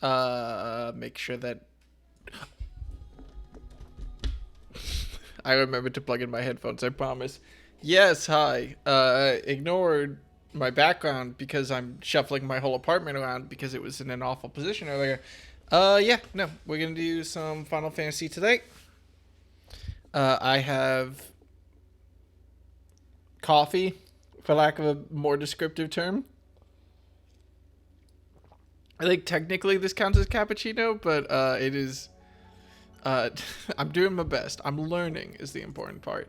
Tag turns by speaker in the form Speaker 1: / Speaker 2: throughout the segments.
Speaker 1: Make sure that I remember to plug in my headphones, I promise. Yes, hi. Ignore my background because I'm shuffling my whole apartment around because it was in an awful position earlier. Yeah, no, we're gonna do some Final Fantasy today. I have coffee, for lack of a more descriptive term. I think technically this counts as cappuccino, but it is. I'm doing my best. I'm learning is the important part.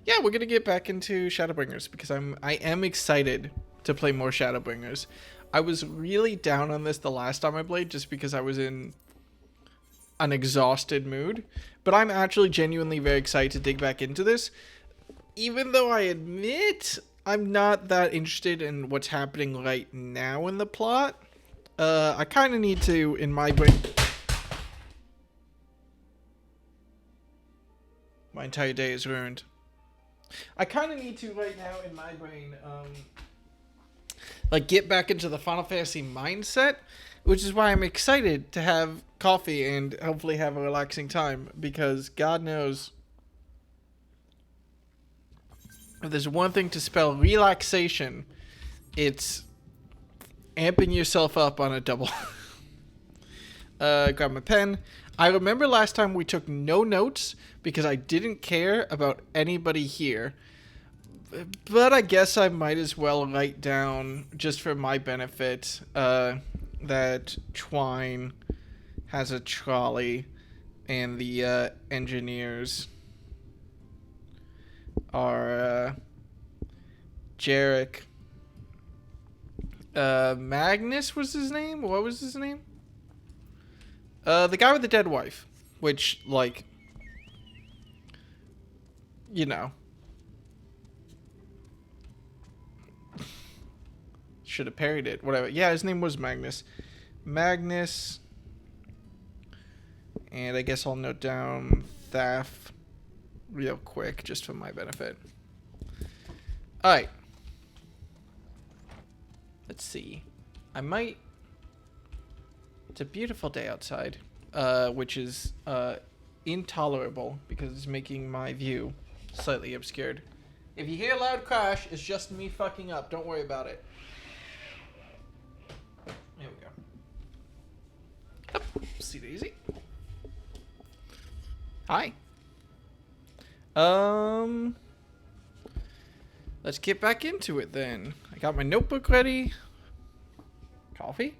Speaker 1: Yeah, we're gonna get back into Shadowbringers because I am excited to play more Shadowbringers. I was really down on this the last time I played just because I was in an exhausted mood, but I'm actually genuinely very excited to dig back into this. Even though I admit I'm not that interested in what's happening right now in the plot. I kind of need to, in my brain. My entire day is ruined. I kind of need to right now in my brain, like get back into the Final Fantasy mindset, which is why I'm excited to have coffee and hopefully have a relaxing time because God knows if there's one thing to spell relaxation, it's amping yourself up on a double. Grab my pen. I remember last time we took no notes because I didn't care about anybody here. But I guess I might as well write down, just for my benefit, that Twine has a trolley and the engineers are Jarek. Magnus was his name? What was his name? The guy with the dead wife. Which, like, you know. Should have parried it. Whatever. Yeah, his name was Magnus. Magnus. And I guess I'll note down Thaf real quick, just for my benefit. Alright. Let's see. I might... It's a beautiful day outside, which is intolerable because it's making my view slightly obscured. If you hear a loud crash, it's just me fucking up. Don't worry about it. There we go. Oh, see daisy. Hi. Let's get back into it then. I got my notebook ready. Coffee?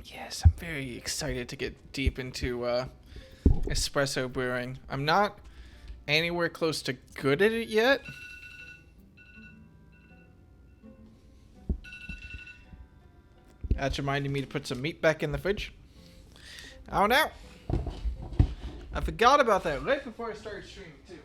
Speaker 1: Yes, I'm very excited to get deep into espresso brewing. I'm not anywhere close to good at it yet. That's reminding me to put some meat back in the fridge. Oh no! I forgot about that right before I started streaming too.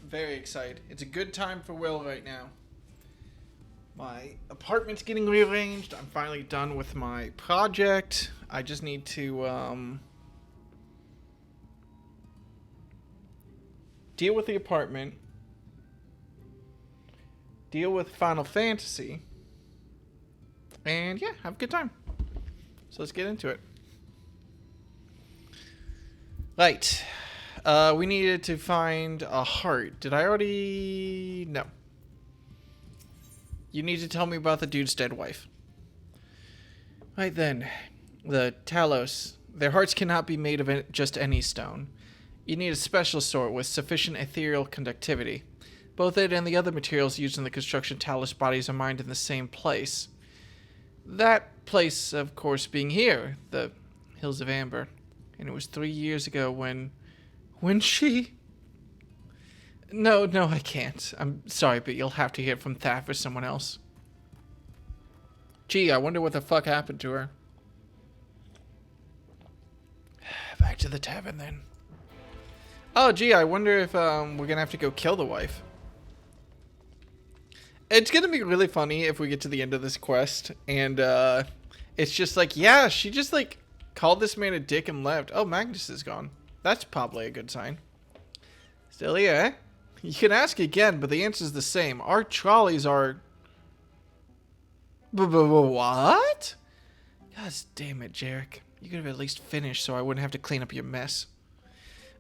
Speaker 1: Very excited. It's a good time for Will right now. My apartment's getting rearranged. I'm finally done with my project. I just need to deal with the apartment, deal with Final Fantasy, and yeah, have a good time. So let's get into it. Right. We needed to find a heart. Did I already... No. You need to tell me about the dude's dead wife. Right then. The Talos. Their hearts cannot be made of just any stone. You need a special sort with sufficient ethereal conductivity. Both it and the other materials used in the construction Talos bodies are mined in the same place. That place, of course, being here, the Hills of Amber. And it was 3 years ago when she... No, I can't. I'm sorry, but you'll have to hear from Thaf or someone else. Gee, I wonder what the fuck happened to her. Back to the tavern, then. Oh, gee, I wonder if we're gonna have to go kill the wife. It's gonna be really funny if we get to the end of this quest, and it's just like, yeah, she just, like, called this man a dick and left. Oh, Magnus is gone. That's probably a good sign. Still here, eh? You can ask again, but the answer's the same. Our trolleys are... What? God damn it, Jarek. You could have at least finished so I wouldn't have to clean up your mess.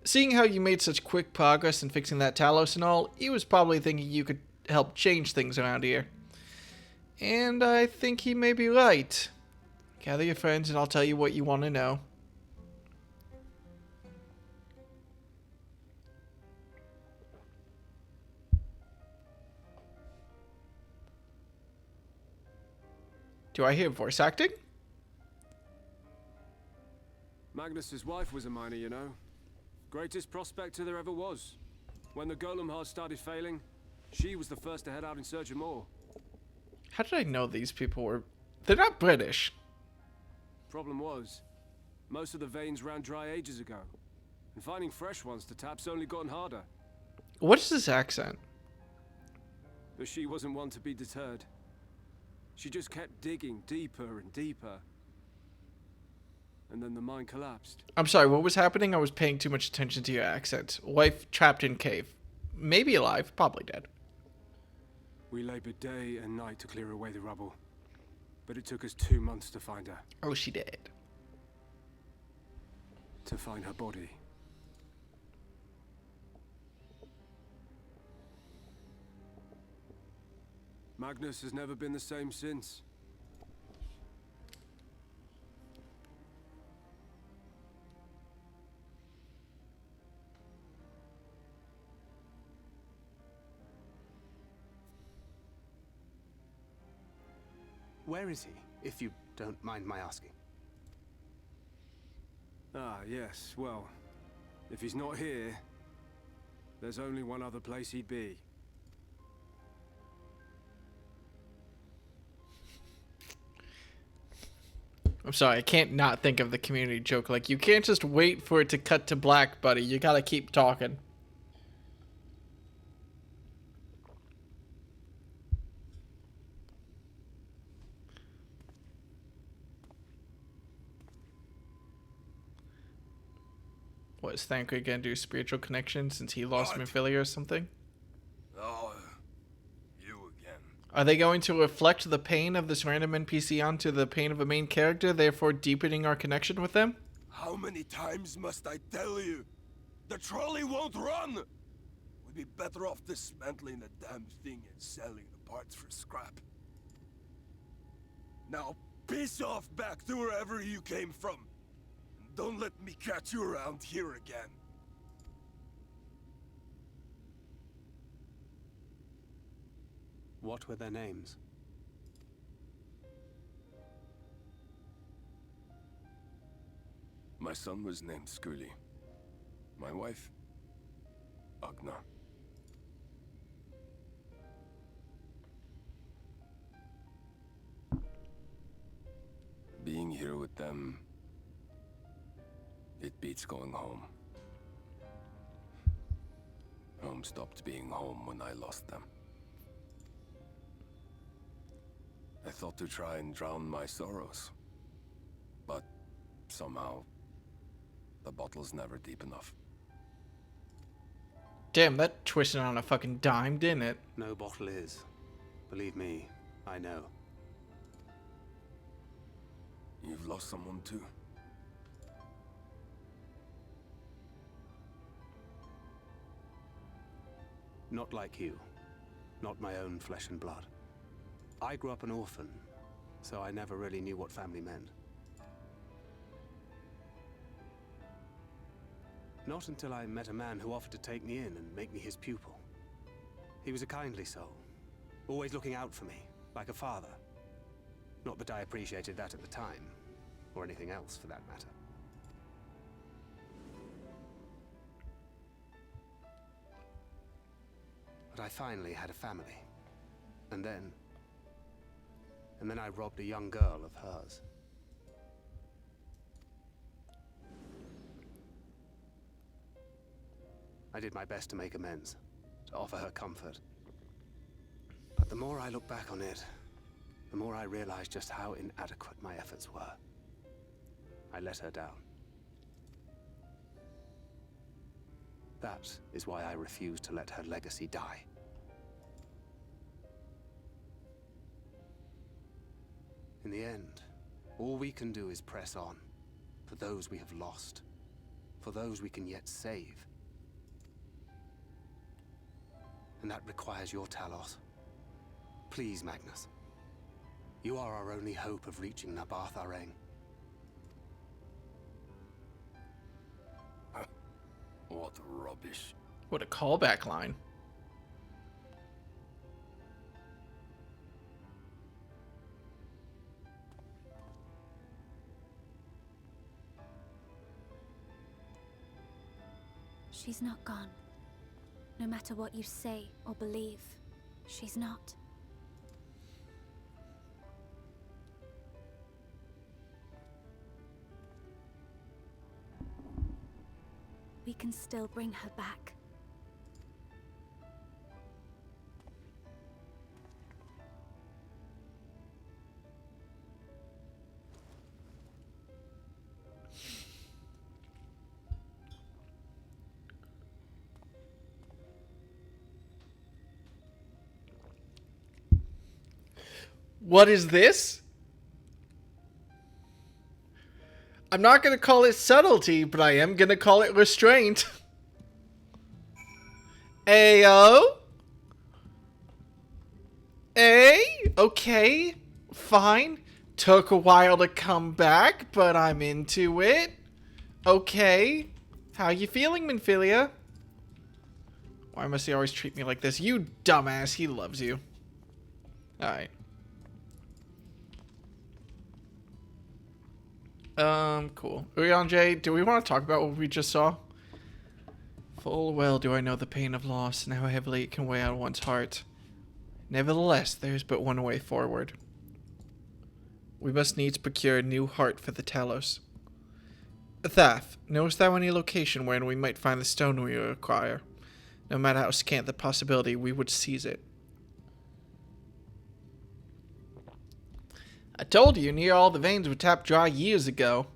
Speaker 1: Seeing how you made such quick progress in fixing that Talos and all, he was probably thinking you could help change things around here. And I think he may be right. Gather your friends and I'll tell you what you want to know. Do I hear voice acting?
Speaker 2: Magnus's wife was a miner, you know. Greatest prospector there ever was. When the golem hearts started failing, she was the first to head out in search of more.
Speaker 1: How did I know these people were... They're not British.
Speaker 2: Problem was, most of the veins ran dry ages ago. And finding fresh ones to tap's only gotten harder.
Speaker 1: What is this accent?
Speaker 2: But she wasn't one to be deterred. She just kept digging deeper and deeper. And then the mine collapsed.
Speaker 1: I'm sorry, what was happening? I was paying too much attention to your accent. Wife trapped in cave. Maybe alive, probably dead.
Speaker 2: We labored day and night to clear away the rubble. But it took us 2 months to find her.
Speaker 1: Oh, she dead.
Speaker 2: To find her body. Magnus has never been the same since.
Speaker 3: Where is he, if you don't mind my asking?
Speaker 2: Ah, yes, well, if he's not here, there's only one other place he'd be.
Speaker 1: I'm sorry, I can't not think of the community joke. Like, you can't just wait for it to cut to black, buddy. You gotta keep talking. What, is Thancred gonna do spiritual connection since he lost Mephilia or something?
Speaker 4: Oh, you again.
Speaker 1: Are they going to reflect the pain of this random NPC onto the pain of a main character, therefore deepening our connection with them?
Speaker 4: How many times must I tell you? The trolley won't run! We'd be better off dismantling the damn thing and selling the parts for scrap. Now, piss off back to wherever you came from. Don't let me catch you around here again.
Speaker 3: What were their names?
Speaker 4: My son was named Skuli. My wife, Agna. Being here with them, it beats going home. Home stopped being home when I lost them. I thought to try and drown my sorrows, but somehow the bottle's never deep enough.
Speaker 1: Damn, that twisted on a fucking dime, didn't it?
Speaker 3: No bottle is. Believe me, I know.
Speaker 4: You've lost someone too?
Speaker 3: Not like you. Not my own flesh and blood. I grew up an orphan, so I never really knew what family meant. Not until I met a man who offered to take me in and make me his pupil. He was a kindly soul, always looking out for me, like a father. Not that I appreciated that at the time, or anything else for that matter. But I finally had a family. And then I robbed a young girl of hers. I did my best to make amends, to offer her comfort. But the more I look back on it, the more I realize just how inadequate my efforts were. I let her down. That is why I refuse to let her legacy die. In the end, all we can do is press on, for those we have lost, for those we can yet save. And that requires your Talos. Please, Magnus. You are our only hope of reaching Nabarth Areng.
Speaker 4: What rubbish.
Speaker 1: What a callback line.
Speaker 5: She's not gone. No matter what you say or believe, she's not. We can still bring her back.
Speaker 1: What is this? I'm not going to call it subtlety, but I am going to call it restraint. Ayo? Okay, fine. Took a while to come back, but I'm into it. Okay. How you feeling, Minfilia? Why must he always treat me like this? You dumbass, he loves you. Alright. Cool. Urianger, do we want to talk about what we just saw? Full well do I know the pain of loss and how heavily it can weigh on one's heart. Nevertheless, there is but one way forward. We must needs procure a new heart for the Talos. Thaf, knowest thou any location wherein we might find the stone we require? No matter how scant the possibility, we would seize it. I told you, near all the veins were tapped dry years ago.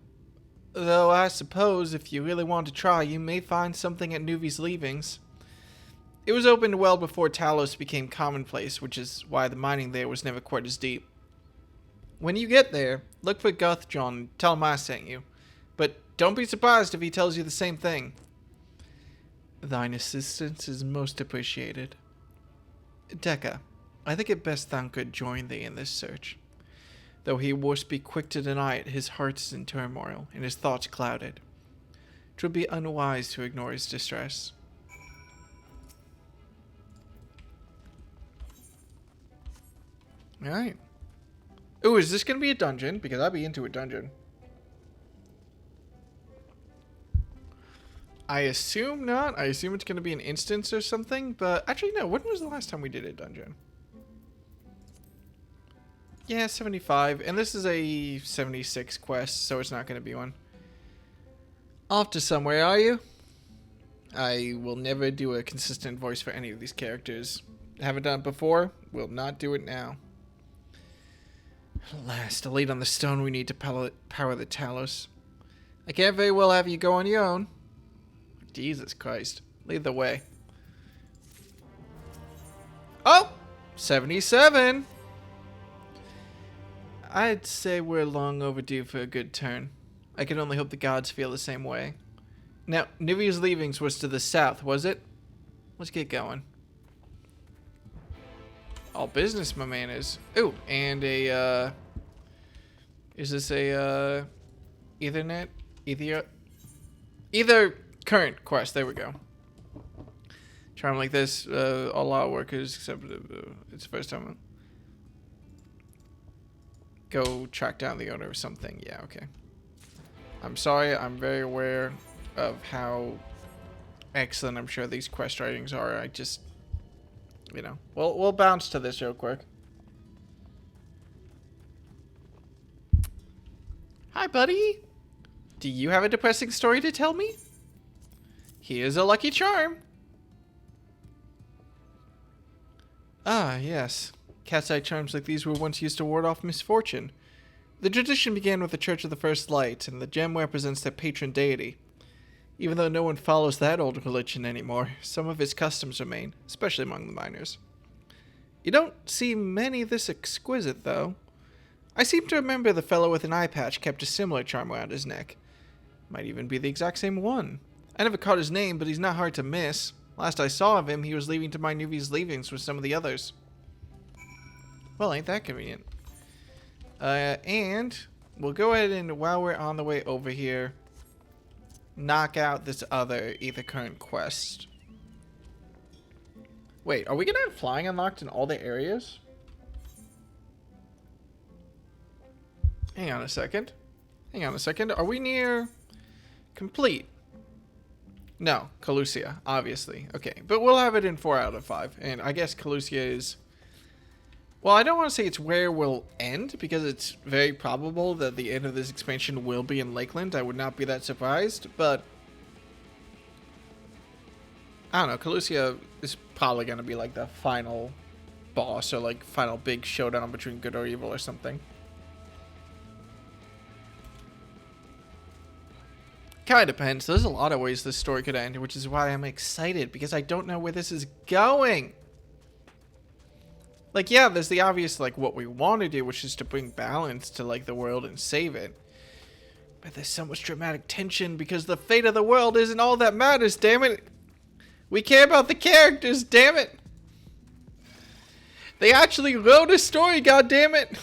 Speaker 1: Though I suppose if you really want to try, you may find something at Nuvi's leavings. It was opened well before Talos became commonplace, which is why the mining there was never quite as deep. When you get there, look for Guthjon and tell him I sent you. But don't be surprised if he tells you the same thing. Thine assistance is most appreciated. Dekka, I think it best thou could join thee in this search. Though he worst be quick to deny it, his heart is in turmoil, and his thoughts clouded. 'Twould be unwise to ignore his distress. Alright. Ooh, is this going to be a dungeon? Because I'd be into a dungeon. I assume not. I assume it's going to be an instance or something, but actually no. When was the last time we did a dungeon? Yeah, 75, and this is a 76 quest, so it's not going to be one. Off to somewhere, are you? I will never do a consistent voice for any of these characters. Haven't done it before, will not do it now. Alas, to lead on the stone we need to power the Talos. I can't very well have you go on your own. Jesus Christ. Lead the way. Oh! 77! I'd say we're long overdue for a good turn. I can only hope the gods feel the same way. Now, Nuvi's leavings was to the south, was it? Let's get going. All business, my man is. Ooh, and a, is this a, Ethernet? Either current quest, there we go. Charm like this, all our workers, except it's the first time. Go track down the owner of something. Yeah, okay. I'm sorry, I'm very aware of how excellent I'm sure these quest writings are. I just, you know, we'll bounce to this real quick. Hi, buddy. Do you have a depressing story to tell me? Here's a lucky charm. Ah, yes. Cat's eye charms like these were once used to ward off misfortune. The tradition began with the Church of the First Light, and the gem represents their patron deity. Even though no one follows that old religion anymore, some of its customs remain, especially among the miners. You don't see many this exquisite, though. I seem to remember the fellow with an eye patch kept a similar charm around his neck. Might even be the exact same one. I never caught his name, but he's not hard to miss. Last I saw of him, he was leaving to my newbie's leavings with some of the others. Well, ain't that convenient. And we'll go ahead and, while we're on the way over here, knock out this other Ether Current quest. Wait, are we gonna have flying unlocked in all the areas? Hang on a second. Hang on a second. Are we near complete? No, Calusia, obviously. Okay, but we'll have it in 4 out of 5. And I guess Calusia is... Well, I don't want to say it's where we'll end, because it's very probable that the end of this expansion will be in Lakeland. I would not be that surprised, but... I don't know, Calusia is probably going to be like the final boss, or like final big showdown between good or evil or something. Kind of depends. There's a lot of ways this story could end, which is why I'm excited, because I don't know where this is going. Like, yeah, there's the obvious, like, what we want to do, which is to bring balance to, like, the world and save it. But there's so much dramatic tension because the fate of the world isn't all that matters, damn it. We care about the characters, damn it. They actually wrote a story, god damn it.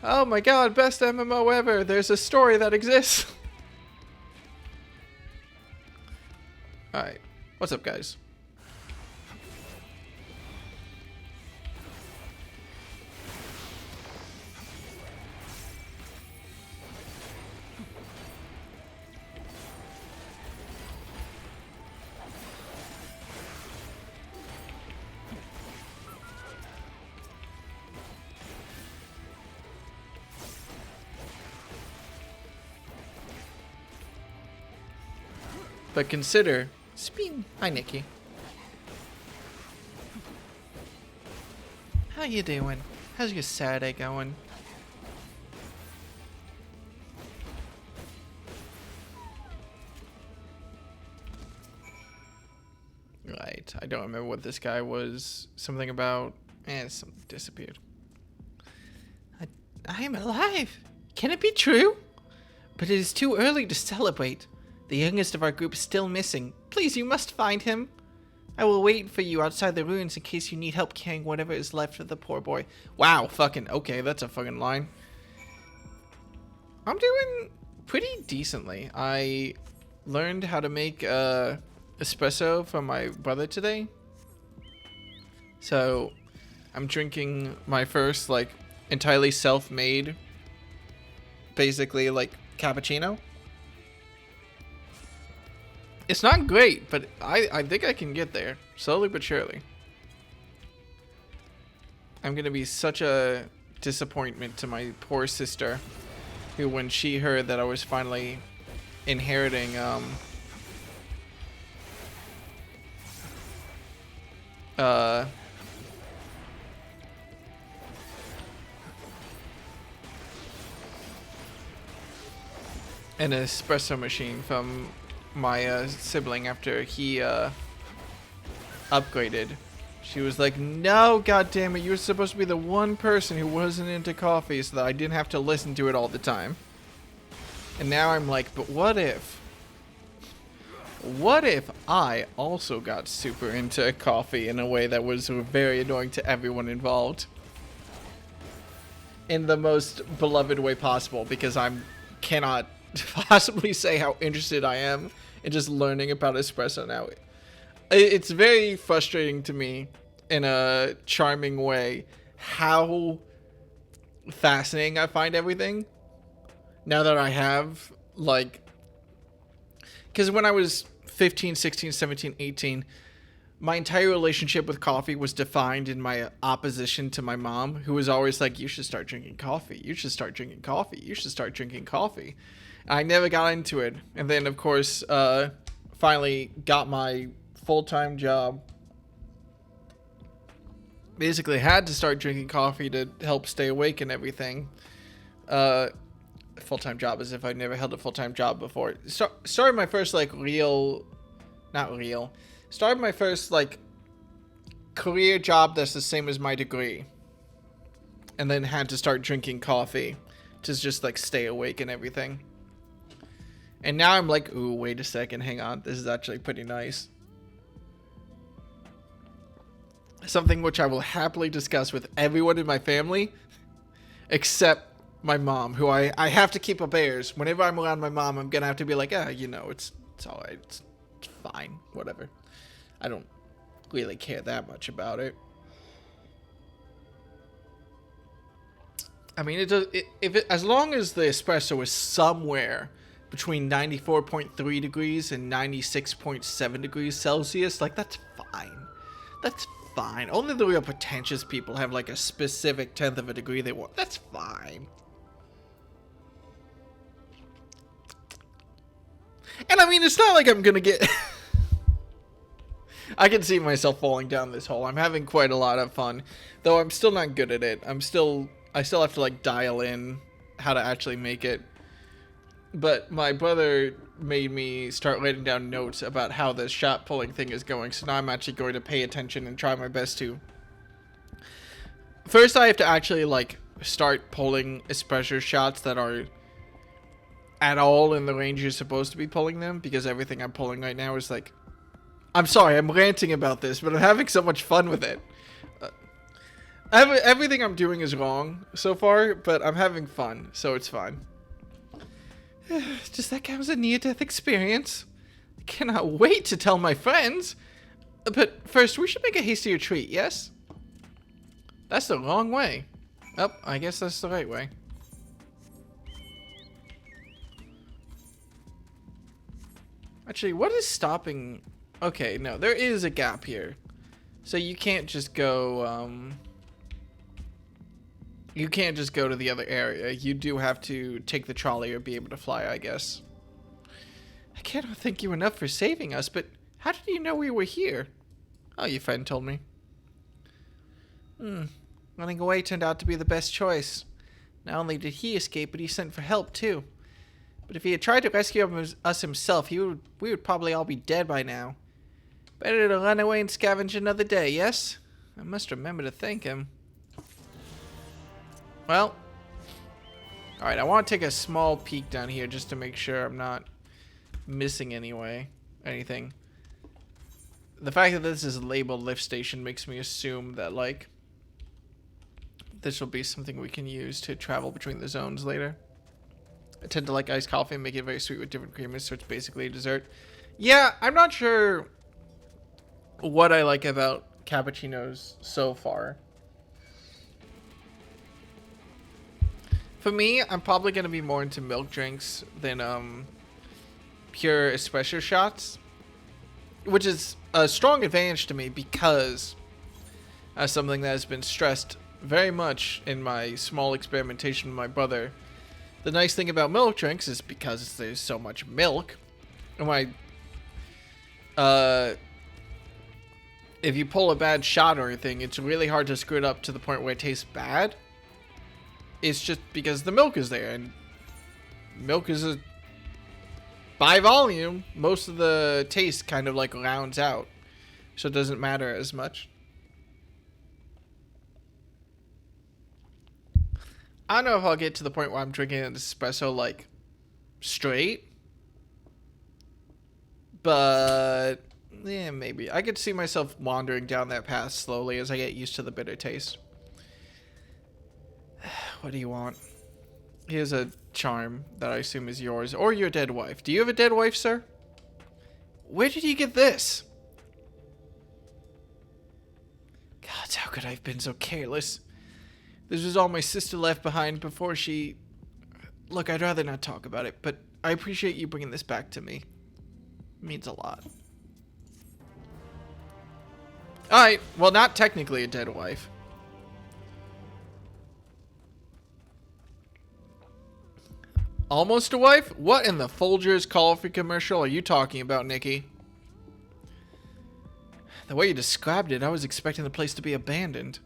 Speaker 1: Oh my god, best MMO ever. There's a story that exists. Alright, what's up, guys? But consider... Sping. Hi, Nikki. How you doing? How's your Saturday going? Right. I don't remember what this guy was. Something about... something disappeared. I am alive! Can it be true? But it is too early to celebrate. The youngest of our group is still missing. Please, you must find him. I will wait for you outside the ruins in case you need help carrying whatever is left of the poor boy. Wow, fucking, okay, that's a fucking line. I'm doing pretty decently. I learned how to make espresso from my brother today. So, I'm drinking my first, like, entirely self-made, basically, like, cappuccino. It's not great, but I think I can get there, slowly but surely. I'm gonna be such a disappointment to my poor sister, who, when she heard that I was finally inheriting an espresso machine from my sibling after he upgraded. She was like, no, goddammit, you were supposed to be the one person who wasn't into coffee so that I didn't have to listen to it all the time. And now I'm like, but what if I also got super into coffee in a way that was very annoying to everyone involved? In the most beloved way possible, because I cannot possibly say how interested I am in just learning about espresso now. It's very frustrating to me in a charming way how fascinating I find everything now that I have, like, because when I was 15, 16, 17, 18, my entire relationship with coffee was defined in my opposition to my mom, who was always like, you should start drinking coffee, you should start drinking coffee, you should start drinking coffee. I never got into it. And then, of course, finally got my full-time job. Basically had to start drinking coffee to help stay awake and everything. full-time job, as if I've never held a full-time job before. Started my first, like, started my first, like, career job that's the same as my degree. And then had to start drinking coffee to just, like, stay awake and everything. And now I'm like, ooh, wait a second, hang on. This is actually pretty nice. Something which I will happily discuss with everyone in my family, except my mom, who I have to keep up airs. Whenever I'm around my mom, I'm gonna have to be like, you know, it's all right, it's fine, whatever. I don't really care that much about it. I mean, as long as the espresso is somewhere between 94.3 degrees and 96.7 degrees Celsius, like, that's fine. That's fine. Only the real pretentious people have, like, a specific tenth of a degree they want. That's fine. And I mean, it's not like I'm gonna get... I can see myself falling down this hole. I'm having quite a lot of fun, though I'm still not good at it. I still have to, like, dial in how to actually make it. But my brother made me start writing down notes about how this shot pulling thing is going, so now I'm actually going to pay attention and try my best to. First, I have to actually, like, start pulling espresso shots that are at all in the range you're supposed to be pulling them, because everything I'm pulling right now is, like... I'm sorry, I'm ranting about this, but I'm having so much fun with it. Everything I'm doing is wrong so far, but I'm having fun, so it's fine. Just that counts as a near-death experience. I cannot wait to tell my friends. But first, we should make a hasty retreat, yes? That's the wrong way. Oh, I guess that's the right way. Actually, what is stopping... Okay, no, there is a gap here. So you can't just go, You can't just go to the other area. You do have to take the trolley or be able to fly, I guess. I cannot thank you enough for saving us, but how did you know we were here? Oh, your friend told me. Running away turned out to be the best choice. Not only did he escape, but he sent for help, too. But if he had tried to rescue us himself, we would probably all be dead by now. Better to run away and scavenge another day, yes? I must remember to thank him. Well, alright, I want to take a small peek down here just to make sure I'm not missing anything. The fact that this is labeled lift station makes me assume that, like, this will be something we can use to travel between the zones later. I tend to like iced coffee and make it very sweet with different creamers, so it's basically a dessert. Yeah, I'm not sure what I like about cappuccinos so far. For me, I'm probably going to be more into milk drinks than pure espresso shots, which is a strong advantage to me because as something that has been stressed very much in my small experimentation with my brother. The nice thing about milk drinks is because there's so much milk, and if you pull a bad shot or anything, it's really hard to screw it up to the point where it tastes bad. It's just because the milk is there, and milk is by volume, most of the taste kind of like rounds out, so it doesn't matter as much. I don't know if I'll get to the point where I'm drinking an espresso like straight, but yeah, maybe. I could see myself wandering down that path slowly as I get used to the bitter taste. What do you want? Here's a charm that I assume is yours or your dead wife. Do you have a dead wife, sir? Where did you get this? God, how could I have been so careless? This was all my sister left behind before she... Look, I'd rather not talk about it, but I appreciate you bringing this back to me. It means a lot. Alright, well, not technically a dead wife. Almost a wife? What in the Folgers coffee commercial are you talking about, Nikki? The way you described it, I was expecting the place to be abandoned.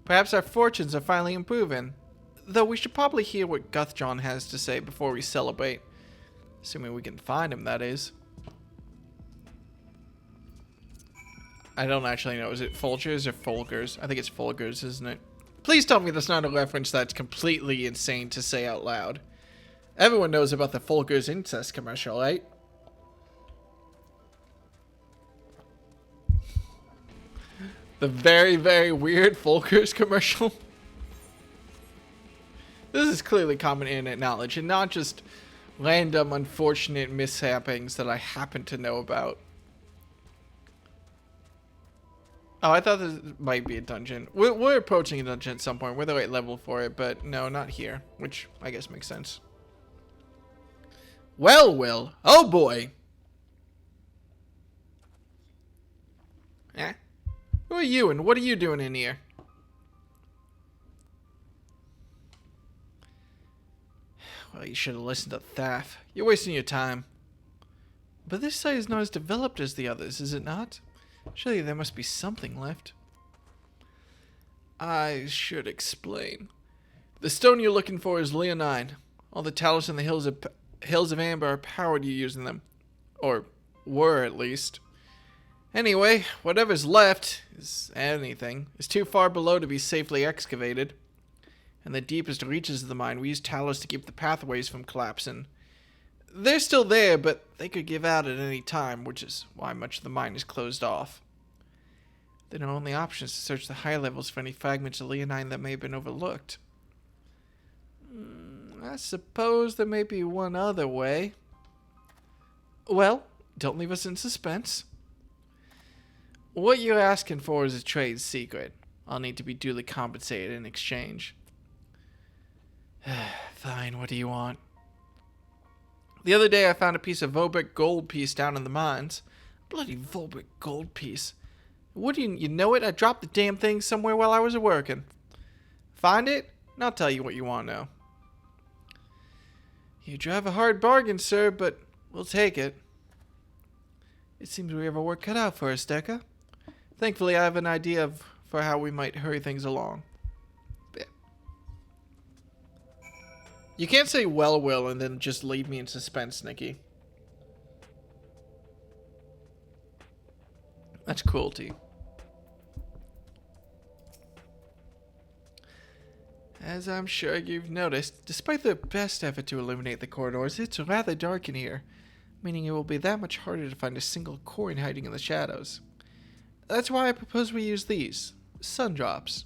Speaker 1: Perhaps our fortunes are finally improving. Though we should probably hear what Guthjohn has to say before we celebrate. Assuming we can find him, that is. I don't actually know. Is it Folgers or Folgers? I think it's Folgers, isn't it? Please tell me that's not a reference that's completely insane to say out loud. Everyone knows about the Folgers incest commercial, right? The very, very weird Folgers commercial. This is clearly common internet knowledge and not just random unfortunate mishappenings that I happen to know about. Oh, I thought this might be a dungeon. We're approaching a dungeon at some point. We're the right level for it, but no, not here. Which I guess makes sense. Well, Will. Oh, boy. Eh? Who are you and what are you doing in here? Well, you should have listened to Thaf. You're wasting your time. But this site is not as developed as the others, is it not? Surely there must be something left. I should explain. The stone you're looking for is Leonine. All the talents in the hills of Amber are powered you using them. Or were, at least. Anyway, whatever's left, is anything, is too far below to be safely excavated. In the deepest reaches of the mine, we use talus to keep the pathways from collapsing. They're still there, but they could give out at any time, which is why much of the mine is closed off. Then our only option is to search the high levels for any fragments of Leonine that may have been overlooked. I suppose there may be one other way. Well, don't leave us in suspense. What you're asking for is a trade secret. I'll need to be duly compensated in exchange. Fine, what do you want? The other day I found a piece of Volbrick gold piece down in the mines. Bloody Volbrick gold piece. Wouldn't you know it? I dropped the damn thing somewhere while I was working. Find it, and I'll tell you what you want to know. You drive a hard bargain, sir, but we'll take it. It seems we have our work cut out for us, Dekka. Thankfully, I have an idea for how we might hurry things along. You can't say well, Will, and then just leave me in suspense, Nikki. That's cruelty. As I'm sure you've noticed, despite their best effort to illuminate the corridors, it's rather dark in here, meaning it will be that much harder to find a single coin hiding in the shadows. That's why I propose we use these, sun drops.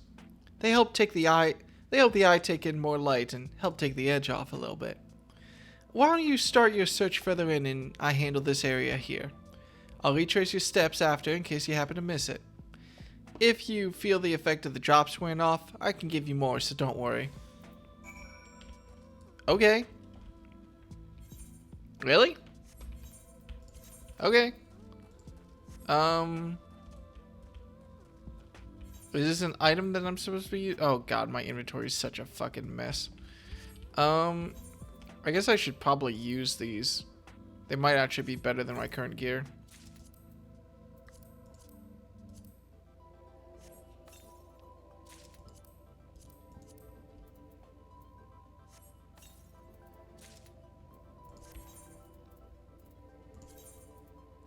Speaker 1: They help the eye take in more light and help take the edge off a little bit. Why don't you start your search further in and I handle this area here. I'll retrace your steps after in case you happen to miss it. If you feel the effect of the drops wearing off, I can give you more, so don't worry. Okay. Really? Okay. Is this an item that I'm supposed to be using? Oh god, my inventory is such a fucking mess. I guess I should probably use these. They might actually be better than my current gear.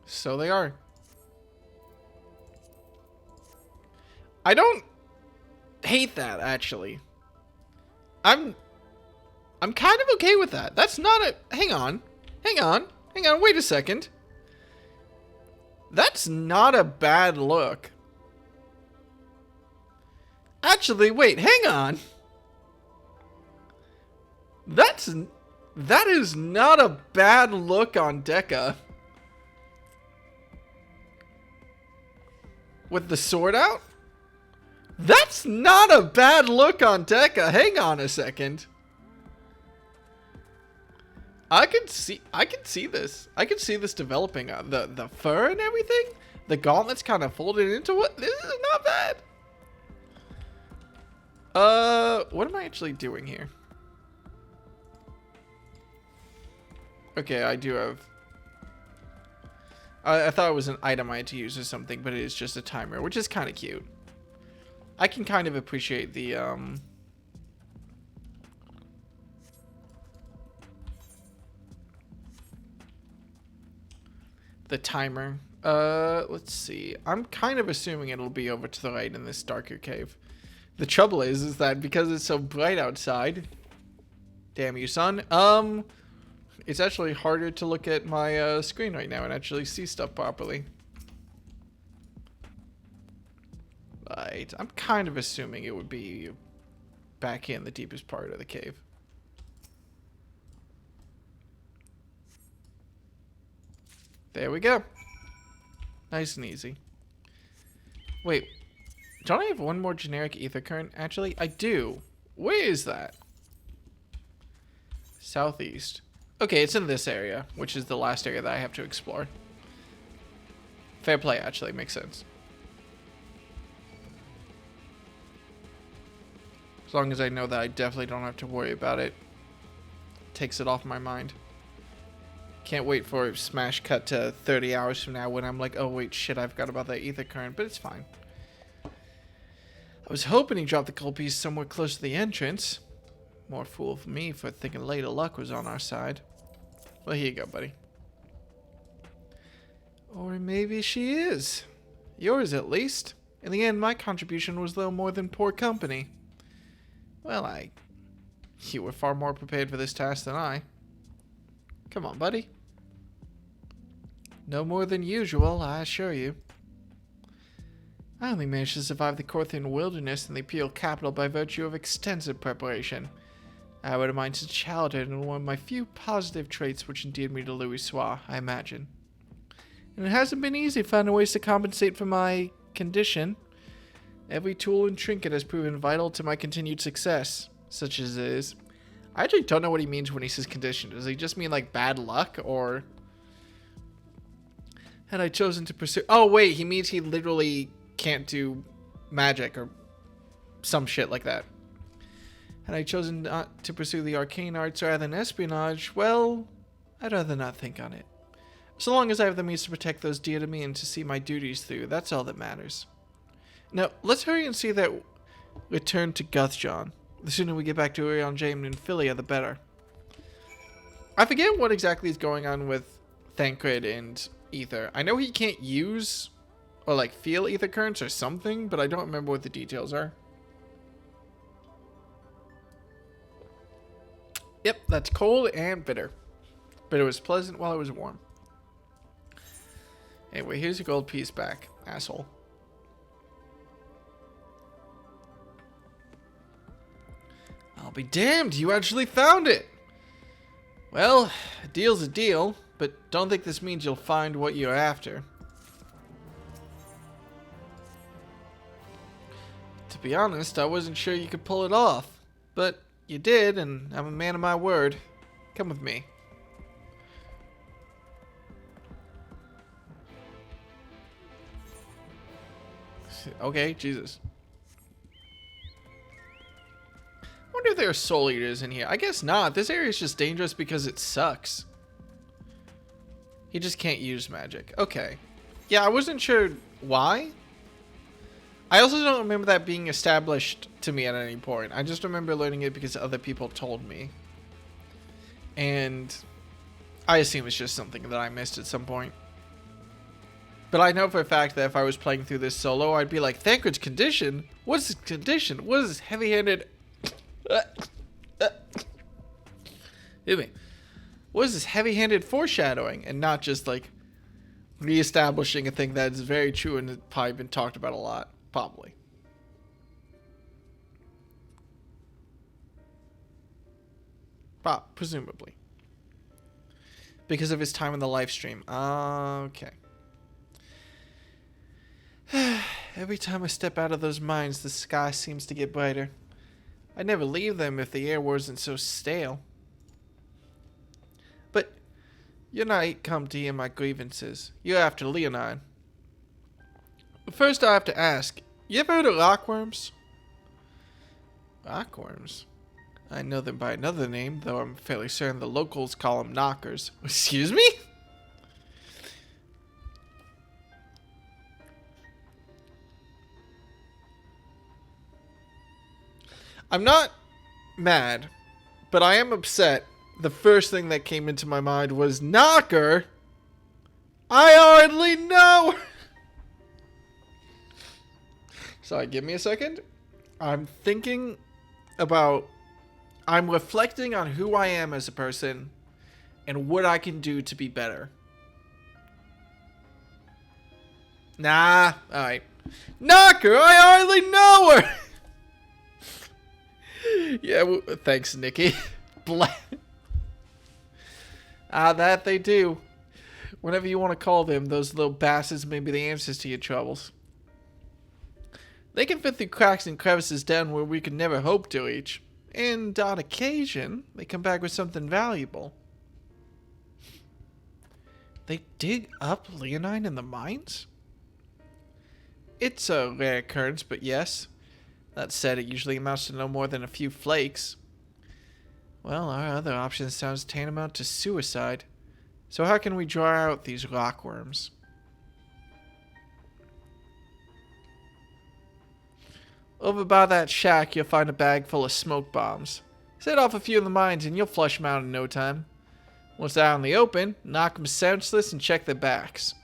Speaker 1: So they are. I don't hate that, actually. I'm kind of okay with that. That's not a... Hang on, wait a second. That's not a bad look. Actually, wait, hang on. That is not a bad look on Dekka. With the sword out? That's not a bad look on Dekka. Hang on a second. I can see this. I can see this developing. The fur and everything. The gauntlet's kind of folded into it. This is not bad. What am I actually doing here? Okay, I do have... I thought it was an item I had to use or something, but it is just a timer, which is kind of cute. I can kind of appreciate the the timer. Let's see. I'm kind of assuming it'll be over to the right in this darker cave. The trouble is that because it's so bright outside, damn you, son, it's actually harder to look at my screen right now and actually see stuff properly. Right. I'm kind of assuming it would be back in the deepest part of the cave. There we go. Nice and easy. Wait. Don't I have one more generic ether current? Actually, I do. Where is that? Southeast. Okay, it's in this area, which is the last area that I have to explore. Fair play, actually. Makes sense. As long as I know that I definitely don't have to worry about it. Takes it off my mind. Can't wait for a smash cut to 30 hours from now when I'm like, oh wait, shit, I forgot about that ether current, but it's fine. I was hoping he dropped the gold piece somewhere close to the entrance. More fool of me for thinking later luck was on our side. Well, here you go, buddy. Or maybe she is. Yours, at least. In the end, my contribution was little more than poor company. Well, you were far more prepared for this task than I. Come on, buddy. No more than usual, I assure you. I only managed to survive the Corthian wilderness and the Imperial capital by virtue of extensive preparation. I would have minded to childhood and one of my few positive traits which endeared me to Louisoix, I imagine. And it hasn't been easy finding ways to compensate for my condition. Every tool and trinket has proven vital to my continued success, such as it is. I actually don't know what he means when he says condition. Does he just mean like bad luck, or had I chosen to pursue... Oh wait, he means he literally can't do magic or some shit like that. Had I chosen not to pursue the arcane arts rather than espionage, well, I'd rather not think on it. So long as I have the means to protect those dear to me and to see my duties through, that's all that matters. Now, let's hurry and see that return to Guthjon. The sooner we get back to Urion Jamin and Philia, the better. I forget what exactly is going on with Thancred and Ether. I know he can't use or like feel ether currents or something, but I don't remember what the details are. Yep, that's cold and bitter. But it was pleasant while it was warm. Anyway, here's your gold piece back, asshole. I'll be damned, you actually found it! Well, a deal's a deal, but don't think this means you'll find what you're after. To be honest, I wasn't sure you could pull it off, but you did, and I'm a man of my word. Come with me. Okay, Jesus. I wonder if there are soul eaters in here. I guess not. This area is just dangerous because it sucks. He just can't use magic. Okay. Yeah, I wasn't sure why. I also don't remember that being established to me at any point. I just remember learning it because other people told me. And I assume it's just something that I missed at some point. But I know for a fact that if I was playing through this solo, I'd be like, Thancred's condition? What's his condition? What is this heavy-handed... What is this heavy-handed foreshadowing? And not just, like, re-establishing a thing that is very true and has probably been talked about a lot. Probably. Presumably. Because of his time in the live stream. Okay. Every time I step out of those mines, the sky seems to get brighter. I'd never leave them if the air wasn't so stale. But you're not come to hear my grievances. You're after Leonine. First, I have to ask, you ever heard of rockworms? Rockworms? I know them by another name, though I'm fairly certain the locals call them knockers. Excuse me? I'm not mad, but I am upset. The first thing that came into my mind was knocker. I already know! Sorry, give me a second. I'm thinking about... I'm reflecting on who I am as a person and what I can do to be better. Nah, alright. Knocker, I already know her! Yeah, well, thanks, Nikki. That they do. Whatever you want to call them, those little bastards may be the answers to your troubles. They can fit through cracks and crevices down where we could never hope to reach. And on occasion, they come back with something valuable. They dig up Leonine in the mines? It's a rare occurrence, but yes. That said, it usually amounts to no more than a few flakes. Well, our other option sounds tantamount to suicide. So how can we draw out these rockworms? Over by that shack, you'll find a bag full of smoke bombs. Set off a few in the mines and you'll flush them out in no time. Once they're out in the open, knock them senseless and check their backs.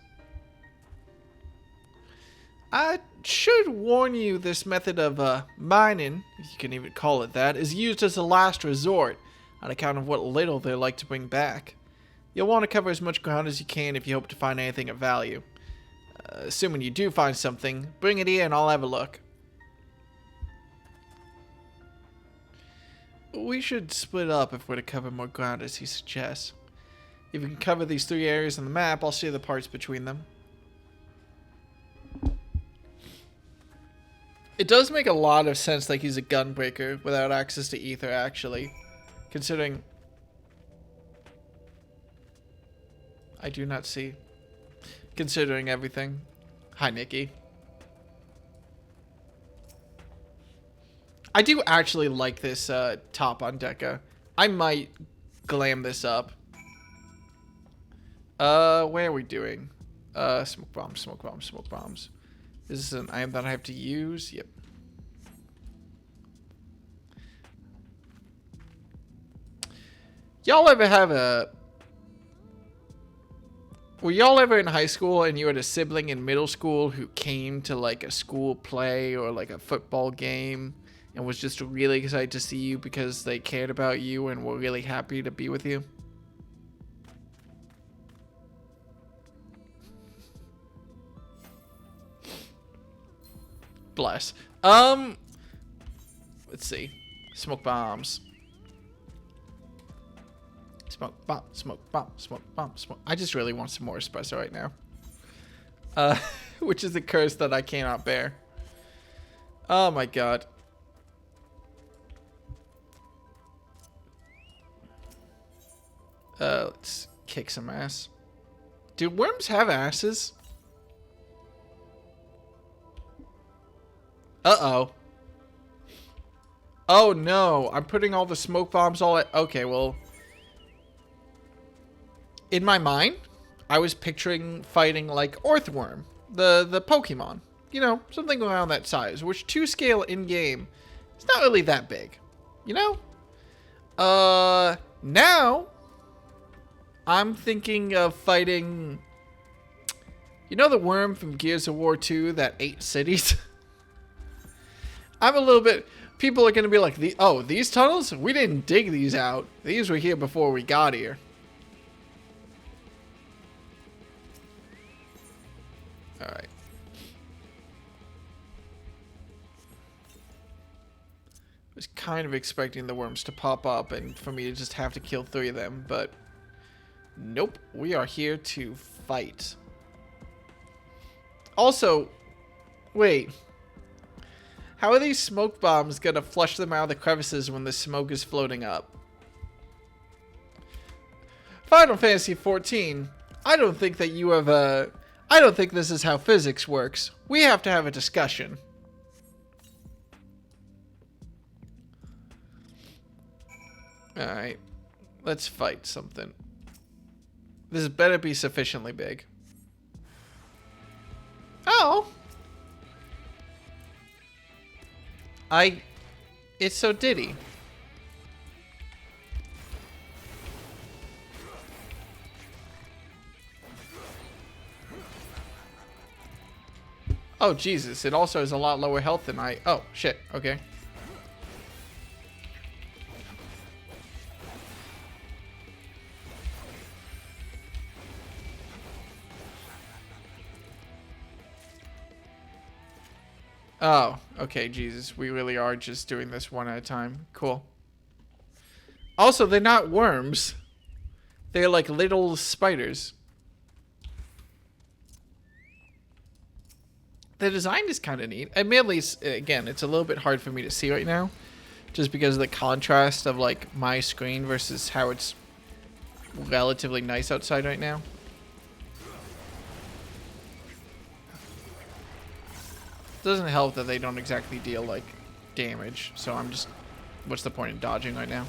Speaker 1: I should warn you, this method of mining, if you can even call it that, is used as a last resort on account of what little they like to bring back. You'll want to cover as much ground as you can if you hope to find anything of value. Assuming you do find something, bring it here and I'll have a look. We should split up if we're to cover more ground, as he suggests. If we can cover these 3 areas on the map, I'll see the parts between them. It does make a lot of sense like he's a gunbreaker without access to ether, actually. Considering... I do not see. Considering everything. Hi, Nikki. I do actually like this top on Deca. I might glam this up. Where are we doing? Smoke bombs, smoke bombs, smoke bombs. Is this an item that I have to use? Yep. Y'all ever have a... Were y'all ever in high school and you had a sibling in middle school who came to like a school play or like a football game and was just really excited to see you because they cared about you and were really happy to be with you? Bless. Let's see. Smoke bombs. Smoke bomb, smoke bomb, smoke bomb, smoke. I just really want some more espresso right now. Which is a curse that I cannot bear. Oh my god. Let's kick some ass. Do worms have asses? Uh-oh. Oh no, I'm putting all the smoke bombs all at... Okay, well... In my mind, I was picturing fighting like Earthworm, the Pokemon. You know, something around that size, which to scale in-game, it's not really that big. You know? Now, I'm thinking of fighting... You know the worm from Gears of War 2 that ate cities? I'm a little bit... People are going to be like, oh, these tunnels? We didn't dig these out. These were here before we got here. Alright. I was kind of expecting the worms to pop up and for me to just have to kill 3 of them, but nope. We are here to fight. Also, wait. How are these smoke bombs gonna flush them out of the crevices when the smoke is floating up? Final Fantasy XIV, I don't think that you have a... I don't think this is how physics works. We have to have a discussion. Alright. Let's fight something. This better be sufficiently big. Oh! It's so diddy. Oh, Jesus. It also has a lot lower health than I... Oh, shit. Okay. Oh, okay, Jesus. We really are just doing this one at a time. Cool. Also, they're not worms. They're like little spiders. The design is kind of neat. Admittedly, again, it's a little bit hard for me to see right now. Just because of the contrast of like my screen versus how it's relatively nice outside right now. Doesn't help that they don't exactly deal like damage. So I'm just... What's the point in dodging right now?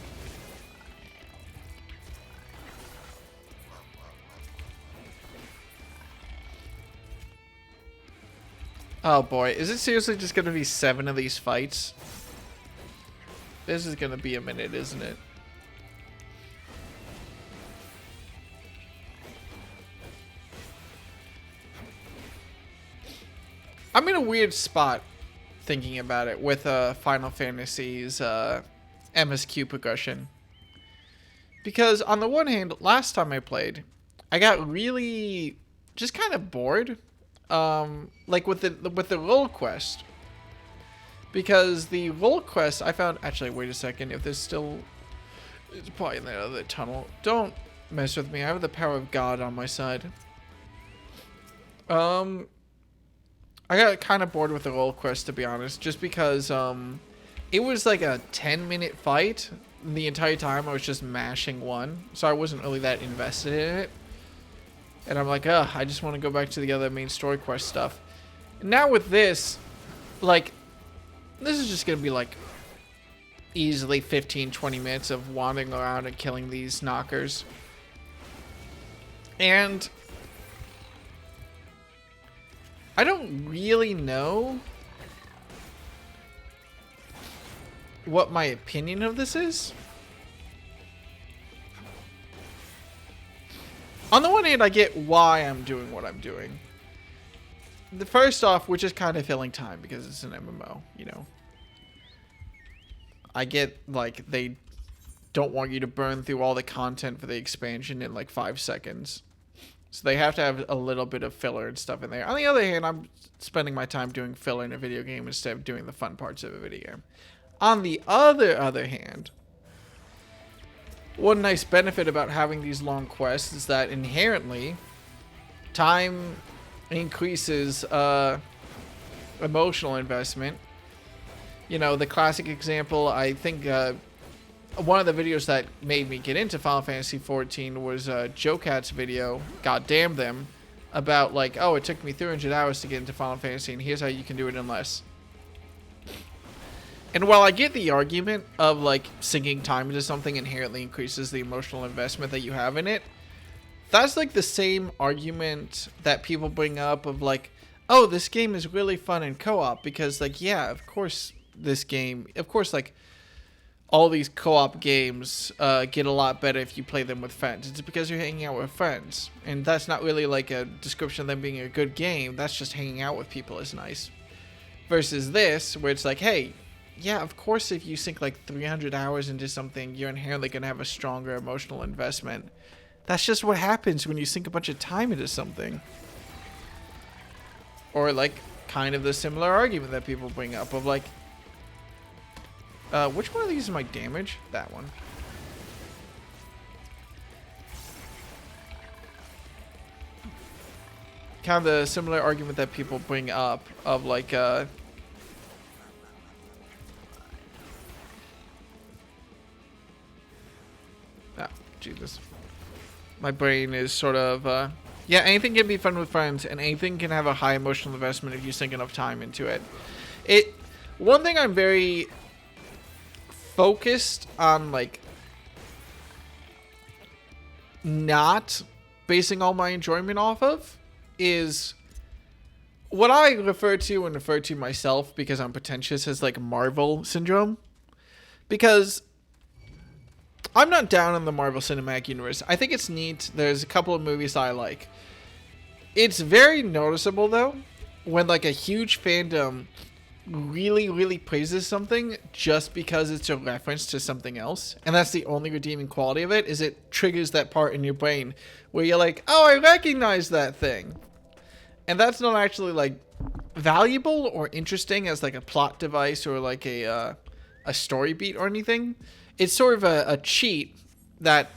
Speaker 1: Oh boy, is it seriously just gonna be 7 of these fights? This is gonna be a minute, isn't it? I'm in a weird spot thinking about it with Final Fantasy's MSQ progression. Because on the one hand, last time I played, I got really just kind of bored. Like with the role quest, because the role quest I found... Actually, wait a second. If there's still... It's probably in that other tunnel. Don't mess with me. I have the power of God on my side. I got kind of bored with the role quest, to be honest, just because it was like a 10-minute fight. The entire time I was just mashing one, so I wasn't really that invested in it. And I'm like, ugh, I just want to go back to the other main story quest stuff. And now with this, like, this is just going to be like easily 15-20 minutes of wandering around and killing these knockers. And I don't really know what my opinion of this is. On the one hand, I get why I'm doing what I'm doing. The first off, which is kind of filling time because it's an MMO, you know. I get, like, they don't want you to burn through all the content for the expansion in, like, 5 seconds. So they have to have a little bit of filler and stuff in there. On the other hand, I'm spending my time doing filler in a video game instead of doing the fun parts of a video game. On the other hand, one nice benefit about having these long quests is that inherently time increases emotional investment. You know, the classic example, I think one of the videos that made me get into Final Fantasy XIV was JoeCat's video, God damn them, about like, oh, it took me 300 hours to get into Final Fantasy and here's how you can do it in less. And while I get the argument of, like, sinking time into something inherently increases the emotional investment that you have in it, that's, like, the same argument that people bring up of, like, oh, this game is really fun in co-op because, like, yeah, of course like, all these co-op games get a lot better if you play them with friends. It's because you're hanging out with friends. And that's not really, like, a description of them being a good game. That's just hanging out with people is nice. Versus this, where it's like, hey... Yeah, of course, if you sink like 300 hours into something, you're inherently going to have a stronger emotional investment. That's just what happens when you sink a bunch of time into something. Or like kind of the similar argument that people bring up of like, which one of these is my damage? That one. Kind of the similar argument that people bring up of like, Jesus. My brain is sort of, yeah, anything can be fun with friends, and anything can have a high emotional investment if you sink enough time into it. One thing I'm very focused on, like, not basing all my enjoyment off of is what I refer to and refer to myself because I'm pretentious as, like, Marvel syndrome. Because... I'm not down on the Marvel Cinematic Universe. I think it's neat. There's a couple of movies I like. It's very noticeable, though, when like a huge fandom really, really praises something just because it's a reference to something else, and that's the only redeeming quality of it, is it triggers that part in your brain where you're like, oh, I recognize that thing. And that's not actually like valuable or interesting as like a plot device or like a story beat or anything. It's sort of a cheat that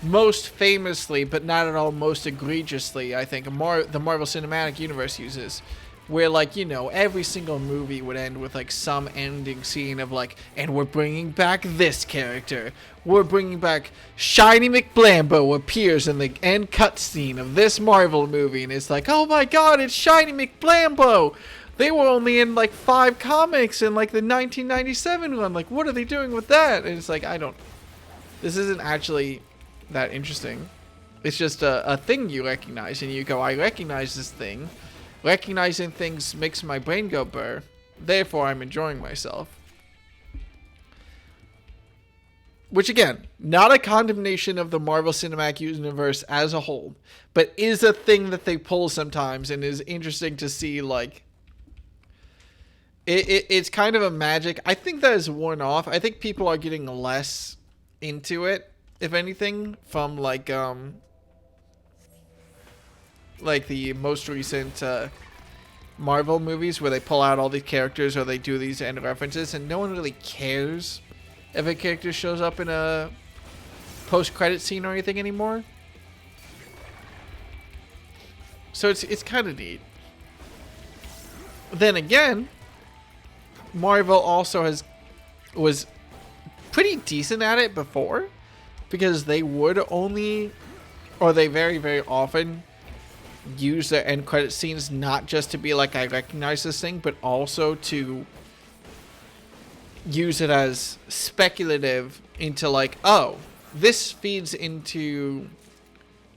Speaker 1: most famously, but not at all most egregiously, I think the Marvel Cinematic Universe uses, where like, you know, every single movie would end with like some ending scene of like, and we're bringing back this character, we're bringing back Shiny McBlambo appears in the end cutscene of this Marvel movie, and it's like, oh my god, it's Shiny McBlambo. They were only in like 5 comics in like the 1997 run. Like, what are they doing with that? And it's like, this isn't actually that interesting. It's just a thing you recognize, and you go, I recognize this thing. Recognizing things makes my brain go burr. Therefore, I'm enjoying myself. Which, again, not a condemnation of the Marvel Cinematic Universe as a whole, but is a thing that they pull sometimes and is interesting to see, like... It's kind of a magic. I think that is worn off. I think people are getting less into it, if anything, from, like the most recent Marvel movies where they pull out all these characters or they do these end references, and no one really cares if a character shows up in a post-credit scene or anything anymore. So it's kind of neat. Then again, Marvel also was pretty decent at it before, because they would only, or they very, very often use their end credit scenes not just to be like, I recognize this thing, but also to use it as speculative into like, oh, this feeds into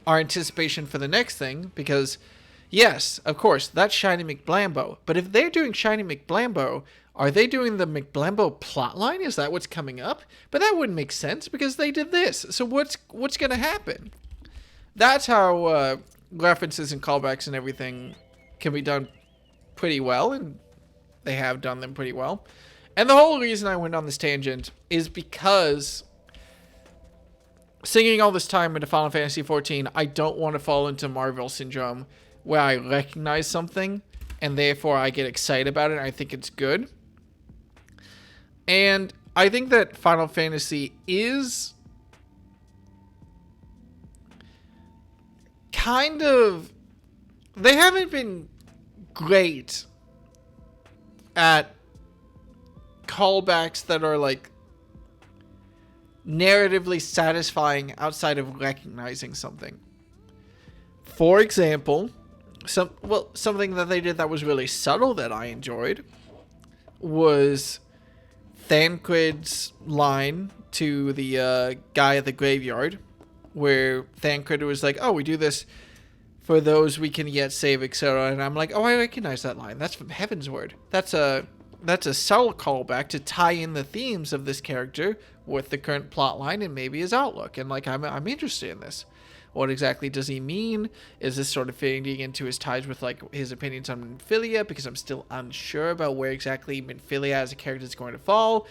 Speaker 1: our anticipation for the next thing, because yes, of course, that's Shiny McBlambo, but if they're doing Shiny McBlambo, are they doing the McBlambo plotline? Is that what's coming up? But that wouldn't make sense because they did this. So what's going to happen? That's how references and callbacks and everything can be done pretty well, and they have done them pretty well. And the whole reason I went on this tangent is because singing all this time into Final Fantasy XIV, I don't want to fall into Marvel syndrome where I recognize something and therefore I get excited about it and I think it's good. And I think that Final Fantasy is kind of... They haven't been great at callbacks that are like narratively satisfying outside of recognizing something. For example, something that they did that was really subtle that I enjoyed was Thancred's line to the guy at the graveyard, where Thancred was like, oh, we do this for those we can yet save, etc. And I'm like, oh, I recognize that line. That's from Heaven's Word. That's a subtle callback to tie in the themes of this character with the current plot line and maybe his outlook. And like, I'm interested in this. What exactly does he mean? Is this sort of fitting into his ties with like his opinions on Minfilia? Because I'm still unsure about where exactly Minfilia as a character is going to fall,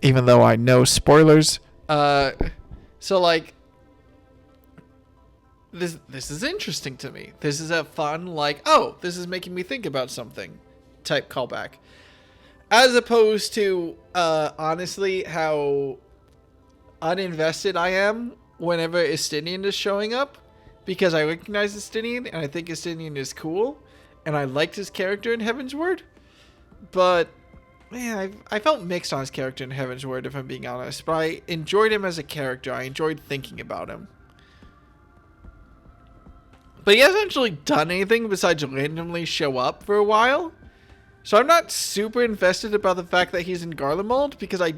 Speaker 1: even though I know spoilers. So like, this is interesting to me. This is a fun, like, oh, this is making me think about something type callback, as opposed to honestly how uninvested I am whenever Estinian is showing up, because I recognize Estinian and I think Estinian is cool and I liked his character in Heaven's Word, but man, I felt mixed on his character in Heaven's Word, if I'm being honest. But I enjoyed him as a character. I enjoyed thinking about him. But he hasn't actually done anything besides randomly show up for a while. So I'm not super invested about the fact that he's in Garlemald, because I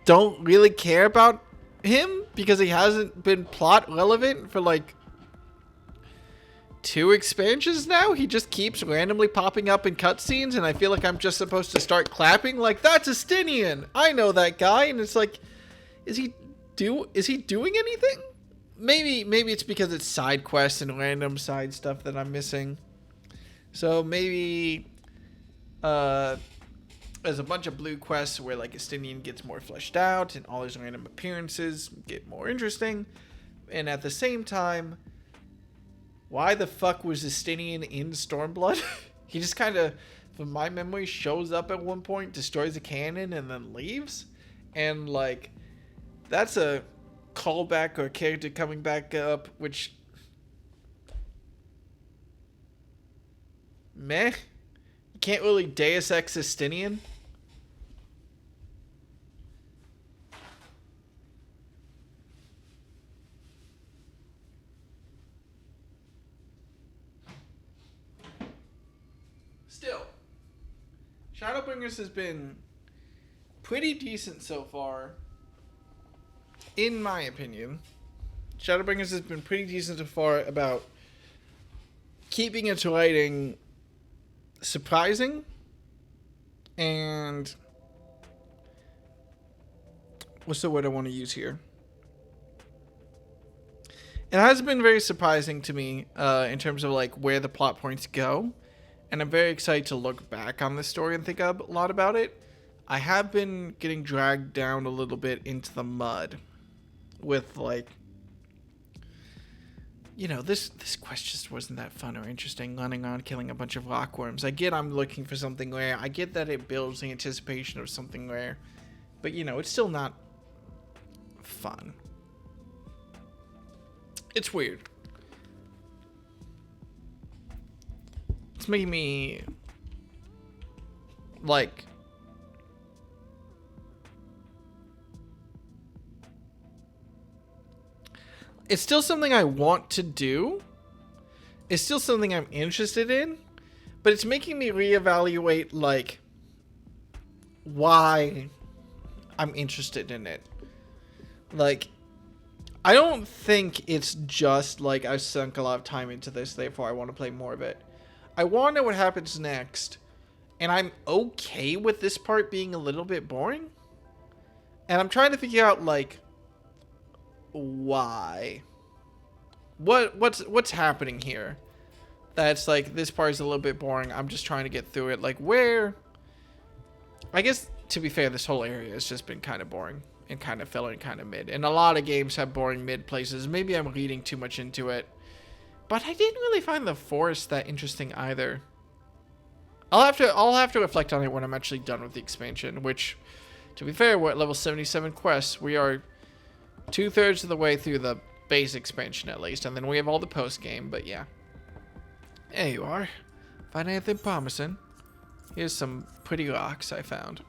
Speaker 1: don't really care about him, because he hasn't been plot relevant for like 2 expansions now. He just keeps randomly popping up in cutscenes, and I feel like I'm just supposed to start clapping like, that's Estinian, I know that guy. And it's like, is he doing anything? maybe it's because it's side quests and random side stuff that I'm missing. So maybe there's a bunch of blue quests where like Estinian gets more fleshed out and all his random appearances get more interesting. And at the same time, why the fuck was Estinian in Stormblood? He just kind of, from my memory, shows up at one point, destroys a cannon, and then leaves. And like, that's a callback or a character coming back up, which meh. You can't really Deus Ex Estinian. Still, Shadowbringers has been pretty decent so far, in my opinion. Shadowbringers has been pretty decent so far about keeping its writing surprising and what's the word I want to use here? It has been very surprising to me in terms of like where the plot points go, and I'm very excited to look back on this story and think a lot about it. I have been getting dragged down a little bit into the mud with like, you know, this quest just wasn't that fun or interesting, running around killing a bunch of rockworms. I get I'm looking for something rare. I get that it builds the anticipation of something rare. But, you know, it's still not fun. It's weird. It's making me, like, it's still something I want to do. It's still something I'm interested in. But it's making me reevaluate, like, why I'm interested in it. Like, I don't think it's just, like, I've sunk a lot of time into this, therefore I want to play more of it. I want to know what happens next. And I'm okay with this part being a little bit boring. And I'm trying to figure out, like, why? What's happening here? That's like, this part is a little bit boring. I'm just trying to get through it. Like, where? I guess, to be fair, this whole area has just been kind of boring and kind of filler and kind of mid. And a lot of games have boring mid places. Maybe I'm reading too much into it. But I didn't really find the forest that interesting either. I'll have to reflect on it when I'm actually done with the expansion, which, to be fair, we're at level 77 quests. We are 2/3 of the way through the base expansion at least, and then we have all the post game, but yeah. There you are. Find anything promising? Here's some pretty rocks I found.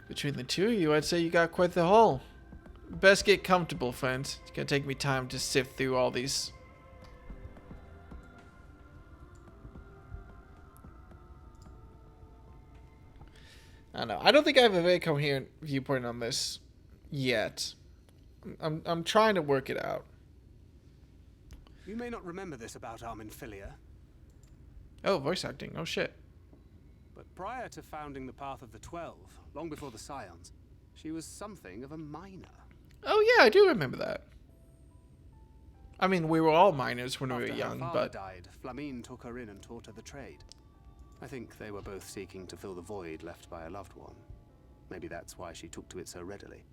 Speaker 1: Between the two of you, I'd say you got quite the haul. Best get comfortable, friends. It's gonna take me time to sift through all these. I don't know. I don't think I have a very coherent viewpoint on this yet. I'm trying to work it out.
Speaker 3: You may not remember this about Armin Filia,
Speaker 1: Oh, voice acting. Oh shit.
Speaker 3: but prior to founding the Path of the 12, long before the Scions, she was something of a miner.
Speaker 1: Oh yeah, I do remember that. I mean, we were all miners when we were
Speaker 3: After
Speaker 1: young,
Speaker 3: her father
Speaker 1: but
Speaker 3: died, Flamine took her in and taught her the trade. I think they were both seeking to fill the void left by a loved one. Maybe that's why she took to it so readily.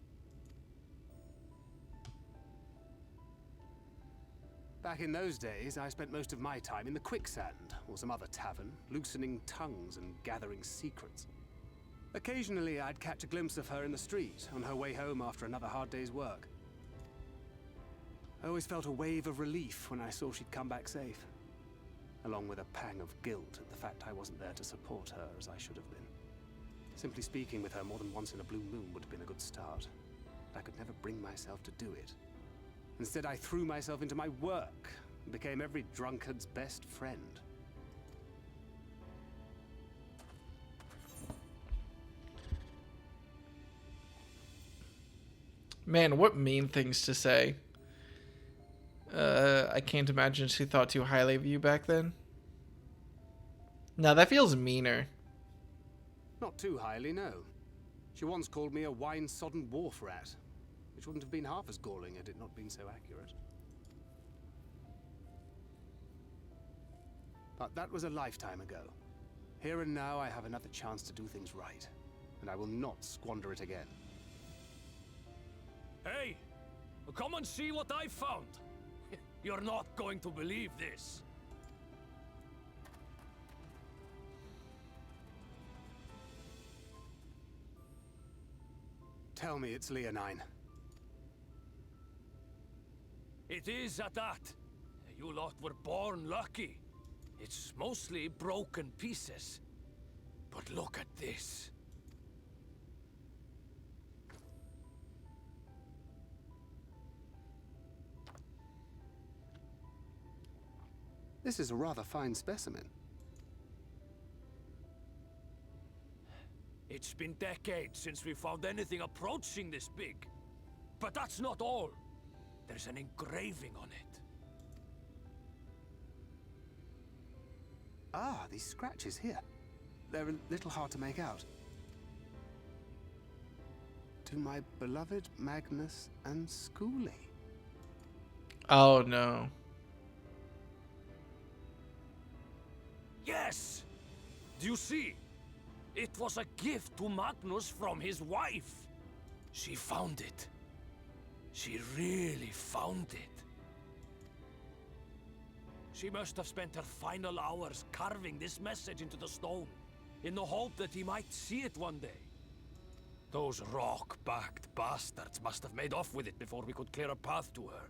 Speaker 3: Back in those days, I spent most of my time in the quicksand, or some other tavern, loosening tongues and gathering secrets. Occasionally, I'd catch a glimpse of her in the street, on her way home after another hard day's work. I always felt a wave of relief when I saw she'd come back safe, along with a pang of guilt at the fact I wasn't there to support her as I should have been. Simply speaking with her more than once in a blue moon would have been a good start, but I could never bring myself to do it. Instead, I threw myself into my work and became every drunkard's best friend.
Speaker 1: man, what mean things to say. I can't imagine she thought too highly of you back then. No, that feels meaner.
Speaker 3: Not too highly, no. She once called me a wine-sodden wharf rat. which wouldn't have been half as galling had it not been so accurate. But that was a lifetime ago. Here and now I have another chance to do things right, and I will not squander it again.
Speaker 6: Hey! Come and see what I found! You're not going to believe this.
Speaker 3: Tell me it's Leonine.
Speaker 6: It is at that. You lot were born lucky. It's mostly broken pieces. But look at this.
Speaker 3: This is a rather fine specimen.
Speaker 6: It's been decades since we found anything approaching this big. But that's not all. There's an engraving on it.
Speaker 3: Ah, these scratches here. They're a little hard to make out. To my beloved Magnus and Schoolie.
Speaker 1: Oh no.
Speaker 6: Yes! Do you see? It was a gift to Magnus from his wife. She found it. She really found it. She must have spent her final hours carving this message into the stone, in the hope that he might see it one day. Those rock-backed bastards must have made off with it before we could clear a path to her.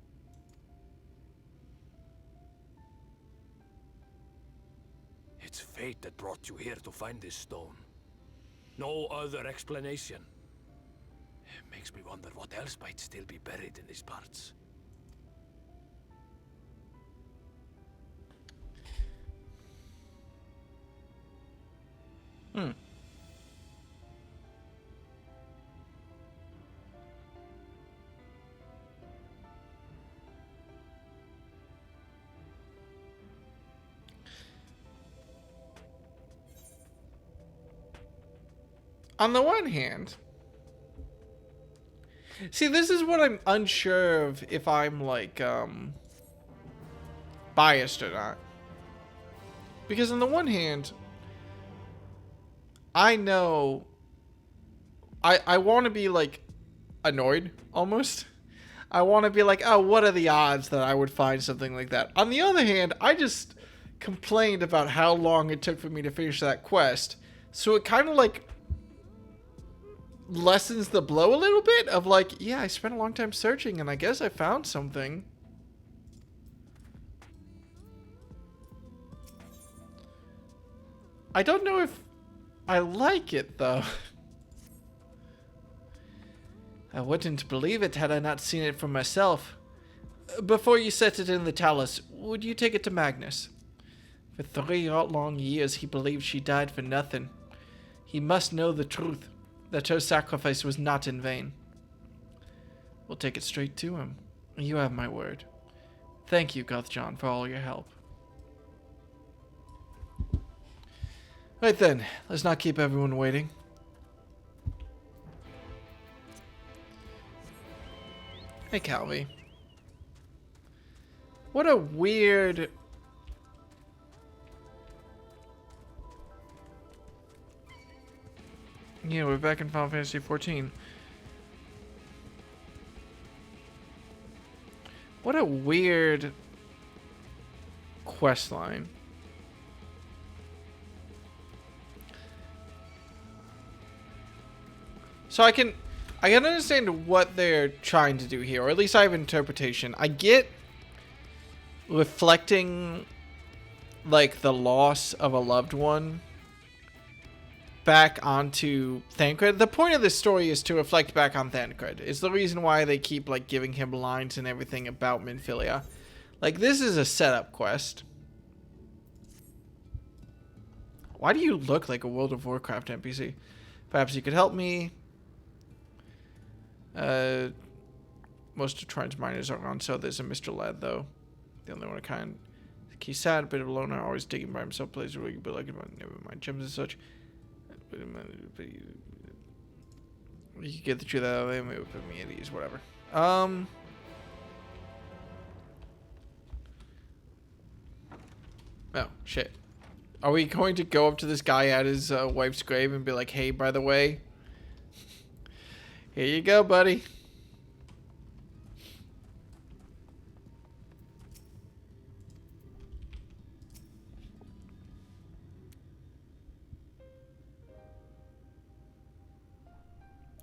Speaker 6: It's fate that brought you here to find this stone. No other explanation. It makes me wonder what else might still be buried in these parts.
Speaker 1: Hmm. On the one hand, see, this is what I'm unsure of if I'm like biased or not. Because on the one hand, I know I want to be like annoyed almost. I want to be like, oh, what are the odds that I would find something like that? On the other hand, I just complained about how long it took for me to finish that quest. So it kind of like lessens the blow a little bit of like, yeah, I spent a long time searching and I guess I found something. I don't know if I like it though. I wouldn't believe it had I not seen it for myself. Before you set it in the talus, would you take it to Magnus? For 3 long years he believed she died for nothing. He must know the truth, that her sacrifice was not in vain. We'll take it straight to him. You have my word. Thank you, Gothjon, for all your help. Right then, let's not keep everyone waiting. Hey, Calvi. What a weird... Yeah, we're back in Final Fantasy XIV. What a weird quest line. So I can understand what they're trying to do here, or at least I have interpretation. I get reflecting like the loss of a loved one back onto Thancred. The point of this story is to reflect back on Thancred. It's the reason why they keep like giving him lines and everything about Minfilia. Like, this is a setup quest. Why do you look like a World of Warcraft NPC? Perhaps you could help me. Most of Trine's miners are gone, so there's a Mr. Ladd, though. The only one of kind. He's sad, a bit of a loner, always digging by himself, plays where you be like, never mind gems and such. But you could get the truth out of him, it would put me at ease, whatever. Oh, shit. Are we going to go up to this guy at his wife's grave and be like, hey, by the way, here you go, buddy.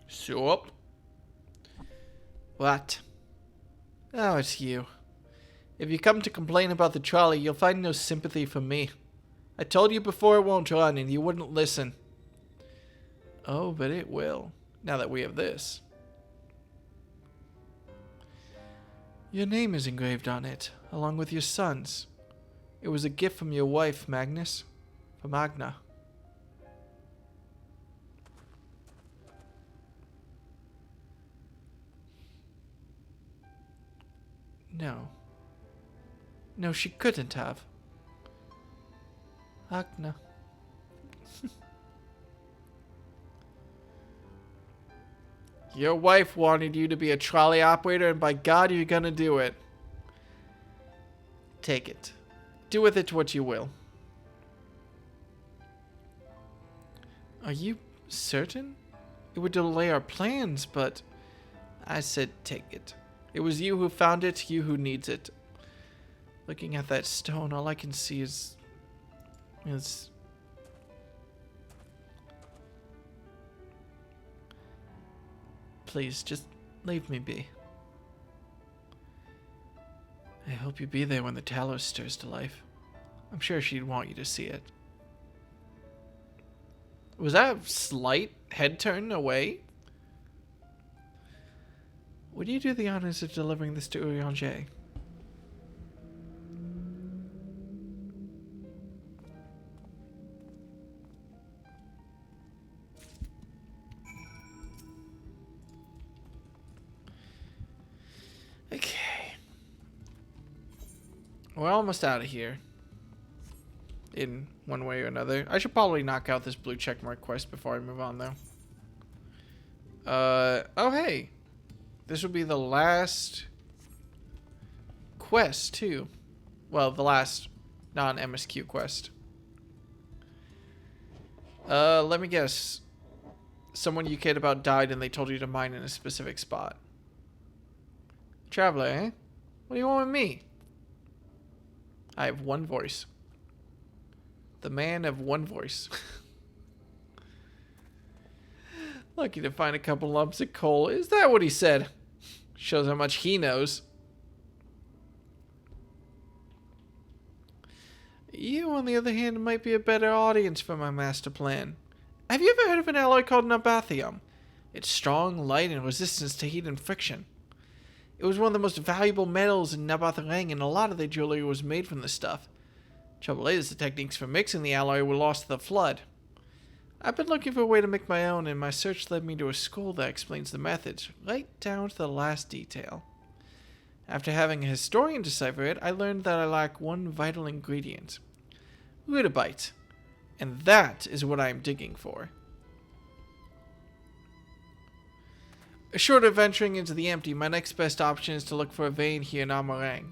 Speaker 1: Sup? What? Oh, it's you. If you come to complain about the trolley, you'll find no sympathy from me. I told you before it won't run, and you wouldn't listen. Oh, but it will, now that we have this. Your name is engraved on it, along with your son's. It was a gift from your wife, Magnus. From Agna. No. No, she couldn't have. Agna. Your wife wanted you to be a trolley operator, and by God, you're gonna do it. Take it. Do with it what you will. Are you certain? It would delay our plans, but I said take it. It was you who found it, you who needs it. Looking at that stone, all I can see is... Please, just leave me be. I hope you be there when the Talos stirs to life. I'm sure she'd want you to see it. Was that a slight head turn away? Would you do the honors of delivering this to Urianger? Okay. We're almost out of here. In one way or another. I should probably knock out this blue checkmark quest before I move on, though. Oh, hey. This will be the last quest, too. Well, the last non-MSQ quest. Let me guess. Someone you cared about died and they told you to mine in a specific spot. Traveler, eh? What do you want with me? I have one voice. The man of one voice. Lucky to find a couple lumps of coal. Is that what he said? Shows how much he knows. You, on the other hand, might be a better audience for my master plan. Have you ever heard of an alloy called nabathium? It's strong, light, and resistance to heat and friction. It was one of the most valuable metals in Nabathurang, and a lot of their jewelry was made from this stuff. Trouble is, the techniques for mixing the alloy were lost to the flood. I've been looking for a way to make my own, and my search led me to a scroll that explains the methods, right down to the last detail. After having a historian decipher it, I learned that I lack one vital ingredient. Rudabite. And that is what I am digging for. Short of venturing into the empty, my next best option is to look for a vein here in Amarang.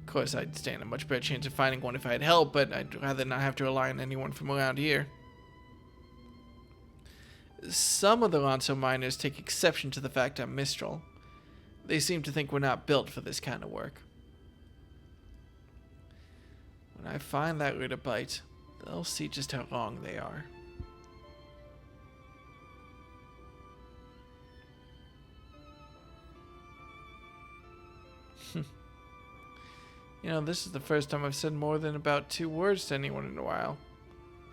Speaker 1: Of course, I'd stand a much better chance of finding one if I had help, but I'd rather not have to rely on anyone from around here. Some of the Ronso miners take exception to the fact I'm Mistral. They seem to think we're not built for this kind of work. When I find that Rudabite, they'll see just how wrong they are. You know, this is the first time I've said more than about 2 words to anyone in a while.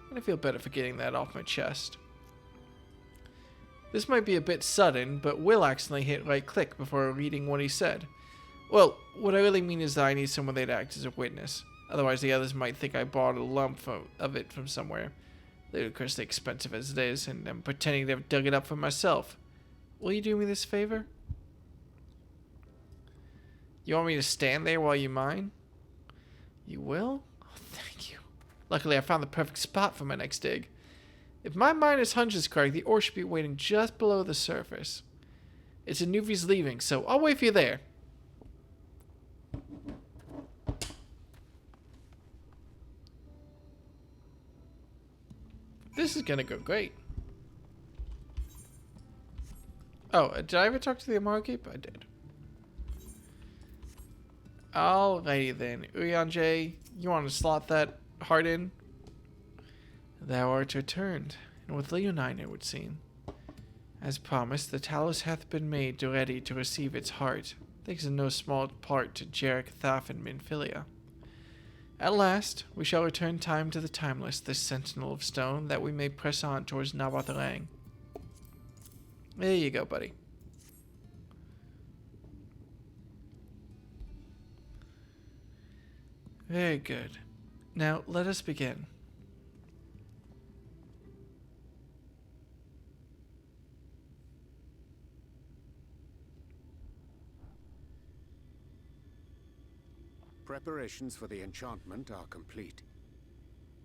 Speaker 1: And I feel better for getting that off my chest. This might be a bit sudden, but Will accidentally hit right click before reading what he said. Well, what I really mean is that I need someone that'd act as a witness. Otherwise the others might think I bought a lump of it from somewhere. Ludicrously expensive as it is, and I'm pretending to have dug it up for myself. Will you do me this favor? You want me to stand there while you mine? You will? Oh, thank you. Luckily, I found the perfect spot for my next dig. If my miner's hunch is correct, the ore should be waiting just below the surface. It's Anuvi's leaving, so I'll wait for you there. This is gonna go great. Oh, did I ever talk to the Amara Keep? I did. Alrighty then. Uyanje, you want to slot that heart in? Thou art returned, and with Leonine it would seem. As promised, the talus hath been made ready to receive its heart, thanks in no small part to Jarek Thafin Minfilia. At last, we shall return time to the timeless, this sentinel of stone, that we may press on towards Navatharang. There you go, buddy. Very good. Now, let us begin.
Speaker 7: Preparations for the enchantment are complete.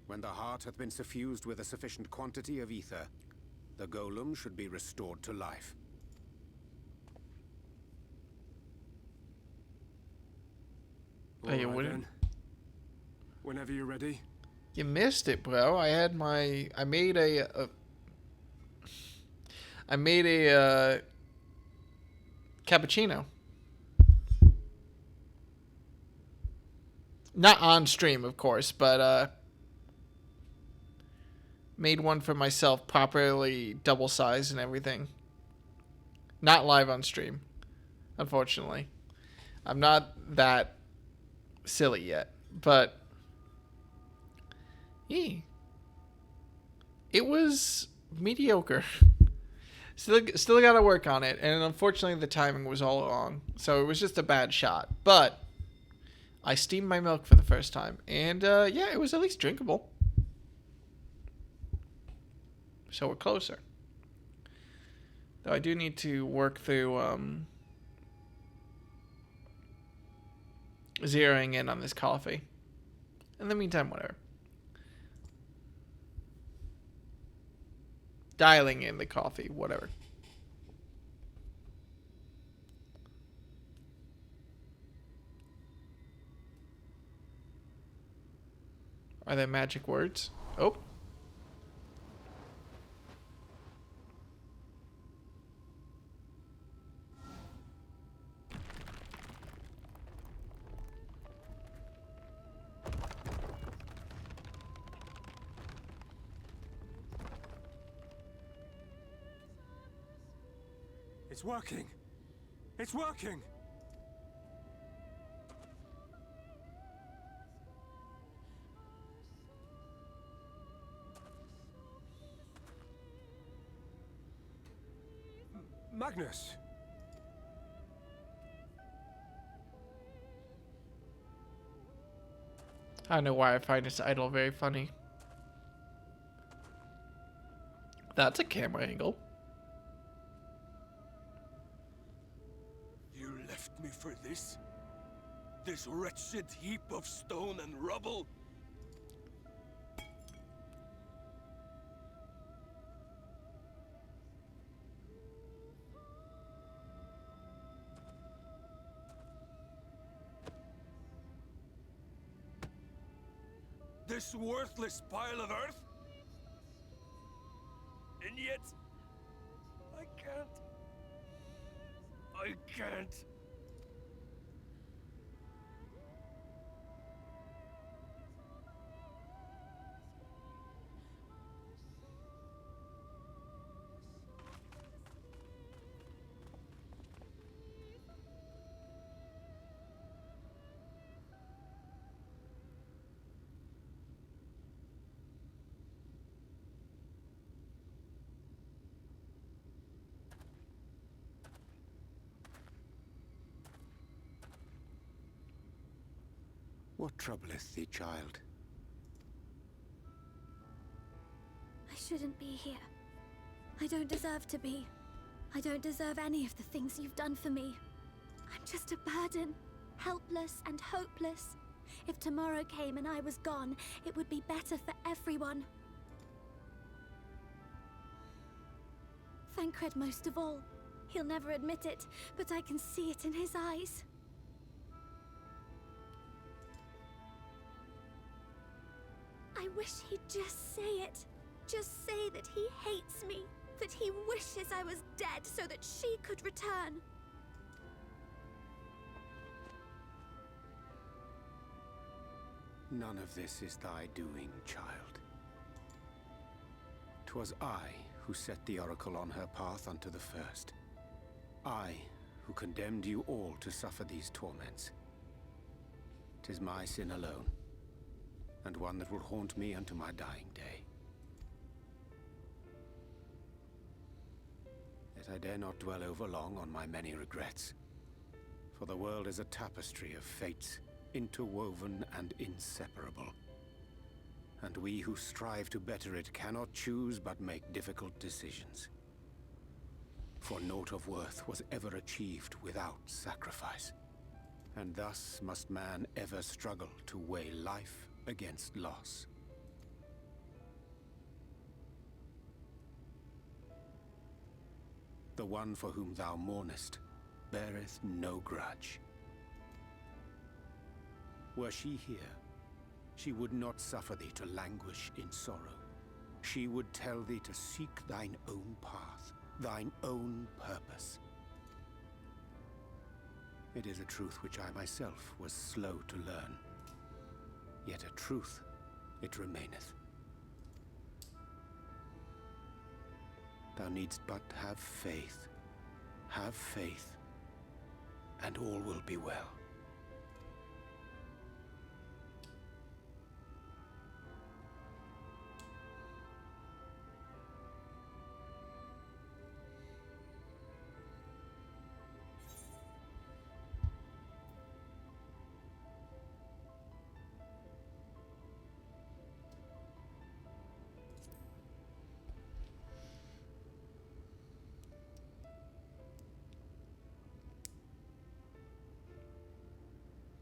Speaker 7: When the heart hath been suffused with a sufficient quantity of ether, the golem should be restored to life.
Speaker 1: Hey, you
Speaker 2: All right,
Speaker 1: wouldn't-
Speaker 2: then. Whenever you're ready.
Speaker 1: You missed it, bro. I had my... I made a cappuccino. Not on stream, of course, but made one for myself, properly double sized and everything. Not live on stream, unfortunately. I'm not that silly yet, but yeah, it was mediocre. Still got to work on it, and unfortunately the timing was all wrong, so it was just a bad shot. But I steamed my milk for the first time, and yeah, it was at least drinkable. So we're closer. Though I do need to work through zeroing in on this coffee. In the meantime, whatever. Dialing in the coffee, whatever. Are there magic words? Oh.
Speaker 2: It's working! It's working! Magnus!
Speaker 1: I don't know why I find this idol very funny. That's a camera angle.
Speaker 4: You left me for this? This wretched heap of stone and rubble? This worthless pile of earth? And yet, I can't. I can't.
Speaker 7: What troubleth thee, child?
Speaker 5: I shouldn't be here. I don't deserve to be. I don't deserve any of the things you've done for me. I'm just a burden, helpless and hopeless. If tomorrow came and I was gone, it would be better for everyone. Thancred most of all. He'll never admit it, but I can see it in his eyes. I wish he'd just say it. Just say that he hates me, that he wishes I was dead so that she could return.
Speaker 7: None of this is thy doing, child. 'Twas I who set the Oracle on her path unto the first. I who condemned you all to suffer these torments. 'Tis my sin alone, and one that will haunt me unto my dying day. Yet I dare not dwell over long on my many regrets, for the world is a tapestry of fates, interwoven and inseparable. And we who strive to better it cannot choose but make difficult decisions. For naught of worth was ever achieved without sacrifice. And thus must man ever struggle to weigh life against loss. The one for whom thou mournest beareth no grudge. Were she here, she would not suffer thee to languish in sorrow. She would tell thee to seek thine own path, thine own purpose. It is a truth which I myself was slow to learn. Yet a truth it remaineth. Thou needst but have faith, and all will be well.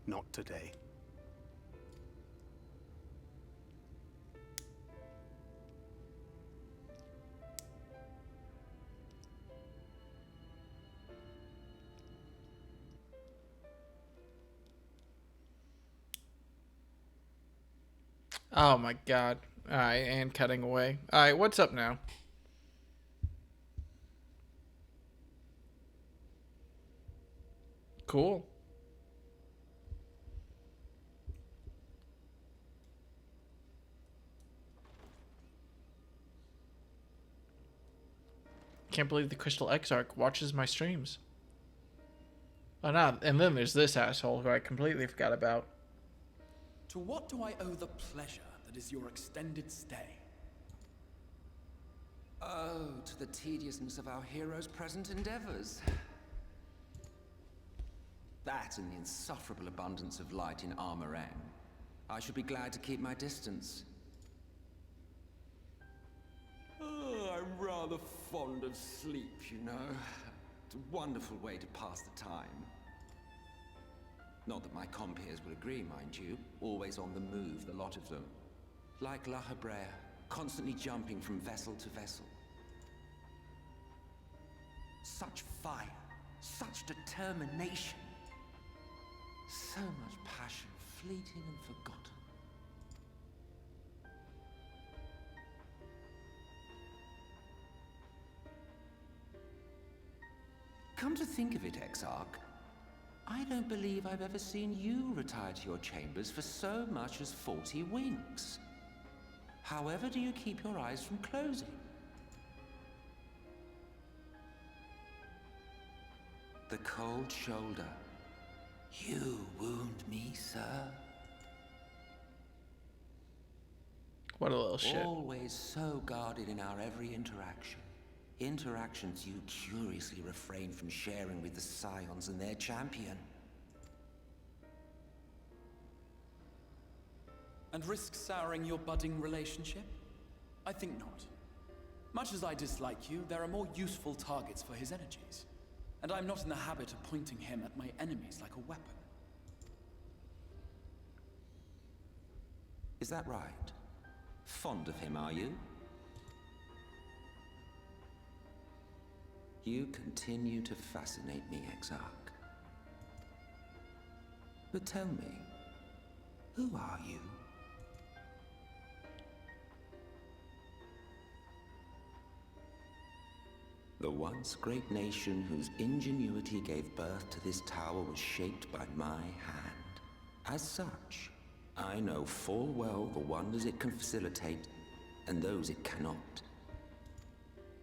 Speaker 3: Not today.
Speaker 1: Oh my god. Alright, and cutting away. Alright, what's up now? Cool. Can't believe the Crystal Exarch watches my streams. Oh no, and then there's this asshole who I completely forgot about.
Speaker 8: To what do I owe the pleasure that is your extended stay?
Speaker 9: Oh, to the tediousness of our hero's present endeavors. That and the insufferable abundance of light in Armorang. I should be glad to keep my distance. Oh, I'm rather fond of sleep, you know. It's a wonderful way to pass the time. Not that my compeers will agree, mind you. Always on the move, the lot of them. Like La Hebrea, constantly jumping from vessel to vessel. Such fire, such determination. So much passion, fleeting and forgotten. Come to think of it, Exarch, I don't believe I've ever seen you retire to your chambers for so much as 40 winks. However do you keep your eyes from closing? The cold shoulder. You wound me, sir.
Speaker 1: What a little shit.
Speaker 9: Always so guarded in our every interaction. Interactions you curiously refrain from sharing with the Scions and their champion.
Speaker 8: And risk souring your budding relationship? I think not. Much as I dislike you, there are more useful targets for his energies. And I'm not in the habit of pointing him at my enemies like a weapon.
Speaker 9: Is that right? Fond of him, are you? You continue to fascinate me, Exarch. But tell me, who are you? The once great nation whose ingenuity gave birth to this tower was shaped by my hand. As such, I know full well the wonders it can facilitate and those it cannot.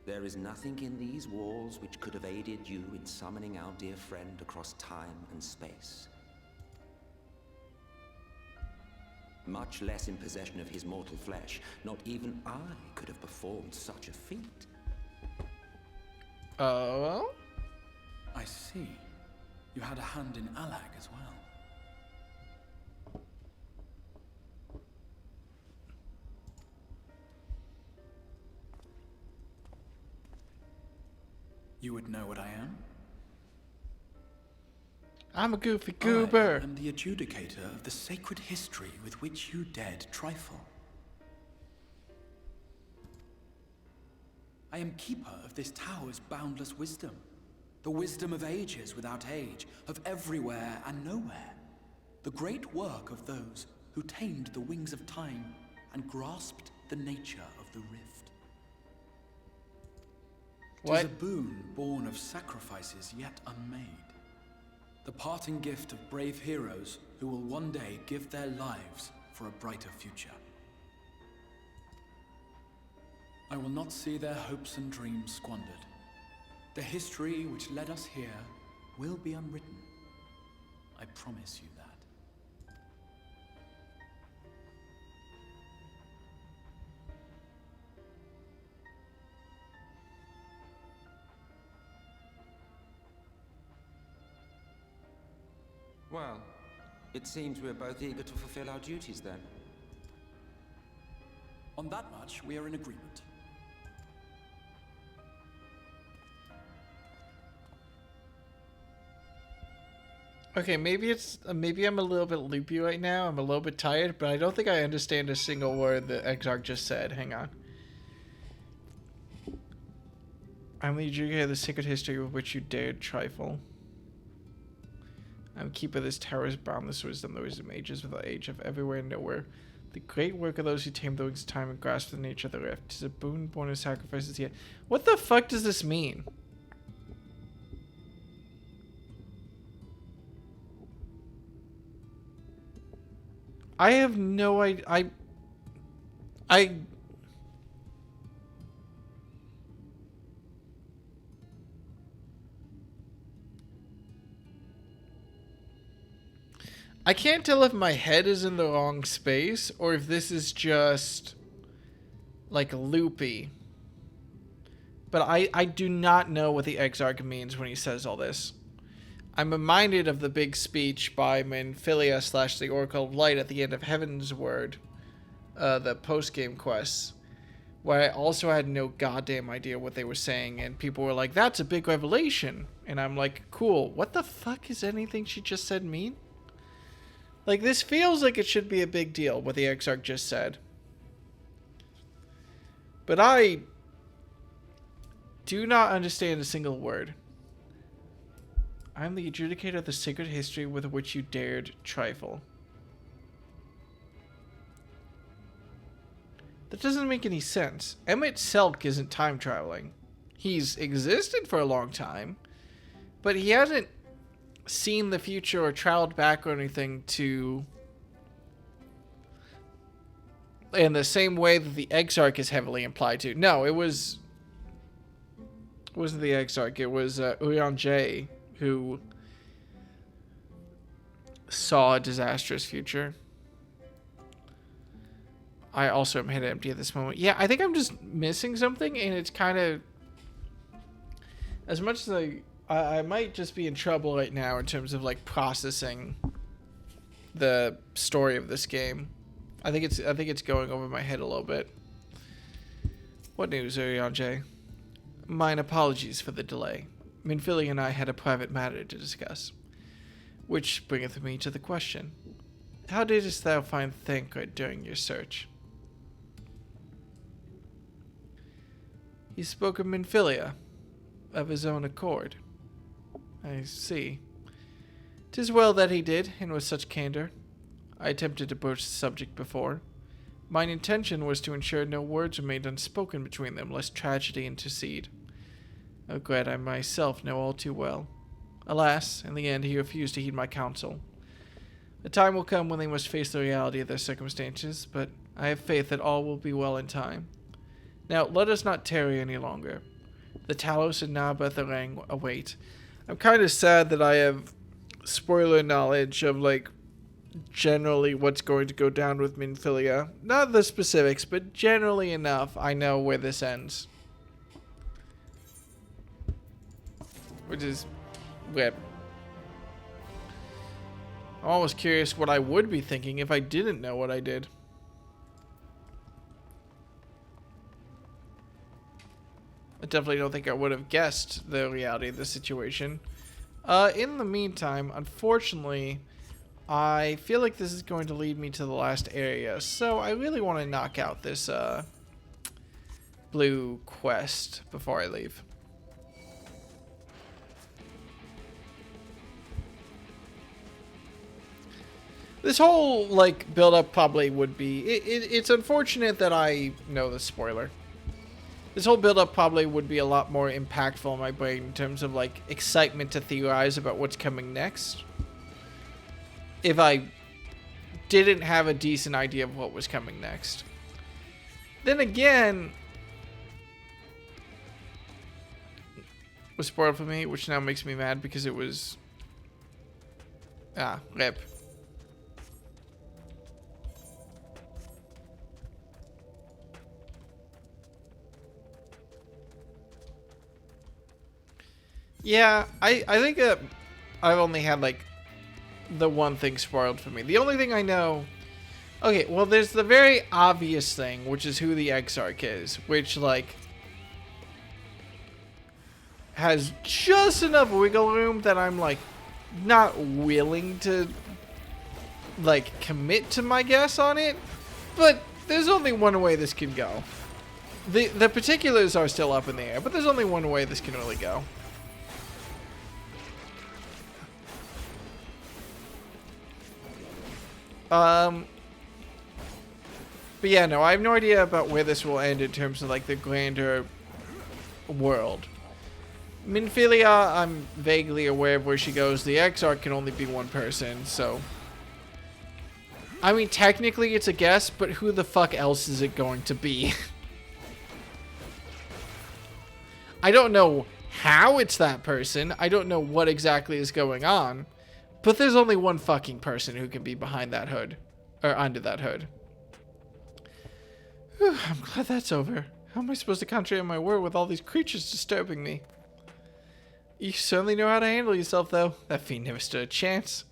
Speaker 9: There is nothing in these walls which could have aided you in summoning our dear friend across time and space. Much less in possession of his mortal flesh. Not even I could have performed such a feat.
Speaker 1: Oh?
Speaker 8: I see. You had a hand in Alag as well. You would know what I am?
Speaker 1: I'm a goofy goober.
Speaker 8: I am the adjudicator of the sacred history with which you dared trifle. I am keeper of this tower's boundless wisdom. The wisdom of ages without age, of everywhere and nowhere. The great work of those who tamed the wings of time and grasped the nature of the rift.
Speaker 1: What?
Speaker 8: 'Tis a boon born of sacrifices yet unmade. The parting gift of brave heroes who will one day give their lives for a brighter future. I will not see their hopes and dreams squandered. The history which led us here will be unwritten. I promise you that.
Speaker 9: Well, it seems we're both eager to fulfill our duties then.
Speaker 8: On that much, we are in agreement.
Speaker 1: Okay, maybe I'm a little bit loopy right now. I'm a little bit tired, but I don't think I understand a single word that Exarch just said. Hang on. I'm the adjudicator of the sacred history with which you dared trifle. I'm keeper of this tower's boundless wisdom, the wisdom ages without age of everywhere and nowhere. The great work of those who tamed the wings of time and grasped the nature of the rift. 'Tis a boon born of sacrifices yet. What the fuck does this mean? I have no idea. I can't tell if my head is in the wrong space or if this is just like loopy. But I do not know what the Exarch means when he says all this. I'm reminded of the big speech by Minfilia / the Oracle of Light at the end of Heaven's Word, the post-game quests, where I also had no goddamn idea what they were saying, and people were like, that's a big revelation. And I'm like, cool, what the fuck is anything she just said mean? Like, this feels like it should be a big deal, what the Exarch just said. But I do not understand a single word. I'm the adjudicator of the sacred history with which you dared trifle. That doesn't make any sense. Emmett Selk isn't time traveling. He's existed for a long time, but he hasn't seen the future or traveled back or anything to... in the same way that the Exarch is heavily implied to. No, it wasn't the Exarch. It was Uyan J, who saw a disastrous future. I also am head empty at this moment. Yeah, I think I'm just missing something, and it's kind of... as much as I might just be in trouble right now in terms of, like, processing the story of this game. I think it's going over my head a little bit. What news, Urian J? Mine apologies for the delay. Minfilia and I had a private matter to discuss. Which bringeth me to the question. How didst thou find Thancred during your search? He spoke of Minfilia. of his own accord. I see. 'Tis well that he did, and with such candor. I attempted to broach the subject before. Mine intention was to ensure no words remained unspoken between them, lest tragedy intercede. A regret I myself know all too well. Alas, in the end he refused to heed my counsel. The time will come when they must face the reality of their circumstances, but I have faith that all will be well in time. Now, let us not tarry any longer. The Talos and Nabatharang await. I'm kind of sad that I have spoiler knowledge of, like, generally what's going to go down with Minfilia. Not the specifics, but generally enough, I know where this ends. Which is rip. I'm almost curious what I would be thinking if I didn't know what I did. I definitely don't think I would have guessed the reality of the situation. In the meantime, unfortunately, I feel like this is going to lead me to the last area, so I really want to knock out this blue quest before I leave. This whole, like, build-up probably would be... It's unfortunate that I know the spoiler. This whole build-up probably would be a lot more impactful in my brain in terms of, like, excitement to theorize about what's coming next. If I didn't have a decent idea of what was coming next. Then again... it was spoiled for me, which now makes me mad because it was... rip. Yeah, I think that I've only had, like, the one thing spoiled for me. The only thing I know... Okay, well, there's the very obvious thing, which is who the Exarch is, which, like, has just enough wiggle room that I'm, like, not willing to, like, commit to my guess on it, but there's only one way this can go. The particulars are still up in the air, but there's only one way this can really go. But yeah, no, I have no idea about where this will end in terms of, like, the grander world. Minfilia, I'm vaguely aware of where she goes. The Exarch can only be one person, so... I mean, technically it's a guess, but who the fuck else is it going to be? I don't know how it's that person. I don't know what exactly is going on. But there's only one fucking person who can be behind that hood. Or under that hood. Whew, I'm glad that's over. How am I supposed to concentrate on my work with all these creatures disturbing me? You certainly know how to handle yourself, though. That fiend never stood a chance.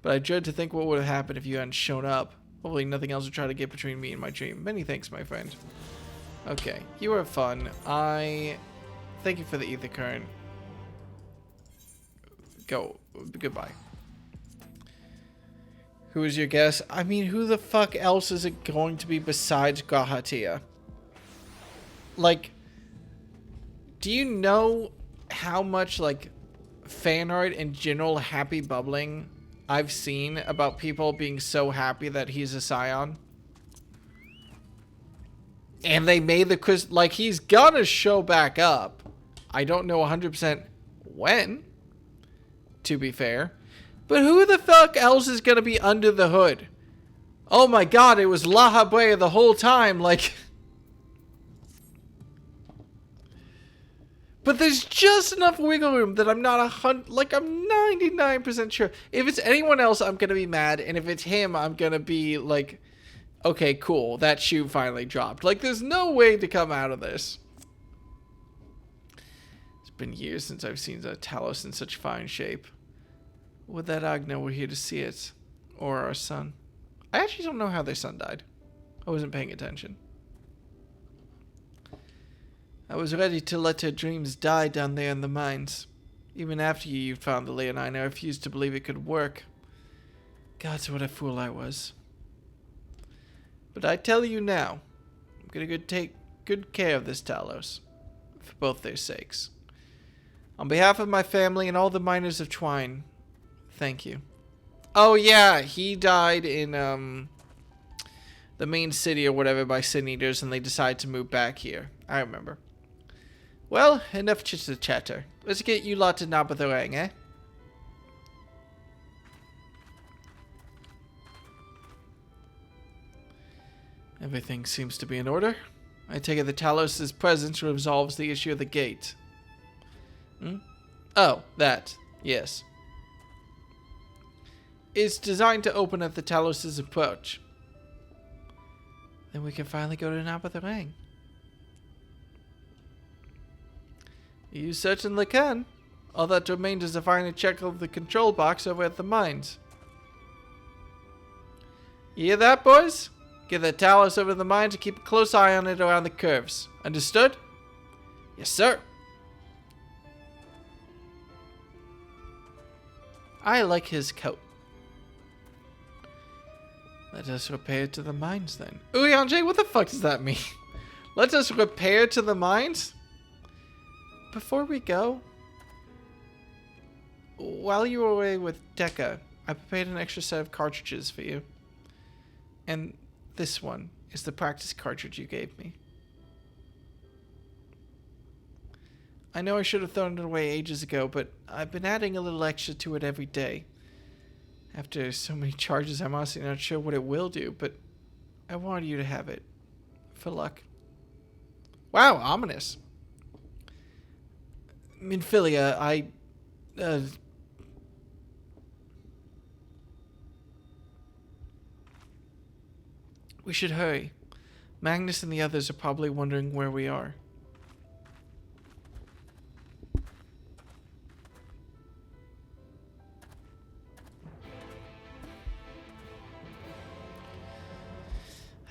Speaker 1: But I dread to think what would have happened if you hadn't shown up. Hopefully nothing else would try to get between me and my dream. Many thanks, my friend. Okay, you were fun. Thank you for the ether current. Goodbye. Who is your guess? I mean, who the fuck else is it going to be besides Grahatia? Like, do you know how much, like, fan art and general happy bubbling I've seen about people being so happy that he's a Scion? And they made the... like, he's gonna show back up. I don't know 100% when, to be fair. But who the fuck else is gonna be under the hood? Oh my god, it was La Habrea the whole time, like... But there's just enough wiggle room that I'm not I'm 99% sure. If it's anyone else, I'm gonna be mad, and if it's him, I'm gonna be like, okay, cool, that shoe finally dropped. Like, there's no way to come out of this. It's been years since I've seen the Talos in such fine shape. Would that Agna were here to see it. Or our son. I actually don't know how their son died. I wasn't paying attention. I was ready to let her dreams die down there in the mines. Even after you found the Leonine, I refused to believe it could work. God, what a fool I was. But I tell you now, I'm gonna take good care of this Talos. For both their sakes. On behalf of my family and all the miners of Twine, thank you. Oh yeah, he died in the main city or whatever by Sin Eaters, and they decided to move back here. I remember. Well, enough chitter-chatter. Let's get you lot to Nabatharang, eh? Everything seems to be in order. I take it the Talos' presence resolves the issue of the gate. Hmm? Oh, that. Yes. It's designed to open at the Talos' approach. Then we can finally go to Nabatharang. You certainly can. All that remains is to finally check out the control box over at the mines. You hear that, boys? Get the Talos over to the mines and keep a close eye on it around the curves. Understood? Yes, sir. I like his coat. Let us repair to the mines then. Uyanje, what the fuck does that mean? Let us repair to the mines? Before we go, while you were away with Dekka, I prepared an extra set of cartridges for you. And this one is the practice cartridge you gave me. I know I should have thrown it away ages ago, but I've been adding a little extra to it every day. After so many charges, I'm honestly not sure what it will do, but I wanted you to have it. For luck. Wow, ominous. Minfilia, we should hurry. Magnus and the others are probably wondering where we are.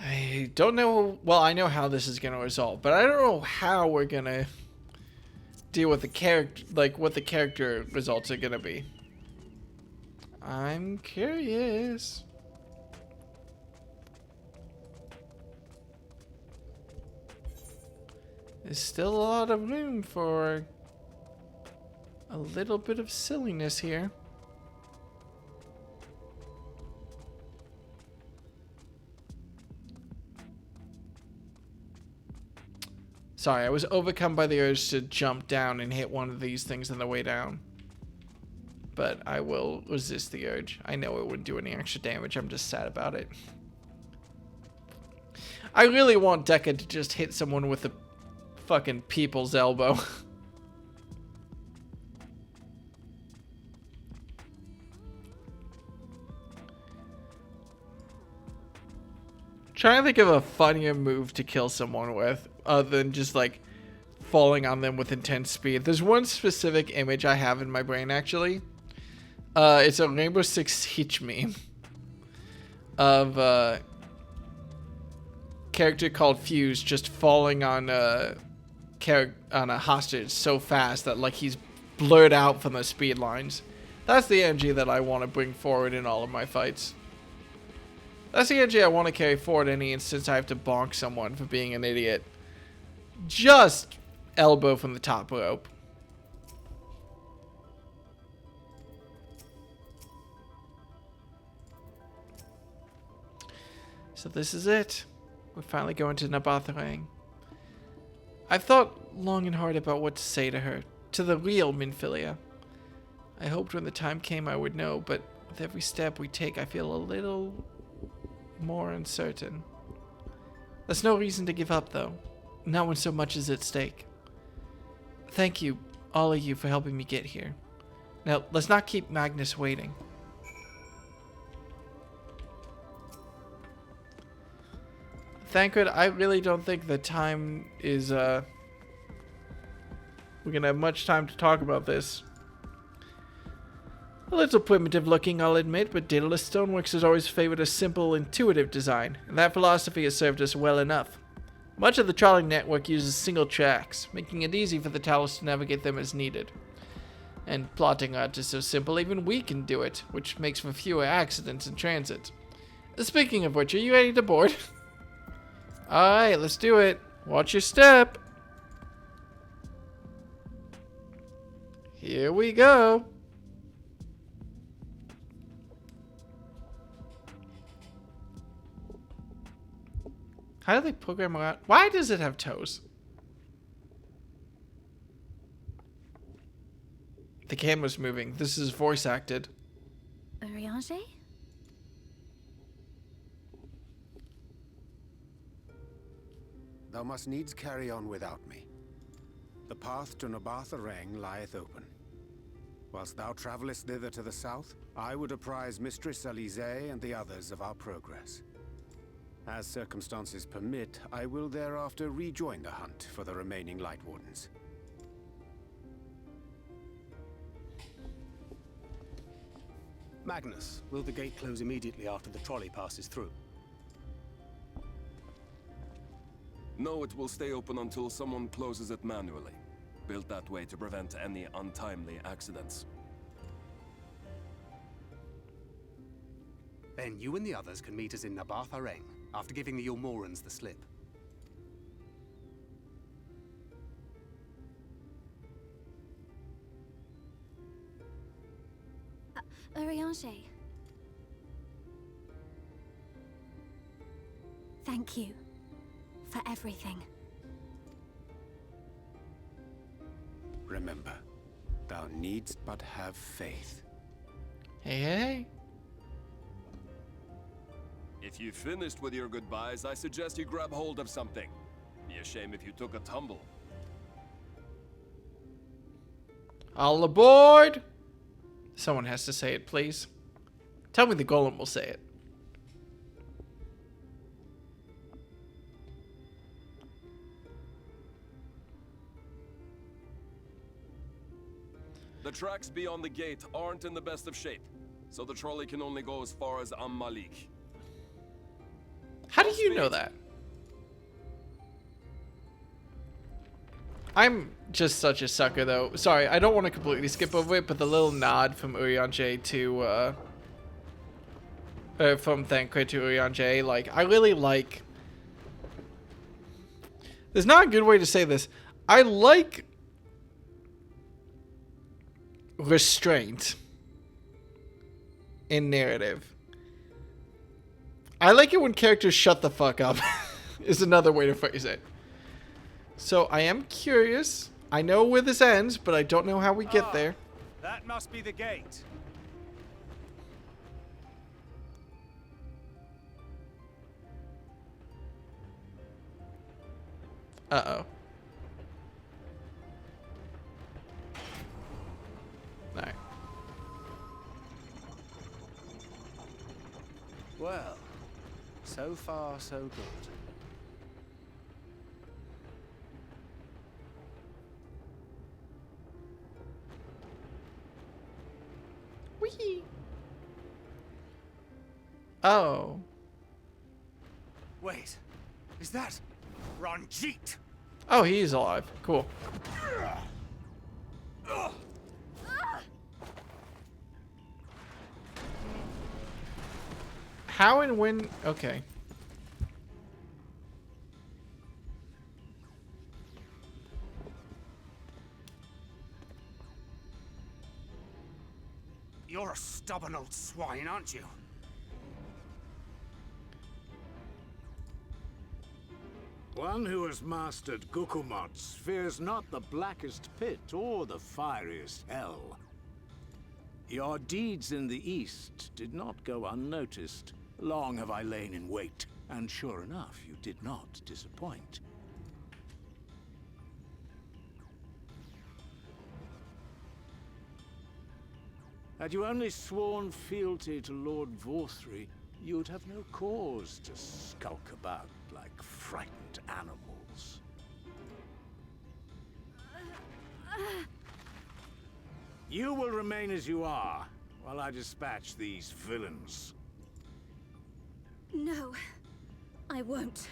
Speaker 1: I don't know. Well, I know how this is going to resolve, but I don't know how we're going to deal with the character, like what the character results are going to be. I'm curious. There's still a lot of room for a little bit of silliness here. Sorry, I was overcome by the urge to jump down and hit one of these things on the way down. But I will resist the urge. I know it wouldn't do any extra damage. I'm just sad about it. I really want Dekka to just hit someone with a fucking people's elbow. Trying to think of a funnier move to kill someone with, other than just like falling on them with intense speed. There's one specific image I have in my brain actually. It's a Rainbow Six Siege meme of a character called Fuse just falling on a hostage so fast that like he's blurred out from the speed lines. That's the energy that I want to bring forward in all of my fights. That's the energy I want to carry forward any instance I have to bonk someone for being an idiot. Just elbow from the top rope. So this is it. We're finally going to Nabatharang. I've thought long and hard about what to say to her. To the real Minfilia. I hoped when the time came I would know, but with every step we take I feel a little more uncertain. There's no reason to give up though. Not when so much is at stake. Thank you, all of you, for helping me get here. Now, let's not keep Magnus waiting. Thancred, I really don't think the time is, we're gonna have much time to talk about this. A little primitive looking, I'll admit, but Daedalus Stoneworks has always favored a simple, intuitive design, and that philosophy has served us well enough. Much of the trolley network uses single tracks, making it easy for the Talos to navigate them as needed. And plotting art is so simple, even we can do it, which makes for fewer accidents in transit. Speaking of which, are you ready to board? Alright, let's do it. Watch your step. Here we go. How do they program around? Why does it have toes? The camera's moving. This is voice acted.
Speaker 5: Urianger?
Speaker 7: Thou must needs carry on without me. The path to Nabartha Reng lieth open. Whilst thou travellest thither to the south, I would apprise Mistress Alize and the others of our progress. As circumstances permit, I will thereafter rejoin the hunt for the remaining Light Wardens.
Speaker 3: Magnus, will the gate close immediately after the trolley passes through?
Speaker 4: No, it will stay open until someone closes it manually. Built that way to prevent any untimely accidents.
Speaker 3: Then you and the others can meet us in Nabartha Reng, after giving the Yulmorans the slip.
Speaker 5: Urianger. Thank you for everything.
Speaker 7: Remember, thou needst but have faith.
Speaker 1: Hey, hey.
Speaker 4: If you've finished with your goodbyes, I suggest you grab hold of something. Be a shame if you took a tumble.
Speaker 1: All aboard! Someone has to say it, please. Tell me the golem will say it.
Speaker 4: The tracks beyond the gate aren't in the best of shape, so the trolley can only go as far as Malik.
Speaker 1: How do you know that? I'm just such a sucker, though. Sorry, I don't want to completely skip over it, but the little nod from Urianger to, from Thancred to Urianger, like, I really like... There's not a good way to say this. I like restraint in narrative. I like it when characters shut the fuck up, is another way to phrase it. So I am curious. I know where this ends, but I don't know how we get there.
Speaker 3: That must be the gate.
Speaker 1: Uh-oh. Alright.
Speaker 3: Well, so far so good.
Speaker 1: Whee! Oh.
Speaker 3: Wait, is that Ranjit?
Speaker 1: Oh, he's alive. Cool. How and when... Okay.
Speaker 3: You're a stubborn old swine, aren't you?
Speaker 10: One who has mastered Gukumots fears not the blackest pit or the fieriest hell. Your deeds in the east did not go unnoticed. Long have I lain in wait, and sure enough, you did not disappoint. Had you only sworn fealty to Lord Vorthry, you'd have no cause to skulk about like frightened animals. You will remain as you are, while I dispatch these villains.
Speaker 5: No, I won't.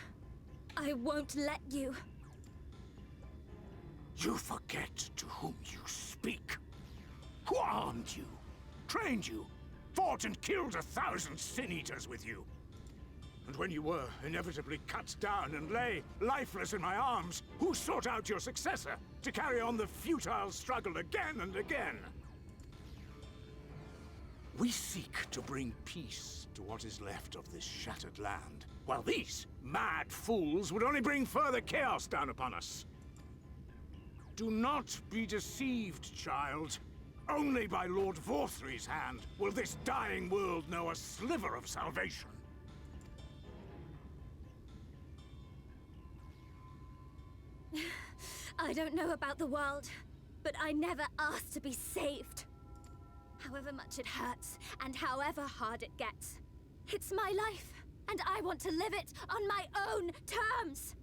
Speaker 5: I won't let you.
Speaker 10: You forget to whom you speak. Who armed you, trained you, fought and killed 1,000 sin-eaters with you? And when you were inevitably cut down and lay lifeless in my arms, who sought out your successor to carry on the futile struggle again and again? We seek to bring peace to what is left of this shattered land, while these mad fools would only bring further chaos down upon us. Do not be deceived, child. Only by Lord Vorthry's hand will this dying world know a sliver of salvation.
Speaker 5: I don't know about the world, but I never asked to be saved. However much it hurts, and however hard it gets. It's my life, and I want to live it on my own terms!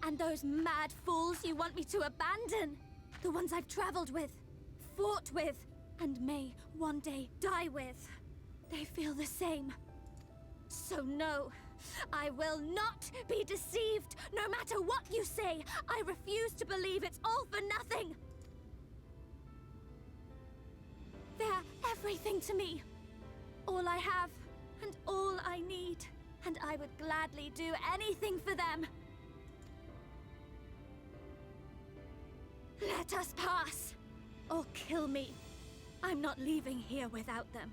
Speaker 5: And those mad fools you want me to abandon, the ones I've traveled with, fought with, and may one day die with, they feel the same. So no, I will not be deceived, no matter what you say. I refuse to believe it's all for nothing. They're everything to me. All I have, and all I need. And I would gladly do anything for them. Let us pass, or kill me. I'm not leaving here without them.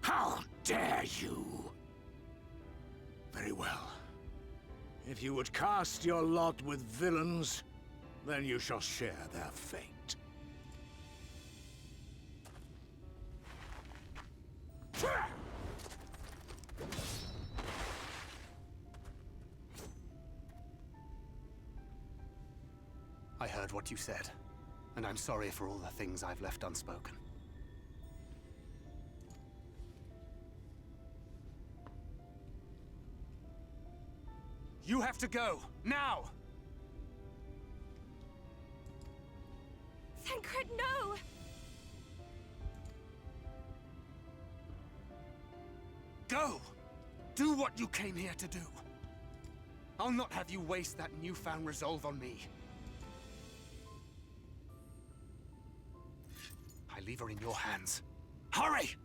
Speaker 10: How dare you! Very well. If you would cast your lot with villains, then you shall share their fate.
Speaker 3: I heard what you said, and I'm sorry for all the things I've left unspoken. You have to go, now!
Speaker 5: Thancred, no!
Speaker 3: Go! Do what you came here to do. I'll not have you waste that newfound resolve on me. I leave her in your hands. Hurry!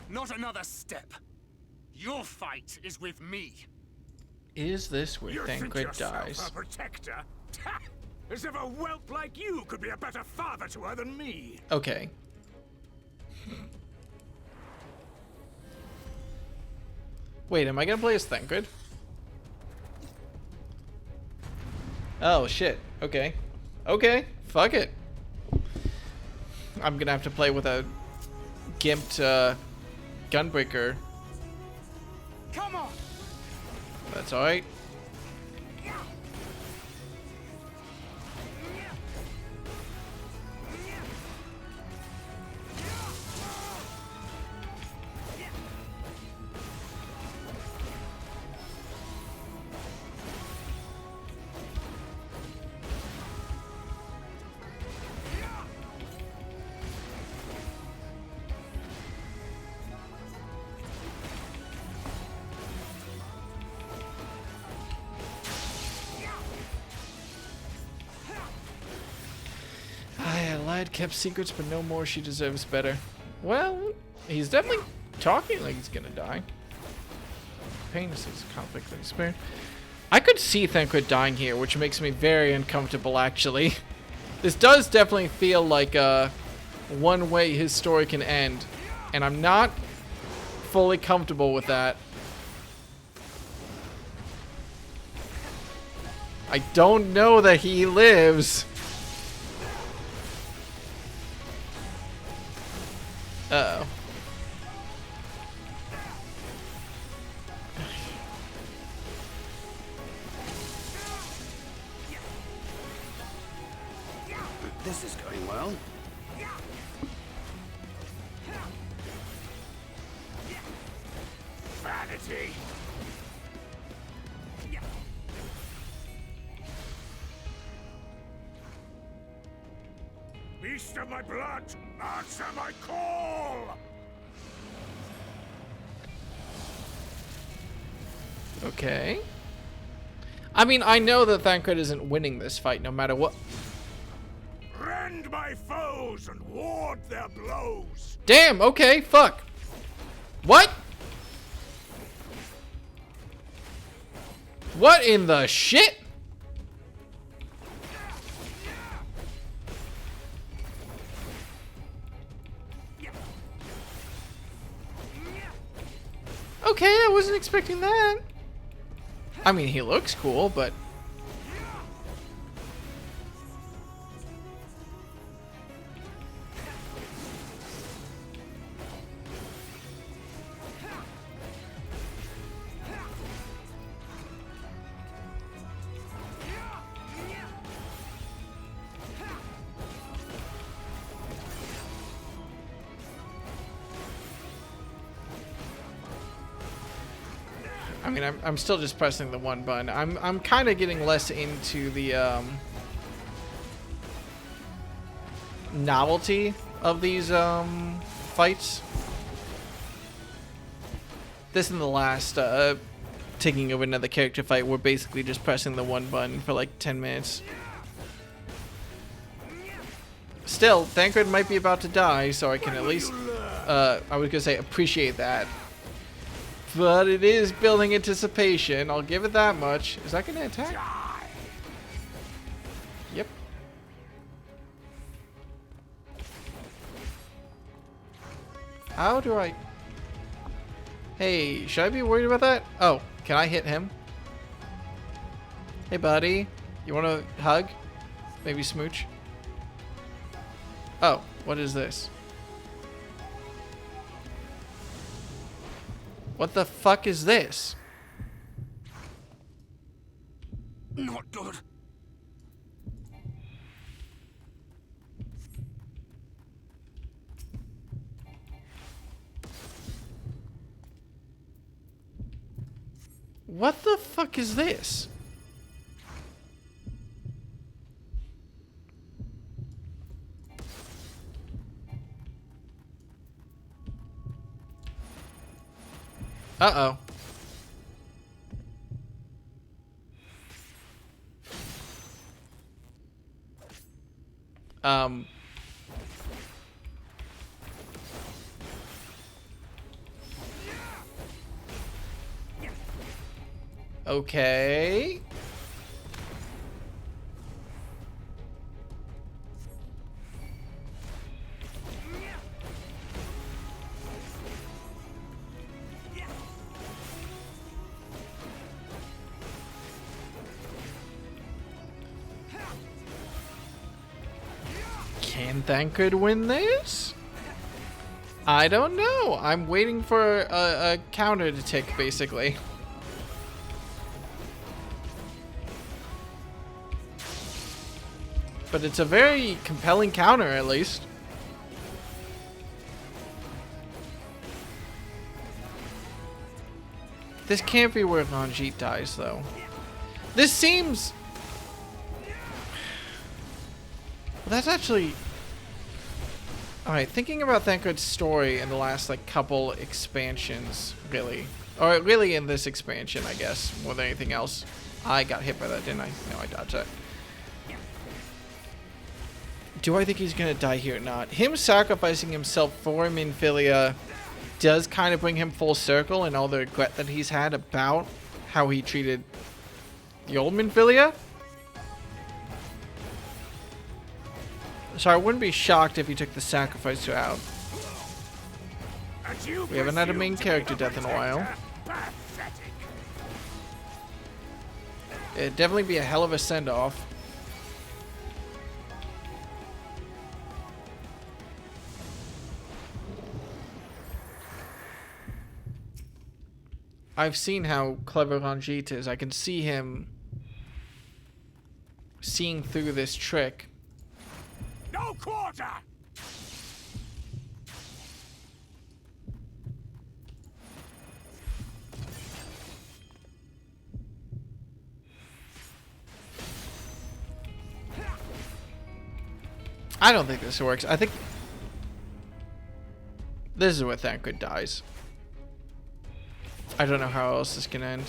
Speaker 3: Not another step. Your fight is with me.
Speaker 1: Is this where
Speaker 10: You think
Speaker 1: Thancred
Speaker 10: yourself
Speaker 1: dies?
Speaker 10: a protector? Ha! As if a whelp like you could be a better father to her than me.
Speaker 1: Okay. Wait, am I gonna play as Thancred? Oh shit. Okay. Okay. Fuck it. I'm gonna have to play with a gimped gunbreaker.
Speaker 3: Come on!
Speaker 1: That's alright. Lied, kept secrets, but no more. She deserves better. Well, he's definitely talking like he's gonna die. Pain is a conflict that he's spared. I could see Thancred dying here, which makes me very uncomfortable, actually. This does definitely feel like one way his story can end, and I'm not fully comfortable with that. I don't know that he lives. Uh-oh.
Speaker 7: This is going well.
Speaker 10: Vanity. Beast of my blood, answer my call!
Speaker 1: Okay. I mean, I know that Thancred isn't winning this fight no matter what.
Speaker 10: Rend my foes and ward their blows!
Speaker 1: Damn, okay, fuck. What? What in the shit? Okay, I wasn't expecting that. I mean, he looks cool, but... I mean, I'm still just pressing the one button. I'm kind of getting less into the novelty of these fights. This and the last taking over another character fight, we're basically just pressing the one button for like 10 minutes. Still, Thancred might be about to die, so I can at least I was gonna say appreciate that. But it is building anticipation. I'll give it that much. Is that going to attack? Yep. How do I... Hey, should I be worried about that? Oh, can I hit him? Hey, buddy. You want to hug? Maybe smooch? Oh, what is this? What the fuck is this?
Speaker 4: Not good.
Speaker 1: What the fuck is this? Uh-oh. Okay. Can Thancred win this? I don't know. I'm waiting for a counter to tick, basically. But it's a very compelling counter, at least. This can't be where Ranjit dies, though. This seems... That's actually... Alright, thinking about Thancred's story in the last, like, couple expansions, really. Or really in this expansion, I guess, more than anything else. I got hit by that, didn't I? No, I dodged that. Do I think he's gonna die here or not? Him sacrificing himself for Minfilia does kind of bring him full circle and all the regret that he's had about how he treated the old Minfilia. So I wouldn't be shocked if he took the sacrifice route. We haven't had a main character death in a while. It'd definitely be a hell of a send-off. I've seen how clever Ranjit is. I can see him seeing through this trick.
Speaker 10: No quarter!
Speaker 1: I don't think this works. I think this is where Thancred dies. I don't know how else this can end,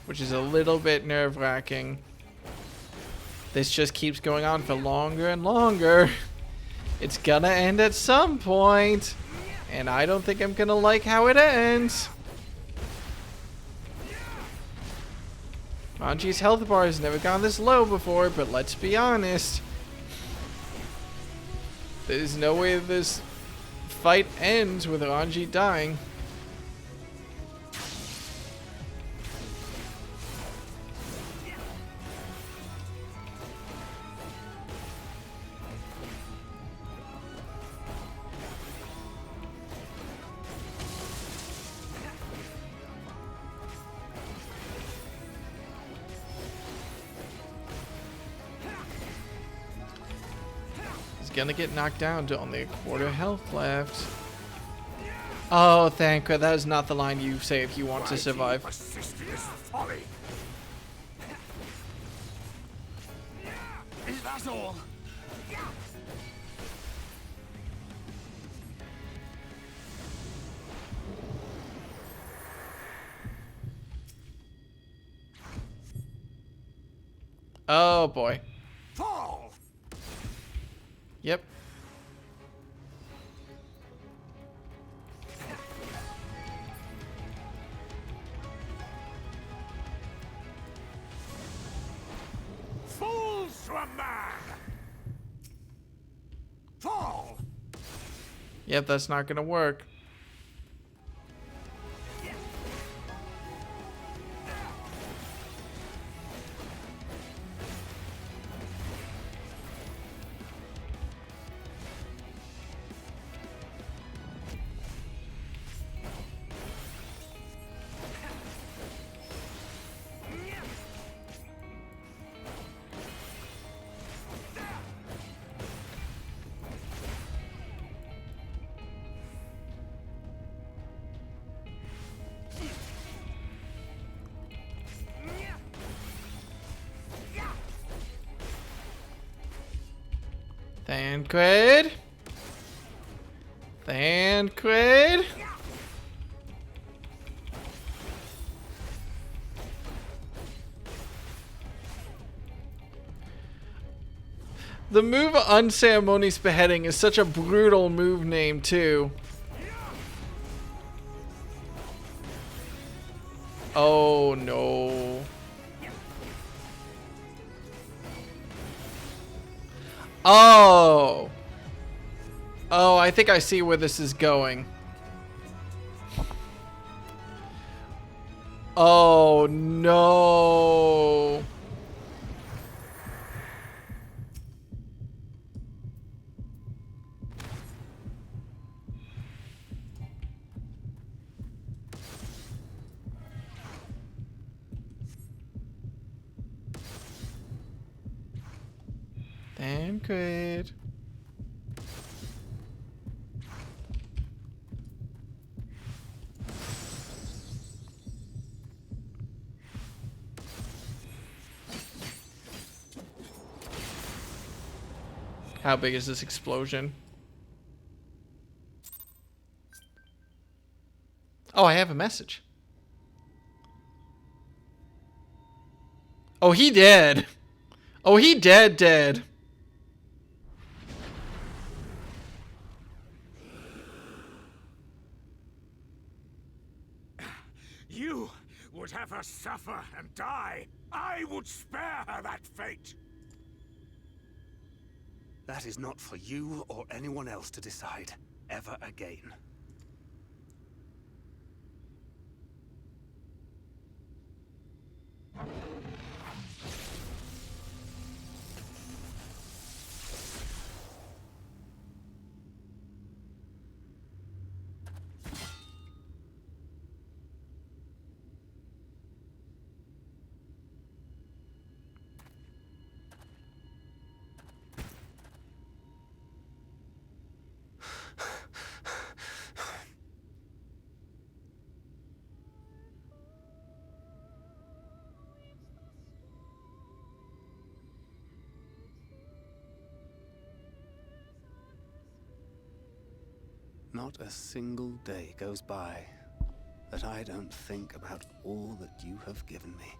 Speaker 1: which is a little bit nerve-wracking. This just keeps going on for longer and longer. It's gonna end at some point, and I don't think I'm gonna like how it ends. Ranji's health bar has never gone this low before, but let's be honest. There's no way this fight ends with Ranji dying. Gonna get knocked down to only a quarter health left. Oh, thank God. That is not the line you say if you want to survive.
Speaker 6: Is that all?
Speaker 1: Oh boy.
Speaker 6: Fall!
Speaker 1: Yep.
Speaker 6: Fools to a man! Fall!
Speaker 1: Yep, that's not gonna work. Thancred. Thancred. The move Unceremonious Beheading is such a brutal move name too. Oh no. Oh. Oh, I think I see where this is going. Oh no. Thancred. How big is this explosion? Oh, I have a message. Oh, he dead. Oh, he dead.
Speaker 10: You would have her suffer and die. I would spare her that fate.
Speaker 3: That is not for you or anyone else to decide ever again. Not a single day goes by that I don't think about all that you have given me.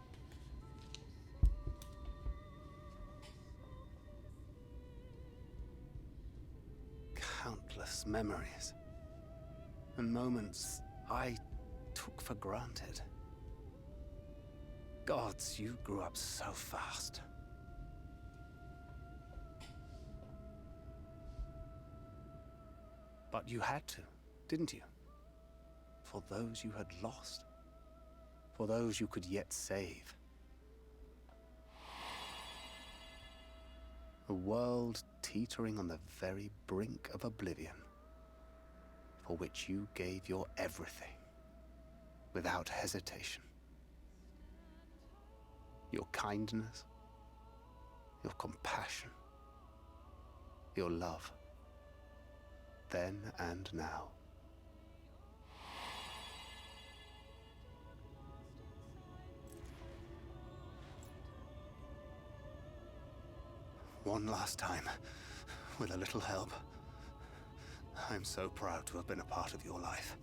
Speaker 3: Countless memories and moments I took for granted. Gods, you grew up so fast. But you had to, didn't you? For those you had lost. For those you could yet save. A world teetering on the very brink of oblivion, for which you gave your everything, without hesitation. Your kindness, your compassion, your love, then and now. One last time, with a little help. I'm so proud to have been a part of your life.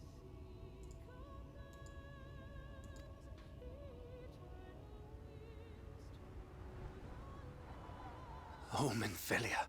Speaker 3: Oh, Minfilia.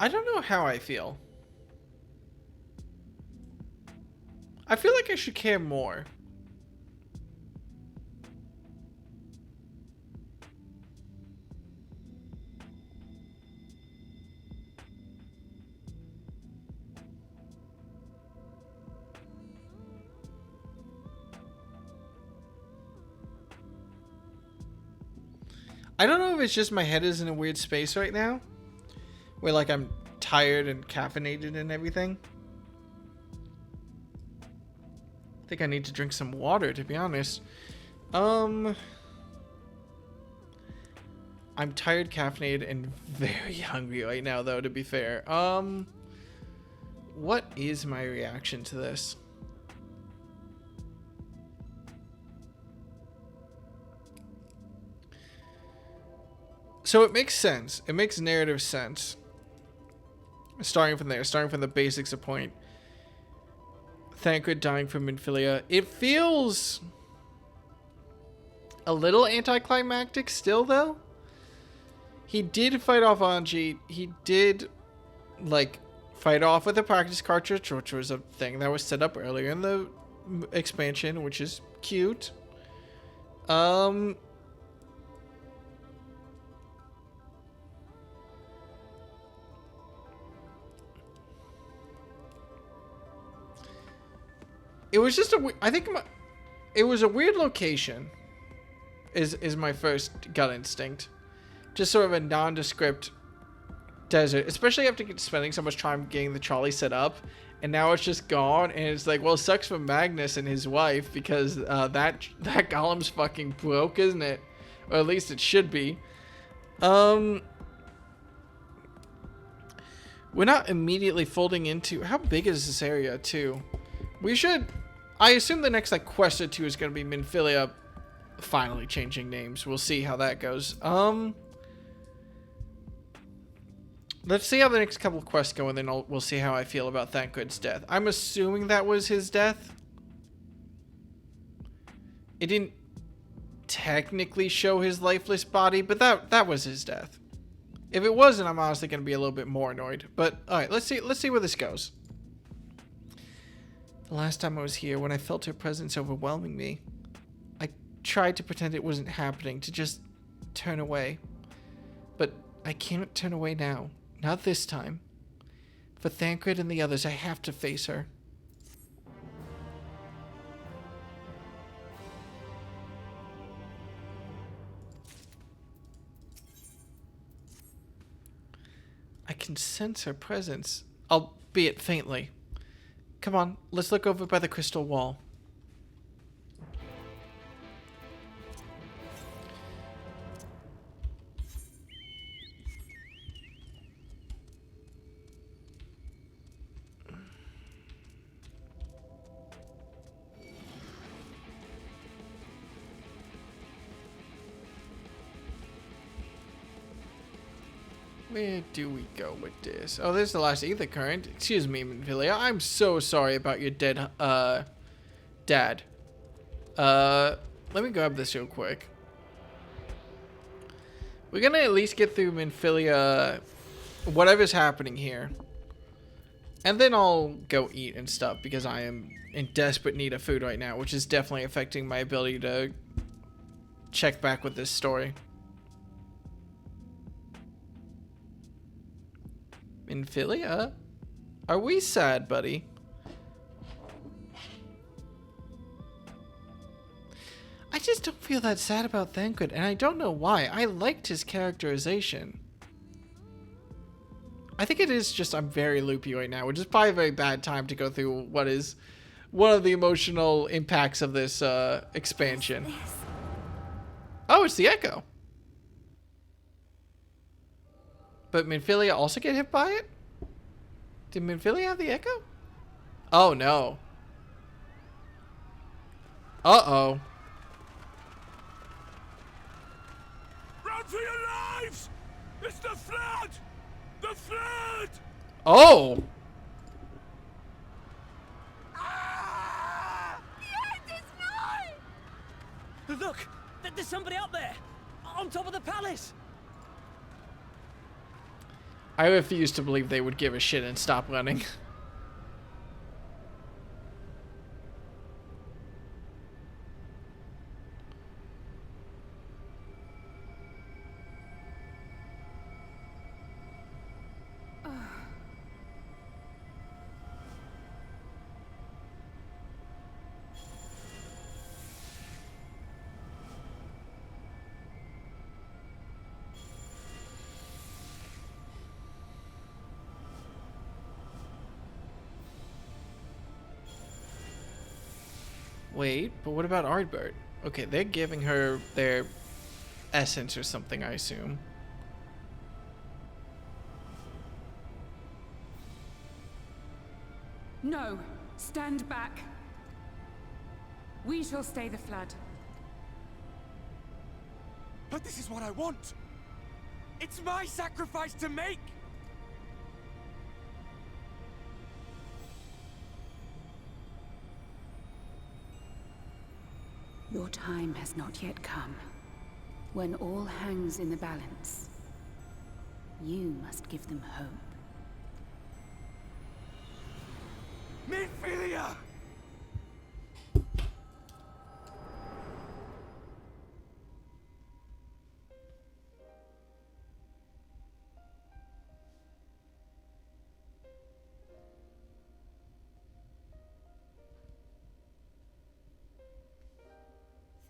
Speaker 1: I don't know how I feel. I feel like I should care more. I don't know if it's just my head is in a weird space right now, where like I'm tired and caffeinated and everything. I think I need to drink some water, to be honest. I'm tired, caffeinated, and very hungry right now, though, to be fair. What is my reaction to this? So it makes sense. It makes narrative sense. Starting from there, starting from the basics of point. Thancred dying from Minfilia. It feels a little anticlimactic still, though. He did fight off Anji. He did, like, fight off with a practice cartridge, which was a thing that was set up earlier in the expansion, which is cute. It was just it was a weird location. Is my first gut instinct. Just sort of a nondescript desert, especially after spending so much time getting the trolley set up, and now it's just gone. And it's like, well, it sucks for Magnus and his wife because that golem's fucking broke, isn't it? Or at least it should be. We're not immediately folding into. How big is this area too? We should. I assume the next like quest or two is going to be Minfilia finally changing names. We'll see how that goes. Let's see how the next couple of quests go, and then we'll see how I feel about Thancred's death. I'm assuming that was his death. It didn't technically show his lifeless body, but that was his death. If it wasn't, I'm honestly going to be a little bit more annoyed. But all right, let's see where this goes. The last time I was here, when I felt her presence overwhelming me, I tried to pretend it wasn't happening, to just turn away. But I can't turn away now. Not this time. For Thancred and the others, I have to face her. I can sense her presence, albeit faintly. Come on, let's look over by the crystal wall. Where do we go with this? Oh, there's the last ether current. Excuse me, Minfilia. I'm so sorry about your dead, dad. Let me grab this real quick. We're gonna at least get through Minfilia, whatever's happening here. And then I'll go eat and stuff, because I am in desperate need of food right now, which is definitely affecting my ability to check back with this story. Minfilia? Are we sad, buddy? I just don't feel that sad about Thancred, and I don't know why. I liked his characterization. I think it is just I'm very loopy right now, which is probably a very bad time to go through what is one of the emotional impacts of this expansion. Oh, it's the Echo. But Minfilia also get hit by it? Did Minfilia have the Echo? Oh, no. Uh-oh.
Speaker 4: Run for your lives! It's the flood! The flood!
Speaker 1: Oh!
Speaker 4: Ah!
Speaker 5: The end is nigh!
Speaker 11: Look! There's somebody up there! On top of the palace!
Speaker 1: I refuse to believe they would give a shit and stop running. Wait, but what about Ardbert? Okay, they're giving her their essence or something, I assume.
Speaker 12: No, stand back. We shall stay the flood.
Speaker 4: But this is what I want! It's my sacrifice to make!
Speaker 12: Your time has not yet come. When all hangs in the balance, you must give them hope.
Speaker 4: Minfilia!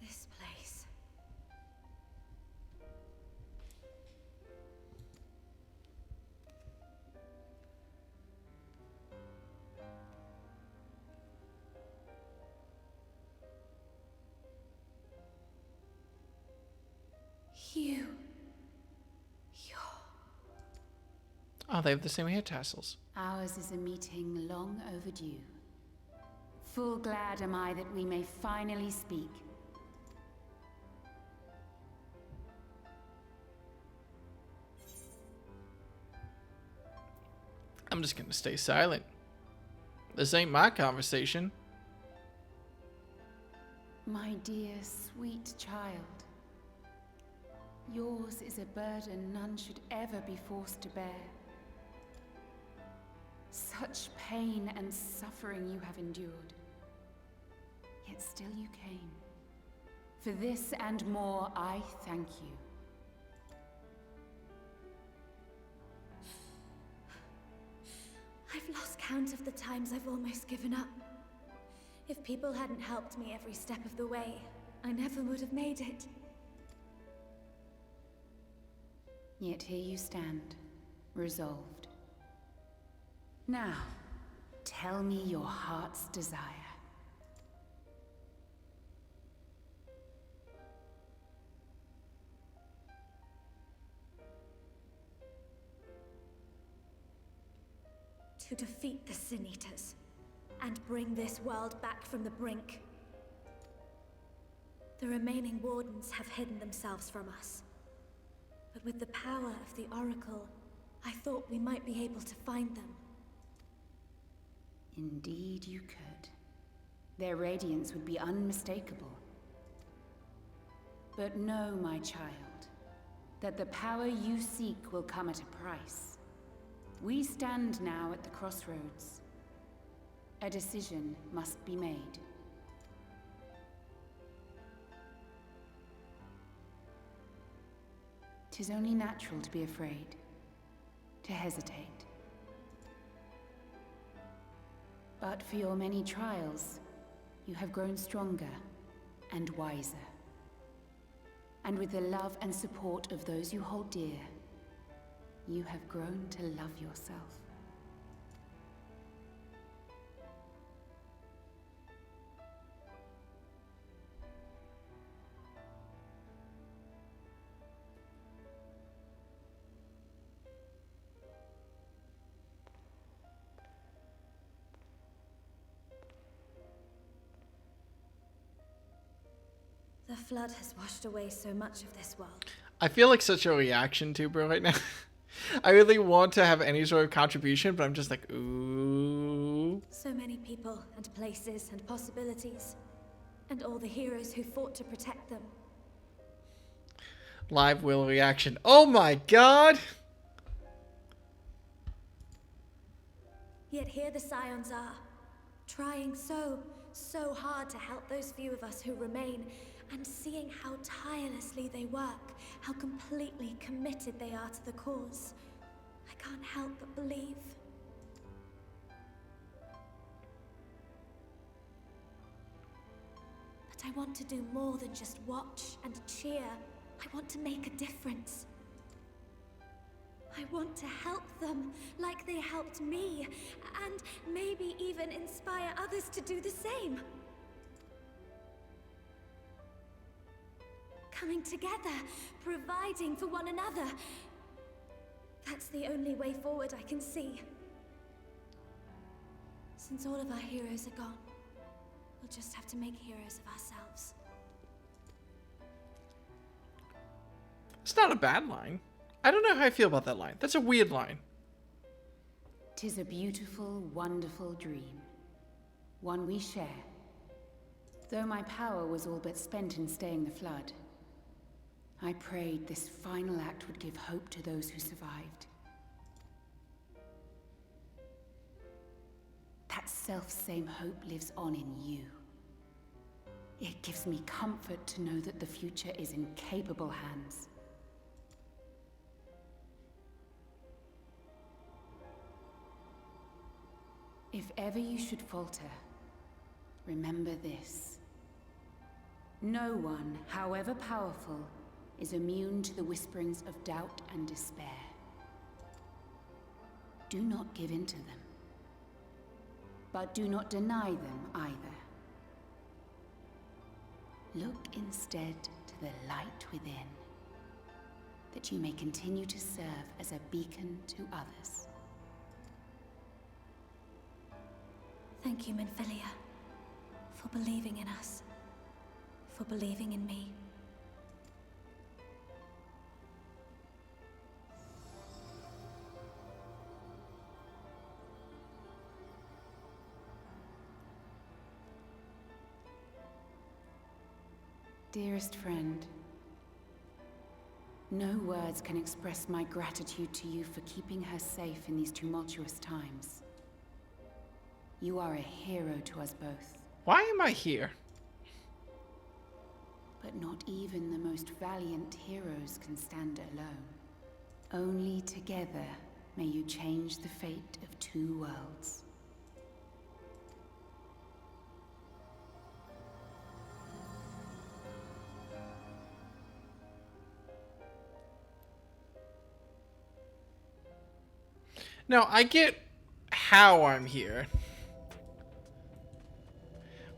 Speaker 5: This place. You.
Speaker 1: Oh, they have the same hair tassels.
Speaker 12: Ours is a meeting long overdue. Full glad am I that we may finally speak.
Speaker 1: I'm just gonna stay silent. This ain't my conversation.
Speaker 12: My dear, sweet child. Yours is a burden none should ever be forced to bear. Such pain and suffering you have endured. Yet still you came. For this and more, I thank you.
Speaker 5: count of the times I've almost given up. If people hadn't helped me every step of the way, I never would have made it.
Speaker 12: Yet here you stand, resolved. Now, tell me your heart's desire.
Speaker 5: To defeat the Sin Eaters, and bring this world back from the brink. The remaining Wardens have hidden themselves from us. But with the power of the Oracle, I thought we might be able to find them.
Speaker 12: Indeed you could. Their radiance would be unmistakable. But know, my child, that the power you seek will come at a price. We stand now at the crossroads. A decision must be made. 'Tis only natural to be afraid, to hesitate. But for your many trials, you have grown stronger and wiser. And with the love and support of those you hold dear, you have grown to love yourself.
Speaker 5: The flood has washed away so much of this world.
Speaker 1: I feel like such a reaction tuber right now. I really want to have any sort of contribution, but I'm just like, ooh.
Speaker 5: So many people and places and possibilities. And all the heroes who fought to protect them.
Speaker 1: Live will reaction. Oh my god!
Speaker 5: Yet here the Scions are, trying so hard to help those few of us who remain, and seeing how tirelessly they work, how completely committed they are to the cause. I can't help but believe. But I want to do more than just watch and cheer. I want to make a difference. I want to help them like they helped me, and maybe even inspire others to do the same. Coming together, providing for one another. That's the only way forward I can see. Since all of our heroes are gone, we'll just have to make heroes of ourselves.
Speaker 1: It's not a bad line. I don't know how I feel about that line. That's a weird line.
Speaker 12: 'Tis a beautiful, wonderful dream. One we share. Though my power was all but spent in staying the flood, I prayed this final act would give hope to those who survived. That self-same hope lives on in you. It gives me comfort to know that the future is in capable hands. If ever you should falter, remember this. No one, however powerful, is immune to the whisperings of doubt and despair. Do not give in to them. But do not deny them either. Look instead to the light within, that you may continue to serve as a beacon to others.
Speaker 5: Thank you, Minfilia, for believing in us, for believing in me.
Speaker 12: Dearest friend, no words can express my gratitude to you for keeping her safe in these tumultuous times. You are a hero to us both.
Speaker 1: Why am I here?
Speaker 12: But not even the most valiant heroes can stand alone. Only together may you change the fate of two worlds.
Speaker 1: No, I get how I'm here.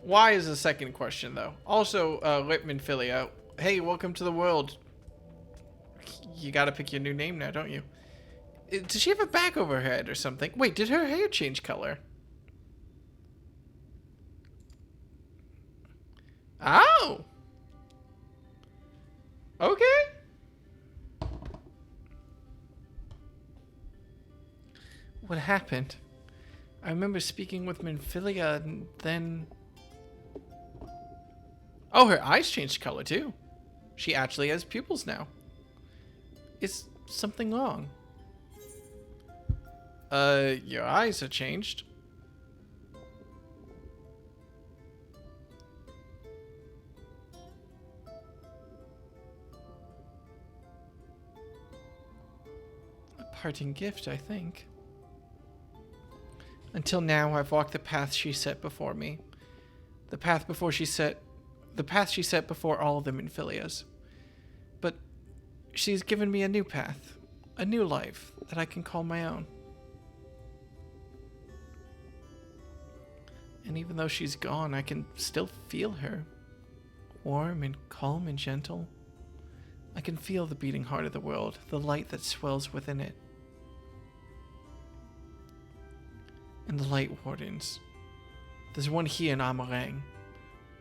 Speaker 1: Why is the second question, though. Also, Litman Philia, hey, welcome to the world. You gotta pick your new name now, don't you? Does she have a bag over her head or something? Wait, did her hair change color? Oh! Okay. What happened? I remember speaking with Minfilia and then... Oh, her eyes changed color too. She actually has pupils now. Is something wrong? Your eyes are changed. A parting gift, I think. Until now, I've walked the path she set before me. The path she set before all of them in Philias. But she's given me a new path, a new life that I can call my own. And even though she's gone, I can still feel her. Warm and calm and gentle. I can feel the beating heart of the world, the light that swells within it. And the Light Wardens. There's one here in Amarang.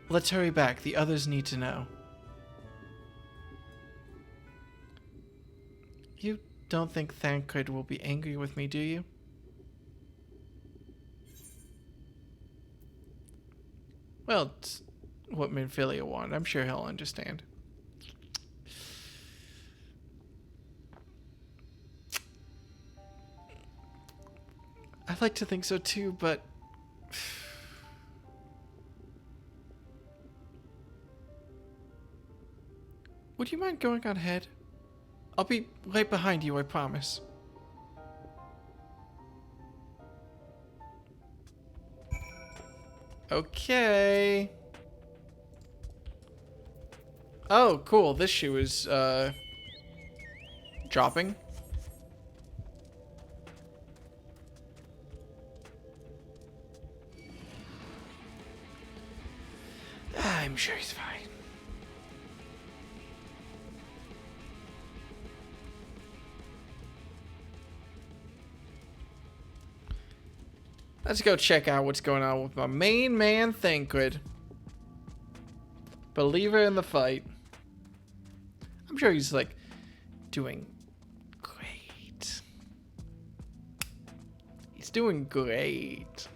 Speaker 1: Let's hurry back. The others need to know. You don't think Thancred will be angry with me, do you? Well, it's what Minfilia wanted. I'm sure he'll understand. I'd like to think so too, but... Would you mind going on ahead? I'll be right behind you, I promise. Okay. Oh, cool. This shoe is, dropping. I'm sure he's fine. Let's go check out what's going on with my main man, Thancred. Believer in the fight. I'm sure he's, like, doing great. He's doing great.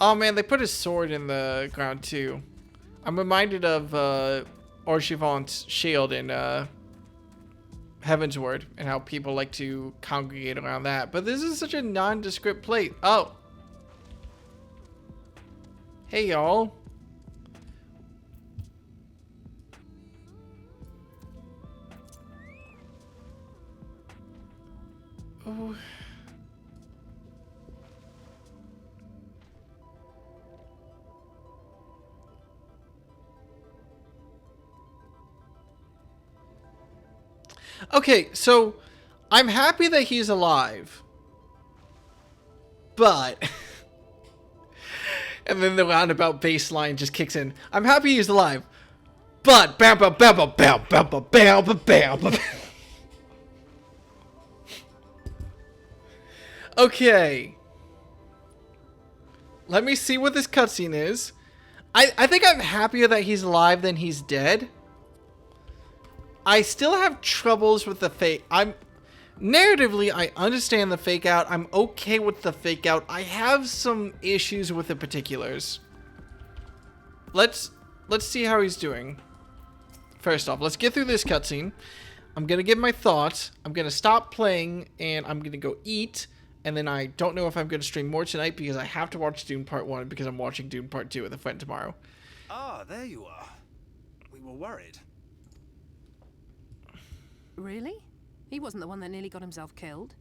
Speaker 1: Oh man, they put his sword in the ground too. I'm reminded of Orchivant's shield in Heaven's Word and how people like to congregate around that. But this is such a nondescript plate. Oh. Hey y'all. Oh. Okay, so I'm happy that he's alive, but and then the roundabout bass line just kicks in. I'm happy he's alive, but bam bam bam bam bam bam bam bam bam bam. Okay, let me see what this cutscene is. I think I'm happier that he's alive than he's dead. I still have troubles with the fake. Narratively, I understand the fake out. I'm okay with the fake out. I have some issues with the particulars. Let's see how he's doing. First off, let's get through this cutscene. I'm gonna give my thoughts. I'm gonna stop playing and I'm gonna go eat. And then I don't know if I'm gonna stream more tonight because I have to watch Dune Part 1 because I'm watching Dune Part 2 with a friend tomorrow.
Speaker 3: Ah, there you are. We were worried.
Speaker 13: Really? He wasn't the one that nearly got himself killed.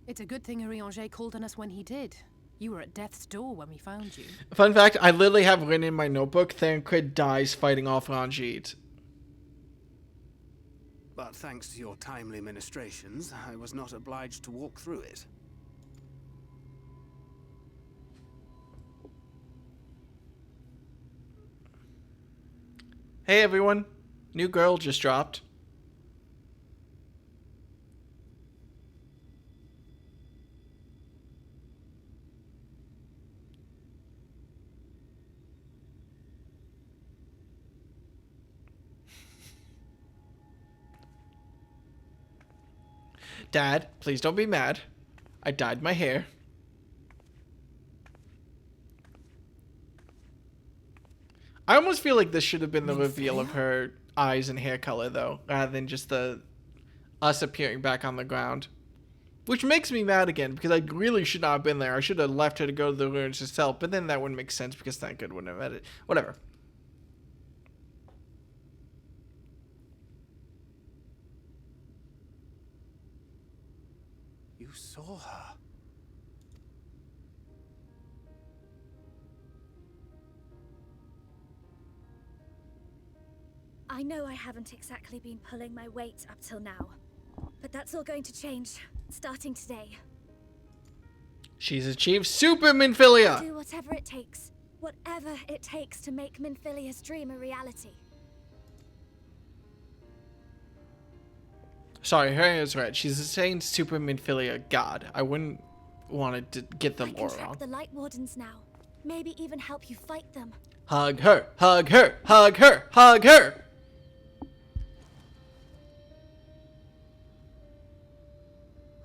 Speaker 13: It's a good thing Urianger called on us when he did. You were at death's door when we found you.
Speaker 1: Fun fact, I literally have written in my notebook, Thancred dies fighting off Ranjit.
Speaker 3: But thanks to your timely ministrations, I was not obliged to walk through it.
Speaker 1: Hey everyone, new girl just dropped. Dad, please don't be mad. I dyed my hair. I almost feel like this should have been the reveal of her eyes and hair color, though, rather than just us appearing back on the ground. Which makes me mad again, because I really should not have been there. I should have left her to go to the ruins herself, but then that wouldn't make sense, because Thancred wouldn't have had it. Whatever.
Speaker 3: You saw her.
Speaker 5: I know I haven't exactly been pulling my weight up till now, but that's all going to change, starting today.
Speaker 1: She's achieved Super Minfilia!
Speaker 5: I'll do whatever it takes to make Minfilia's dream a reality.
Speaker 1: Sorry, her hair is red. She's saying Super Minfilia God. I wouldn't want to get the lore
Speaker 5: I can track
Speaker 1: wrong.
Speaker 5: the Light Wardens now. Maybe even help you fight them.
Speaker 1: Hug her! Hug her! Hug her! Hug her!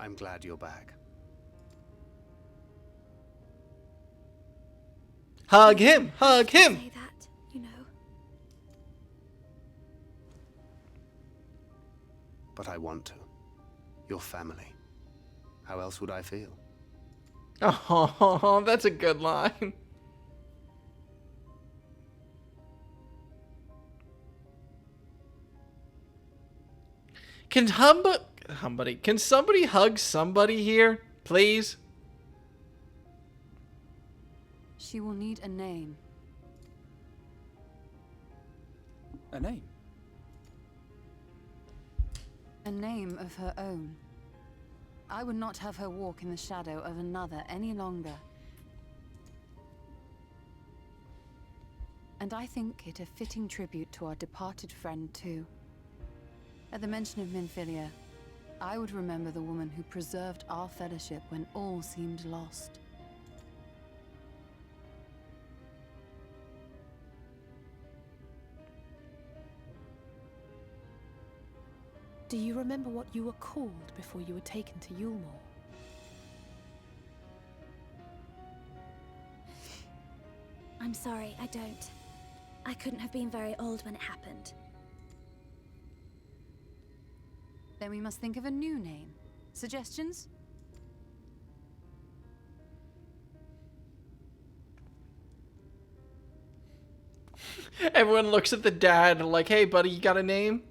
Speaker 3: I'm glad you're back.
Speaker 1: Hug him! Hug him!
Speaker 5: Say that, you know.
Speaker 3: But I want to. Your family. How else would I feel?
Speaker 1: Oh, that's a good line. Can can somebody hug somebody here, please?
Speaker 14: She will need a name.
Speaker 15: A name?
Speaker 14: A name of her own. I would not have her walk in the shadow of another any longer. And I think it a fitting tribute to our departed friend, too. At the mention of Minfilia, I would remember the woman who preserved our fellowship when all seemed lost.
Speaker 13: Do you remember what you were called before you were taken to Yulmore?
Speaker 5: I'm sorry, I don't. I couldn't have been very old when it happened.
Speaker 14: Then we must think of a new name. Suggestions?
Speaker 1: Everyone looks at the dad like, hey buddy, you got a name?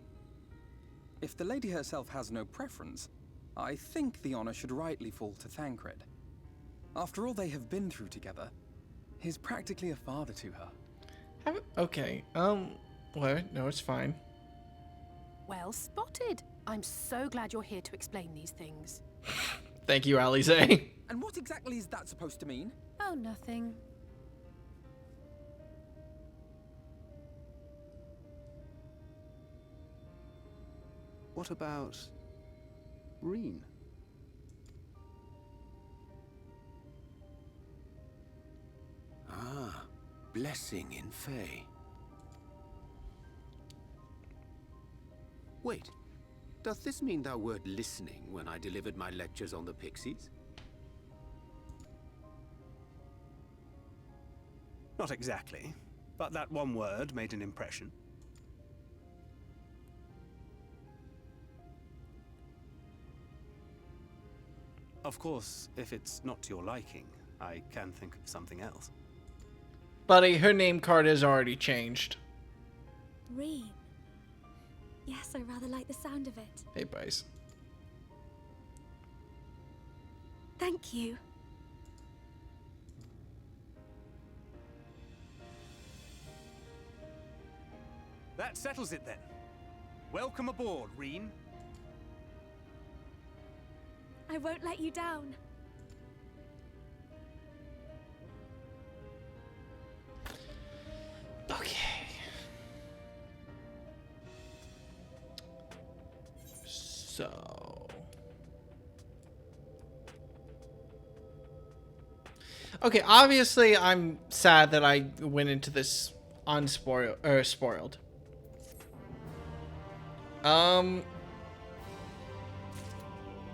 Speaker 15: If the lady herself has no preference, I think the honor should rightly fall to Thancred. After all they have been through together, he's practically a father to her.
Speaker 1: Okay, well, no, it's fine.
Speaker 13: Well spotted. I'm so glad you're here to explain these things.
Speaker 1: Thank you, Alize.
Speaker 15: And what exactly is that supposed to mean?
Speaker 13: Oh, nothing.
Speaker 3: What about Reen?
Speaker 7: Ah, blessing in Fae. Wait, doth this mean thou wert listening when I delivered my lectures on the Pixies?
Speaker 3: Not exactly, but that one word made an impression. Of course, if it's not to your liking, I can think of something else.
Speaker 1: Buddy, her name card has already changed.
Speaker 5: Reen. Yes, I rather like the sound of it.
Speaker 1: Hey, Bryce.
Speaker 5: Thank you.
Speaker 3: That settles it then. Welcome aboard, Reen.
Speaker 5: I won't let you down.
Speaker 1: Okay. So. Okay, obviously I'm sad that I went into this unspoiled or spoiled.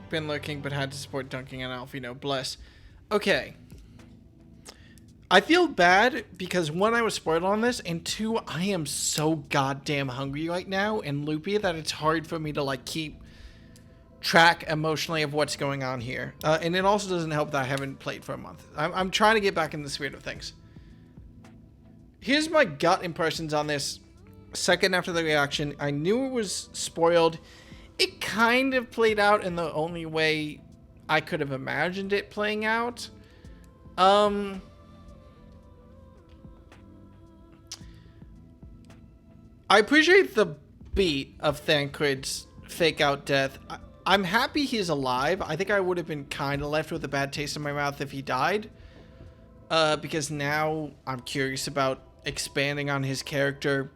Speaker 1: Been looking but had to support dunking on Alfino. Bless. Okay. I feel bad because one, I was spoiled on this, and two, I am so goddamn hungry right now and loopy that it's hard for me to like keep track emotionally of what's going on here. And it also doesn't help that I haven't played for a month. I'm trying to get back in the spirit of things. Here's my gut impressions on this second after the reaction. I knew it was spoiled. It kind of played out in the only way I could have imagined it playing out. I appreciate the beat of Thancred's fake out death. I'm happy he's alive. I think I would have been kind of left with a bad taste in my mouth if he died. Because now I'm curious about expanding on his character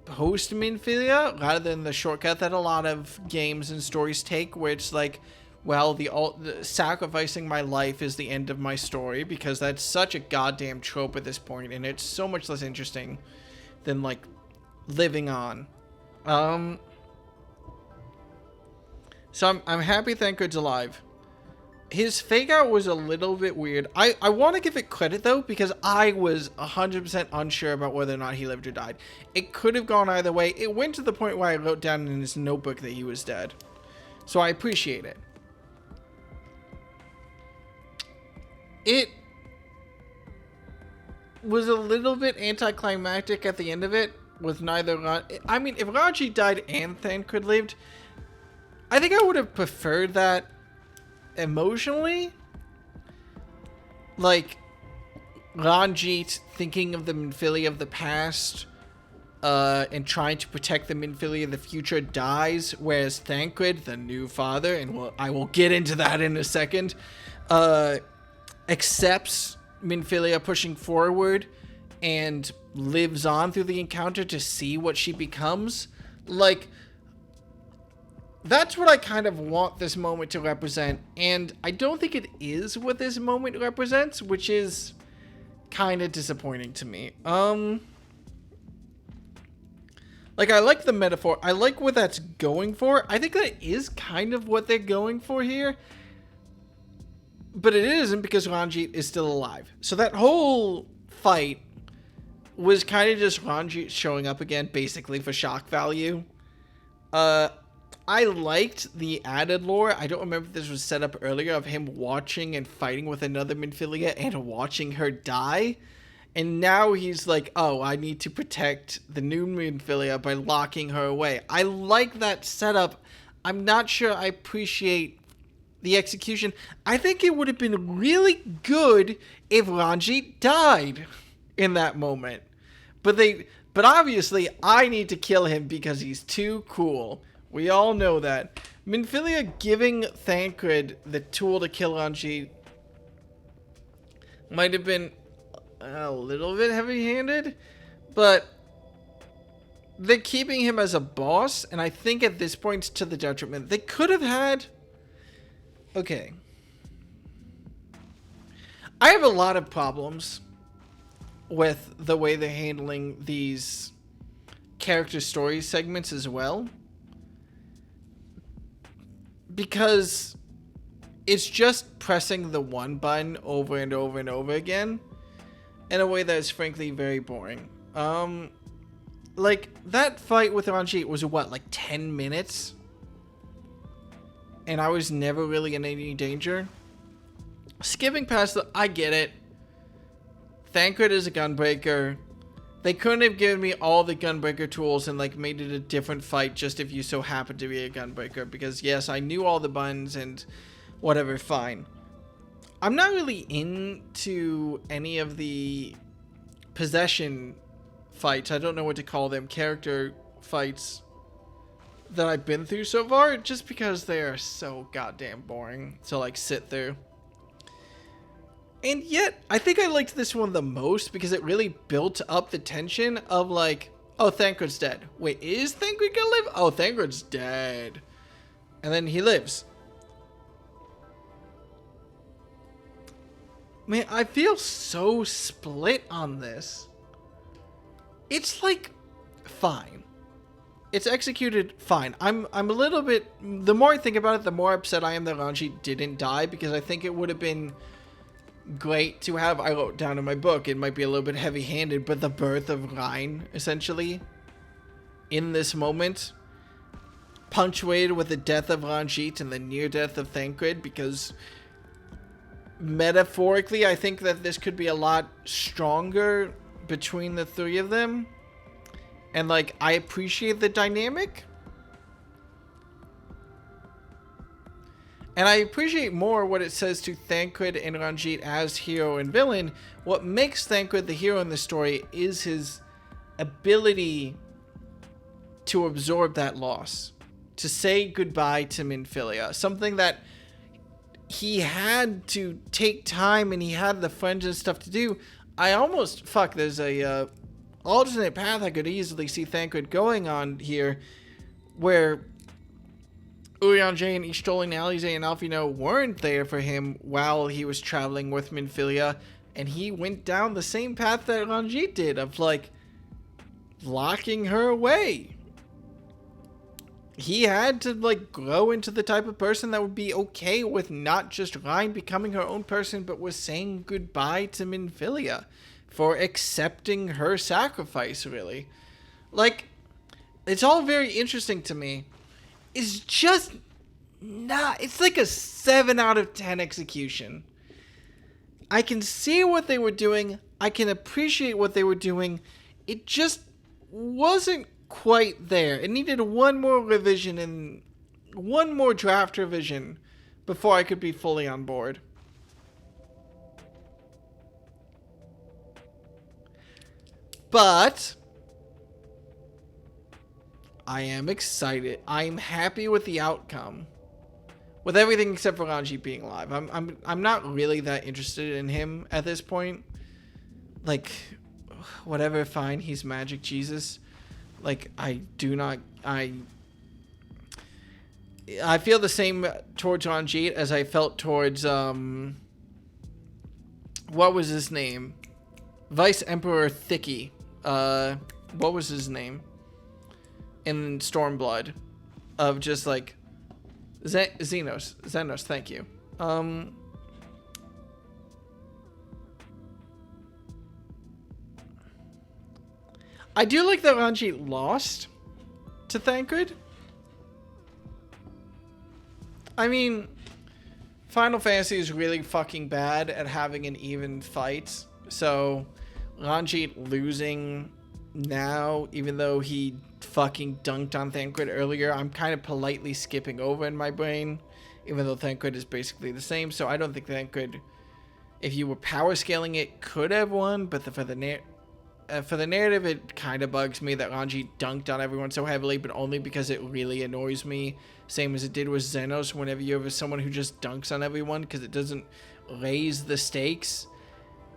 Speaker 1: post Minfilia rather than the shortcut that a lot of games and stories take, where it's like, well, the sacrificing my life is the end of my story, because that's such a goddamn trope at this point, and it's so much less interesting than like living on. So I'm happy Thancred's alive. His fake out was a little bit weird. I want to give it credit, though, because I was 100% unsure about whether or not he lived or died. It could have gone either way. It went to the point where I wrote down in his notebook that he was dead. So I appreciate it. It was a little bit anticlimactic at the end of it, with neither... I mean, if Raji died and Thancred lived, I think I would have preferred that emotionally. Like, Ranjit thinking of the Minfilia of the past and trying to protect the Minfilia of the future dies, whereas Thancred, the new father, and I will get into that in a second, accepts Minfilia pushing forward and lives on through the encounter to see what she becomes. Like, that's what I kind of want this moment to represent, and I don't think it is what this moment represents, which is kind of disappointing to me. Like, I like the metaphor. I like what that's going for. I think that is kind of what they're going for here, but it isn't, because Ranjit is still alive. So that whole fight was kind of just Ranjit showing up again, basically for shock value. I liked the added lore. I don't remember if this was set up earlier, of him watching and fighting with another Minfilia and watching her die. And now he's like, oh, I need to protect the new Minfilia by locking her away. I like that setup. I'm not sure I appreciate the execution. I think it would have been really good if Ranjit died in that moment. But obviously I need to kill him because he's too cool. We all know that. Minfilia giving Thancred the tool to kill Ranjit might have been a little bit heavy-handed, but they're keeping him as a boss, and I think at this point it's to the detriment. They could have had... Okay. I have a lot of problems with the way they're handling these character story segments as well, because it's just pressing the one button over and over and over again in a way that is frankly very boring. Like, that fight with Ranjit was what, like 10 minutes? And I was never really in any danger. Skipping past I get it. Thancred is a gunbreaker. They couldn't have given me all the gunbreaker tools and like made it a different fight just if you so happen to be a gunbreaker, because yes, I knew all the buttons and whatever, fine. I'm not really into any of the possession fights. I don't know what to call them. Character fights. that I've been through so far, just because they are so goddamn boring to like sit through. And yet, I think I liked this one the most because it really built up the tension of like, oh, Thancred's dead. Wait, is Thancred gonna live? Oh, Thancred's dead. And then he lives. Man, I feel so split on this. It's like, fine. It's executed fine. I'm a little bit, the more I think about it, the more upset I am that Ranjit didn't die, because I think it would have been great to have, I wrote down in my book, it might be a little bit heavy-handed, but the birth of Rhine, essentially, in this moment, punctuated with the death of Ranjit and the near death of Thancred, because metaphorically, I think that this could be a lot stronger between the three of them. And, like, I appreciate the dynamic. And I appreciate more what it says to Thancred and Ranjit as hero and villain. What makes Thancred the hero in the story is his ability to absorb that loss. To say goodbye to Minfilia. Something that he had to take time and he had the friends and stuff to do. I almost, there's a alternate path I could easily see Thancred going on here, where Urianger and Ystoli, Alize, and Alphino weren't there for him while he was traveling with Minfilia, and he went down the same path that Ranjit did, of like locking her away. He had to like grow into the type of person that would be okay with not just Rhine becoming her own person, but was saying goodbye to Minfilia for accepting her sacrifice, really. Like, it's all very interesting to me. It's just not, it's like a 7 out of 10 execution. I can see what they were doing. I can appreciate what they were doing. It just wasn't quite there. It needed one more revision and one more draft revision before I could be fully on board. But I am excited. I'm happy with the outcome. With everything except for Ranjit being alive. I'm not really that interested in him at this point. Like, whatever, fine, he's magic Jesus. Like, I feel the same towards Ranjit as I felt towards, what was his name? Vice Emperor Thicky. What was his name? In Stormblood. Of just, like, Xenos, thank you. I do like that Ranjit lost to Thancred. I mean, Final Fantasy is really fucking bad at having an even fight. So, Ranjit losing now, even though he fucking dunked on Thancred earlier, I'm kind of politely skipping over in my brain, even though Thancred is basically the same. So I don't think Thancred, if you were power scaling it, could have won. But for the narrative, it kind of bugs me that Ranjit dunked on everyone so heavily, but only because it really annoys me. Same as it did with Xenos, whenever you have someone who just dunks on everyone, because it doesn't raise the stakes.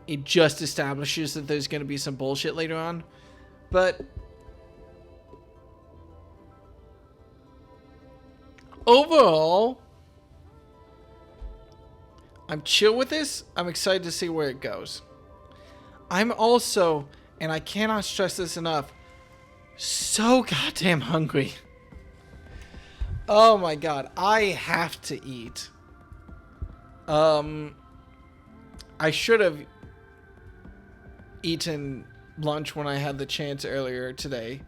Speaker 1: It just establishes that there's going to be some bullshit later on. But overall, I'm chill with this. I'm excited to see where it goes. I'm also, and I cannot stress this enough, so goddamn hungry. Oh my god, I have to eat. I should have eaten lunch when I had the chance earlier today,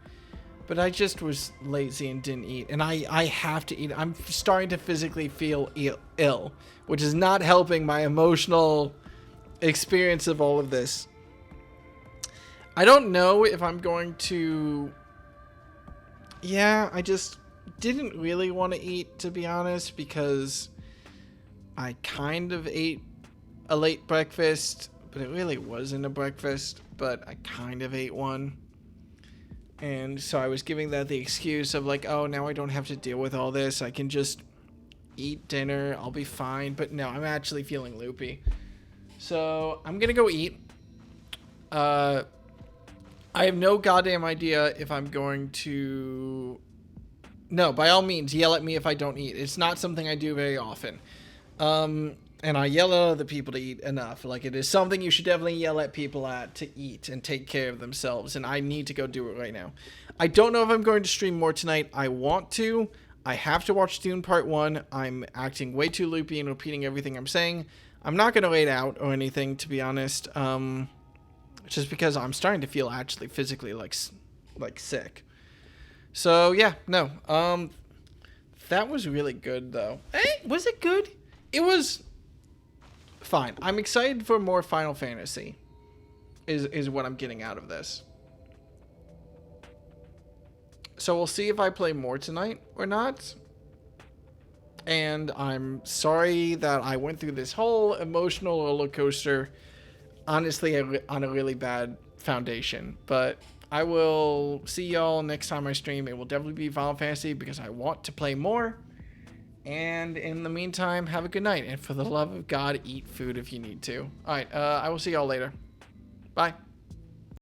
Speaker 1: but I just was lazy and didn't eat, and I have to eat. I'm starting to physically feel ill, which is not helping my emotional experience of all of this. I don't know if I'm going to... Yeah, I just didn't really want to eat, to be honest, because I kind of ate a late breakfast, but it really wasn't a breakfast, but I kind of ate one. And so I was giving that the excuse of like, oh, now I don't have to deal with all this. I can just eat dinner. I'll be fine. But no, I'm actually feeling loopy. So I'm going to go eat. I have no goddamn idea if I'm going to... No, by all means, yell at me if I don't eat. It's not something I do very often. And I yell at other people to eat enough. Like, it is something you should definitely yell at people at to eat and take care of themselves. And I need to go do it right now. I don't know if I'm going to stream more tonight. I want to. I have to watch Dune Part 1. I'm acting way too loopy and repeating everything I'm saying. I'm not going to lay it out or anything, to be honest. Just because I'm starting to feel actually physically like sick. So yeah, no. That was really good though. Was it good? It was fine. I'm excited for more Final Fantasy. Is what I'm getting out of this. So we'll see if I play more tonight or not. And I'm sorry that I went through this whole emotional roller coaster, honestly, on a really bad foundation. But I will see y'all next time I stream. It will definitely be Final Fantasy because I want to play more. And in the meantime, have a good night. And for the love of God, eat food if you need to. All right, I will see y'all later. Bye.